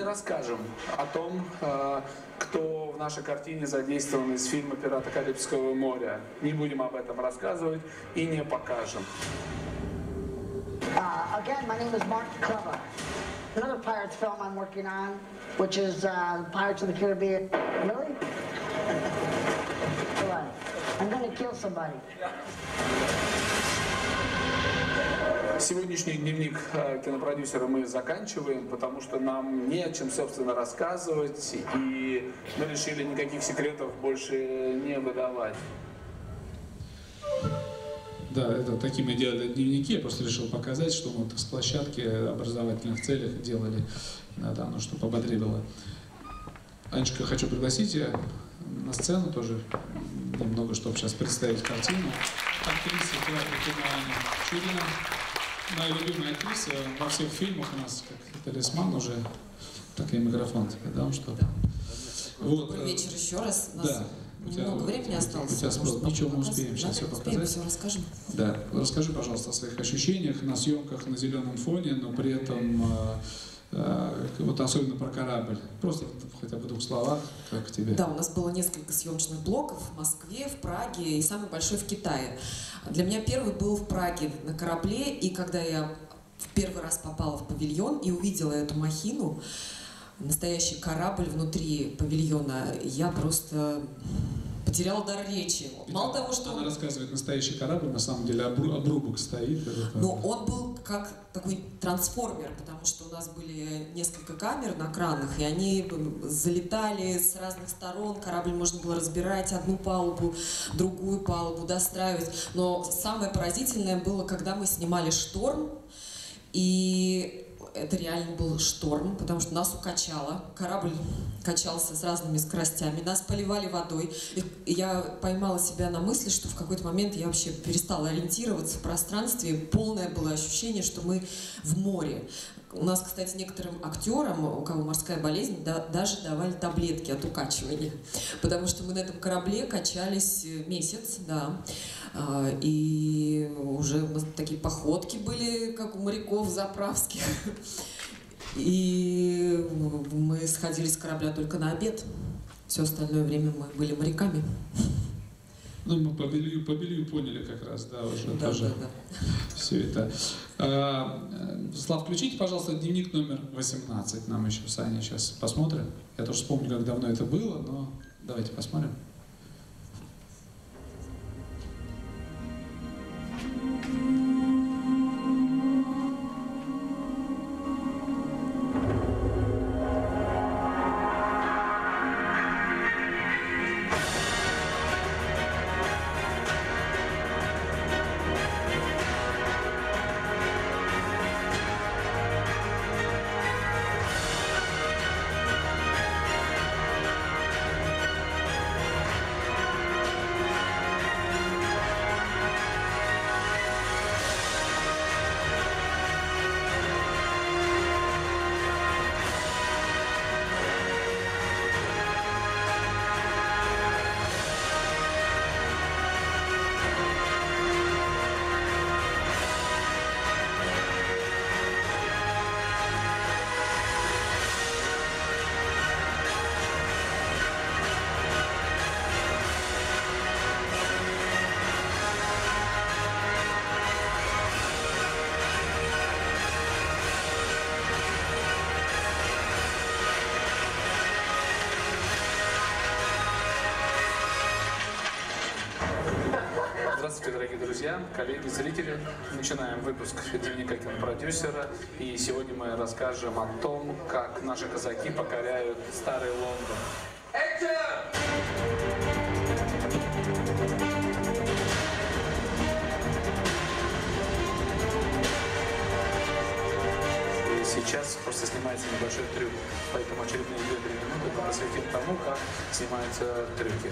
Расскажем о том, кто в нашей картине задействован из фильма «Пираты Карибского моря». Не будем об этом рассказывать и не покажем. Again, my name is Mark Clever. Another Pirates film I'm working on, which is Pirates of the Caribbean. Really? What? I'm gonna kill somebody. Сегодняшний дневник кинопродюсера мы заканчиваем, потому что нам не о чем, собственно, рассказывать, и мы решили никаких секретов больше не выдавать. Да, это такие мы делали дневники, я просто решил показать, что мы вот с площадки в образовательных целях делали, да, ну, чтобы ободрило. Анечка, хочу пригласить тебя на сцену тоже немного, чтобы сейчас представить картину. Актриса театра кино Аня Чурина. Моя любимая актриса во всех фильмах у нас, как талисман уже, так и микрофон тебе дам, что. Вот. Добрый вечер еще раз. У нас да. много времени осталось. У тебя спрос. Ничего, мы успеем сейчас все показать. Все расскажем. Да. Расскажи, пожалуйста, о своих ощущениях на съемках на зеленом фоне, но при этом вот особенно про корабль. Просто хотя бы в 2 словах, как тебе. Да, у нас было несколько съемочных блоков в Москве, в Праге и самый большой в Китае. Для меня первый был в Праге на корабле, и когда я в первый раз попала в павильон и увидела эту махину, настоящий корабль внутри павильона, я просто потеряла дар речи. Мало того, что она рассказывает настоящий корабль, на самом деле обрубок стоит. Но он был как такой трансформер, потому что у нас были несколько камер на кранах, и они залетали с разных сторон, корабль можно было разбирать, одну палубу, другую палубу, достраивать. Но самое поразительное было, когда мы снимали «Шторм», и это реально был шторм, потому что нас укачало, корабль качался с разными скоростями, нас поливали водой. И я поймала себя на мысли, что в какой-то момент я вообще перестала ориентироваться в пространстве. Полное было ощущение, что мы в море. У нас, кстати, некоторым актерам, у кого морская болезнь, даже давали таблетки от укачивания. Потому что мы на этом корабле качались месяц, да. И уже у нас такие походки были, как у моряков заправских. И мы сходили с корабля только на обед. Все остальное время мы были моряками. Ну, мы по белью поняли как раз, да, уже да, тоже да. Все это. Слав, включите, пожалуйста, дневник номер 18. Нам еще с Аней сейчас посмотрим. Я тоже вспомню, как давно это было, но давайте посмотрим. Здравствуйте, дорогие друзья, коллеги, зрители. Начинаем выпуск дневника кинопродюсера. И сегодня мы расскажем о том, как наши казаки покоряют старый Лондон. И сейчас просто снимается небольшой трюк, поэтому очередные 2-3 минуты мы посвятим тому, как снимаются трюки.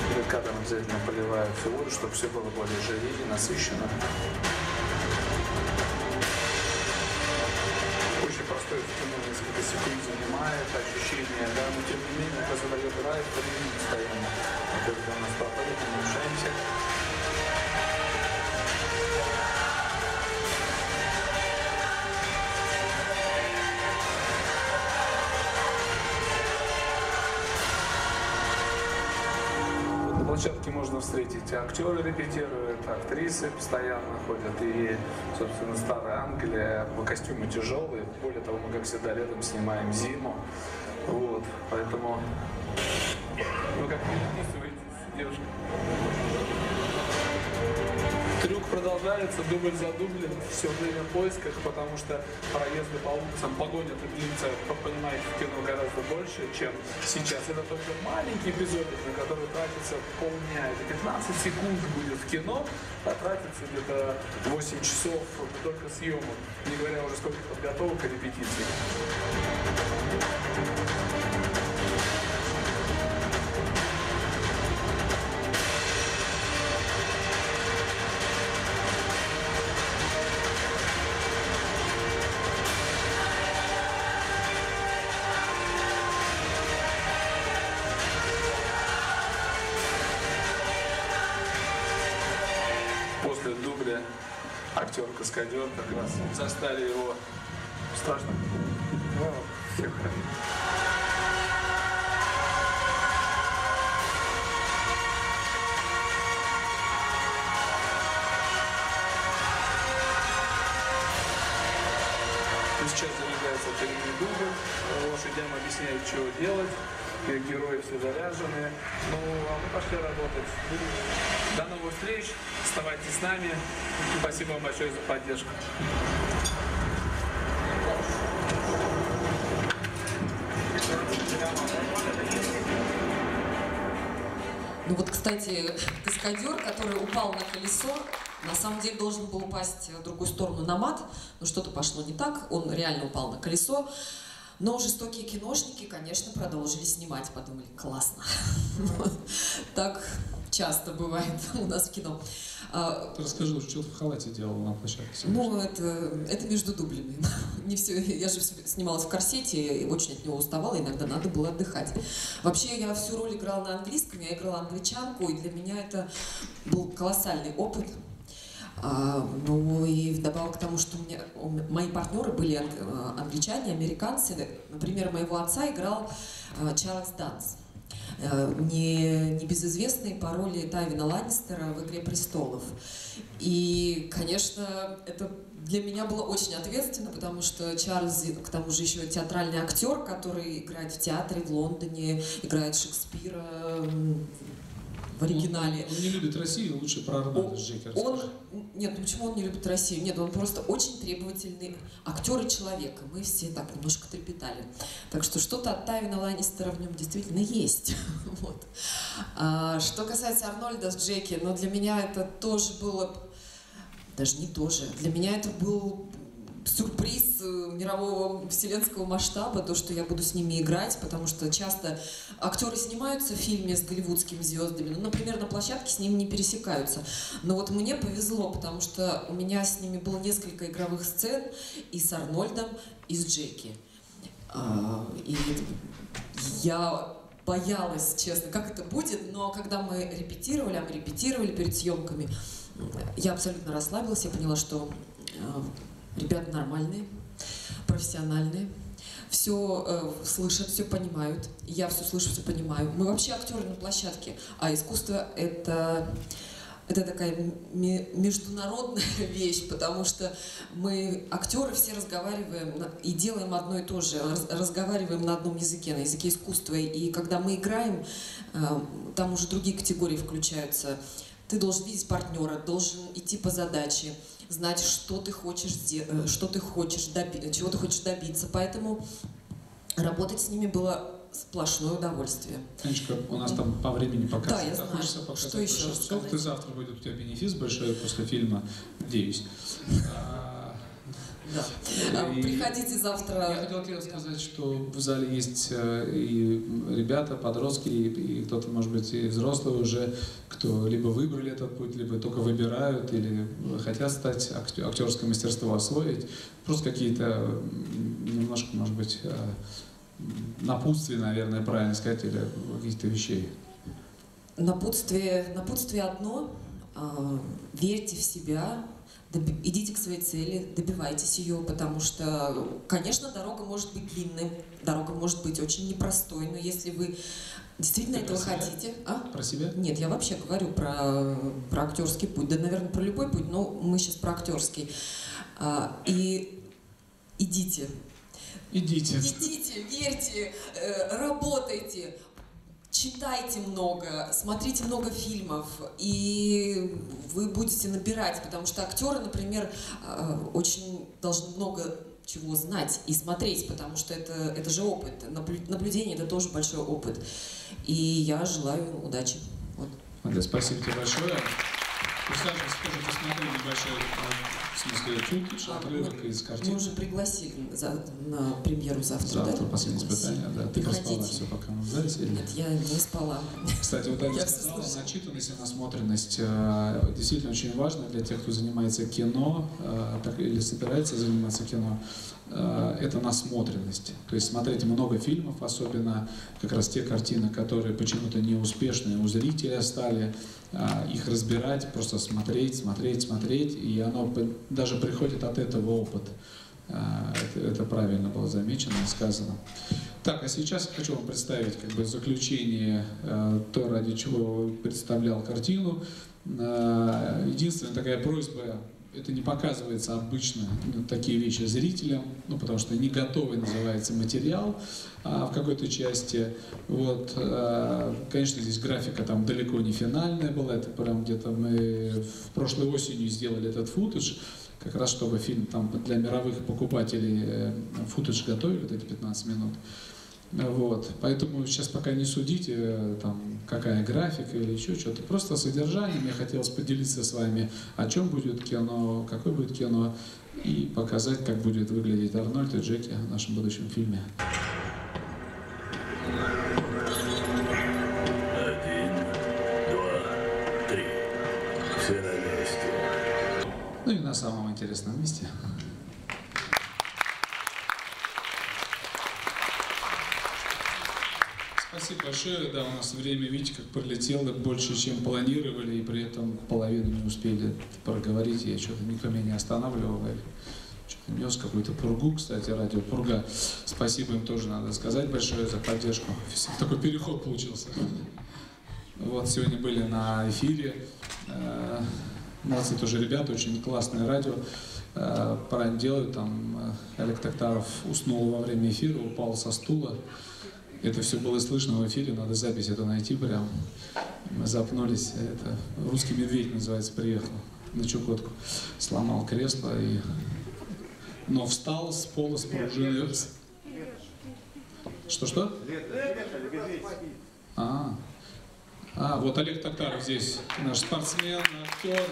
Перед кадром обязательно поливают всю воду, чтобы все было более живее, насыщенно. Очень простой в кино несколько секунд занимает ощущение, да, но тем не менее это задает драйв, времени постоянно. Когда у нас проходит, мы мешаемся. На площадке можно встретить актеры репетируют, актрисы постоянно ходят, и, собственно, старая Англия, костюмы тяжелые, более того, мы, как всегда, летом снимаем зиму, вот, поэтому, ну, как переписываетесь, девушка. Трюк продолжается, дубль за дублем, все время в поисках, потому что проезды по улицам, погоня длится, понимаете, в кино гораздо больше, чем сейчас. Это только маленький эпизодик, на который тратится полдня, это 15 секунд будет в кино, а тратится где-то 8 часов только съемок, не говоря уже сколько подготовок и репетиций. После дубля актер-каскадер как раз застали его. Страшно? Ну, все хорошо. Сейчас заряжается очередной дубль, лошадям объясняют, что делать, герои все заряжены. Ну, а мы пошли работать. До новых встреч, оставайтесь с нами. Спасибо вам большое за поддержку. Ну вот, кстати, каскадер, который упал на колесо, на самом деле должен был упасть в другую сторону на мат, но что-то пошло не так, он реально упал на колесо. Но жестокие киношники, конечно, продолжили снимать, подумали, классно. Так часто бывает у нас в кино. Расскажи, что ты в халате делал на площадке? Ну, это между дублями. Не все, я же снималась в корсете, и очень от него уставала, иногда надо было отдыхать. Вообще, я всю роль играла на английском, я играла англичанку, и для меня это был колоссальный опыт. Ну и вдобавок к тому, что мои партнеры были англичане, американцы. Например, моего отца играл Чарльз Данс, небезызвестный по роли Тайвина Ланнистера в «Игре престолов». И, конечно, это для меня было очень ответственно, потому что Чарльз, к тому же, еще театральный актер, который играет в театре в Лондоне, играет Шекспира в оригинале. Он не любит Россию, лучше про Арнольда с Джеки расскажи. Нет, ну почему он не любит Россию? Нет, он просто очень требовательный актер и человек. Мы все так немножко трепетали. Так что что-то от Тайвина Ланнистера в нем действительно есть. Вот. Что касается Арнольда с Джеки, но для меня это тоже было... Даже не тоже. Для меня это был сюрприз мирового вселенского масштаба, то, что я буду с ними играть, потому что часто актеры снимаются в фильме с голливудскими звездами, ну, например, на площадке с ними не пересекаются. Но вот мне повезло, потому что у меня с ними было несколько игровых сцен и с Арнольдом, и с Джеки. И я боялась, честно, как это будет, но когда мы репетировали перед съемками, я абсолютно расслабилась, я поняла, что ребята нормальные, профессиональные, все слышат, все понимают, я все слышу, все понимаю. Мы вообще актеры на площадке, а искусство это такая международная вещь, потому что мы, актеры, все разговариваем и делаем одно и то же, разговариваем на одном языке, на языке искусства. И когда мы играем, там уже другие категории включаются. Ты должен видеть партнера, должен идти по задаче, знать, что ты хочешь сделать, чего ты хочешь добиться. Поэтому работать с ними было сплошное удовольствие. Танечка, у нас там по времени показывают. Да, я знаю. Что еще рассказать? Ты завтра будет у тебя бенефис большой после фильма, надеюсь. Да. Приходите завтра. Я хотел тебе сказать, что в зале есть и ребята, подростки, и кто-то, может быть, и взрослые уже, кто либо выбрали этот путь, либо только выбирают, или хотят стать актерское мастерство освоить. Просто какие-то немножко, может быть, напутствие, наверное, правильно сказать, или каких-то вещей. Напутствие одно. Верьте в себя. Идите к своей цели, добивайтесь ее, потому что, конечно, дорога может быть длинной, дорога может быть очень непростой, но если вы действительно этого хотите... Про себя? Нет, я вообще говорю про актерский путь, да, наверное, про любой путь, но мы сейчас про актерский. И идите. Идите, верьте, работайте. Читайте много, смотрите много фильмов, и вы будете набирать, потому что актеры, например, очень должны много чего знать и смотреть, потому что это же опыт, наблюдение — это тоже большой опыт. И я желаю удачи. Вот. Спасибо тебе большое. Присаживайтесь, тоже посмотрели небольшой, в смысле, чуть отрывок из картины. Мы уже пригласили на премьеру завтра. Завтра последнее испытание, да. Ты проспала все, пока мы в зале сидели? Нет, я не спала. Кстати, вот Аня сказала, начитанность и насмотренность действительно очень важна для тех, кто занимается кино или собирается заниматься кино. Это насмотренность. То есть смотреть много фильмов, особенно как раз те картины, которые почему-то неуспешные у зрителя стали, их разбирать, просто смотреть, и оно даже приходит от этого опыт. Это правильно было замечено и сказано. Так, а сейчас я хочу вам представить заключение, то, ради чего представлял картину. Единственная такая просьба: это не показывается обычно такие вещи зрителям, потому что не готовый называется материал в какой-то части. Вот, конечно, здесь графика там далеко не финальная была, это прям где-то мы в прошлой осенью сделали этот футаж, как раз чтобы фильм там для мировых покупателей футаж готовили, вот эти 15 минут. Вот. Поэтому сейчас пока не судите, там, какая графика или еще что-то. Просто содержание. Мне хотелось поделиться с вами, о чем будет кино, какое будет кино, и показать, как будет выглядеть Арнольд и Джеки в нашем будущем фильме. 1, 2. Ну и на самом интересном месте. Спасибо большое. Да, у нас время, видите, как пролетело больше, чем планировали, и при этом половину не успели проговорить. Я что-то никто меня не останавливал. Что-то нес какую-то пургу, кстати, радио Пурга. Спасибо им тоже надо сказать большое за поддержку. Такой переход получился. Вот, сегодня были на эфире. Молодцы тоже ребята, очень классное радио. Правильно делают. Там Олег Токтаров уснул во время эфира, упал со стула. Это все было слышно в эфире, надо запись эту найти прям. Мы запнулись. Это «Русский медведь» называется, приехал на Чукотку. Сломал кресло, но встал с пола с пружиной. Что-что? Вот Олег Токтаров здесь, наш спортсмен, актер.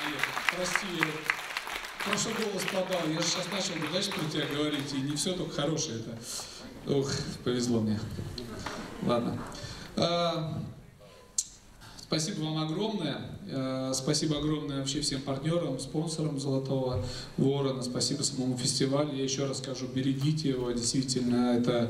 Олег, прости, прошлый голос подал. Я же сейчас начал дальше про тебя говорить, и не все только хорошее это. Ух, повезло мне. Ладно. Спасибо вам огромное. Спасибо огромное вообще всем партнерам, спонсорам «Золотого ворона». Спасибо самому фестивалю. Я еще раз скажу, берегите его. Действительно, это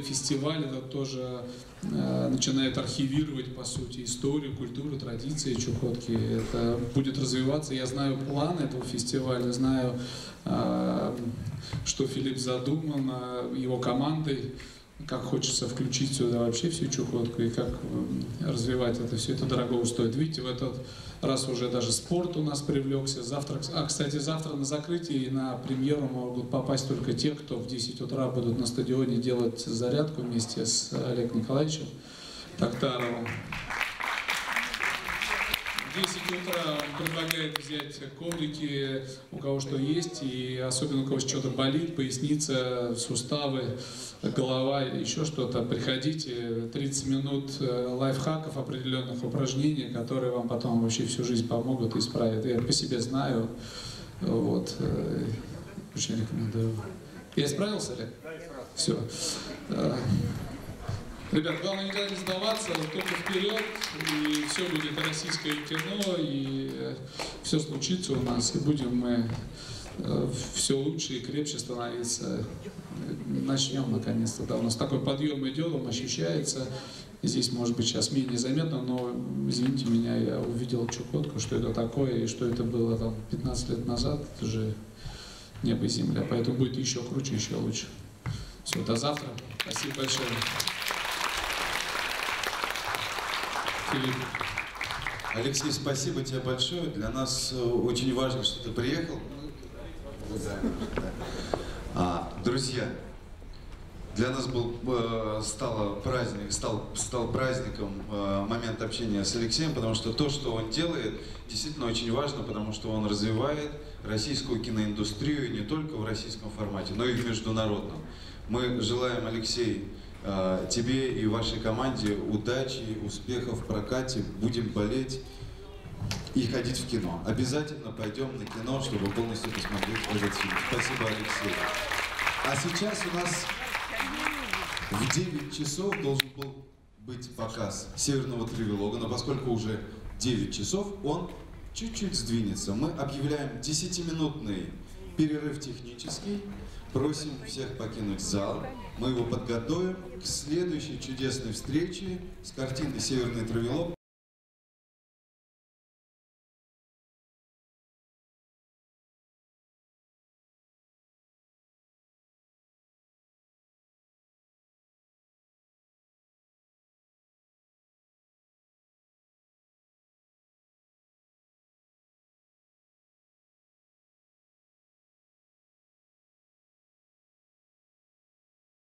фестиваль, это тоже начинает архивировать, по сути, историю, культуру, традиции Чукотки. Это будет развиваться. Я знаю планы этого фестиваля, знаю, что Филипп задуман его командой, как хочется включить сюда вообще всю Чукотку и как развивать это все. Это дорого стоит. Видите, в этот раз уже даже спорт у нас привлекся. Завтра, кстати, завтра на закрытии и на премьеру могут попасть только те, кто в 10 утра будут на стадионе делать зарядку вместе с Олегом Николаевичем Токтаровым. В 10 утра он предлагает взять коврики, у кого что есть, и особенно у кого что-то болит, поясница, суставы, голова или еще что-то. Приходите, 30 минут лайфхаков, определенных упражнений, которые вам потом вообще всю жизнь помогут и исправят. Я по себе знаю, вот, очень рекомендую. Я справился, Олег? Все. Ребят, главное никогда не сдаваться, только вперед, и все будет российское кино, и все случится у нас, и будем мы все лучше и крепче становиться. Начнем наконец-то, да, у нас такой подъем идет, он ощущается, здесь может быть сейчас менее заметно, но извините меня, я увидел Чукотку, что это такое, и что это было там 15 лет назад, это же небо и земля, поэтому будет еще круче, еще лучше. Все, до завтра, спасибо большое. Филипп. Алексей, спасибо тебе большое. Для нас очень важно, что ты приехал. Друзья, для нас стал праздником момент общения с Алексеем, потому что то, что он делает, действительно очень важно, потому что он развивает российскую киноиндустрию не только в российском формате, но и в международном. Мы желаем, Алексей, тебе и вашей команде удачи, успехов в прокате. Будем болеть и ходить в кино. Обязательно пойдем на кино, чтобы полностью посмотреть этот фильм. Спасибо, Алексей. А сейчас у нас в 9 часов должен был быть показ «Северного Тревелога», но поскольку уже 9 часов, он чуть-чуть сдвинется. Мы объявляем 10-минутный перерыв технический. Просим всех покинуть зал. Мы его подготовим к следующей чудесной встрече с картиной «Северный Тревелог».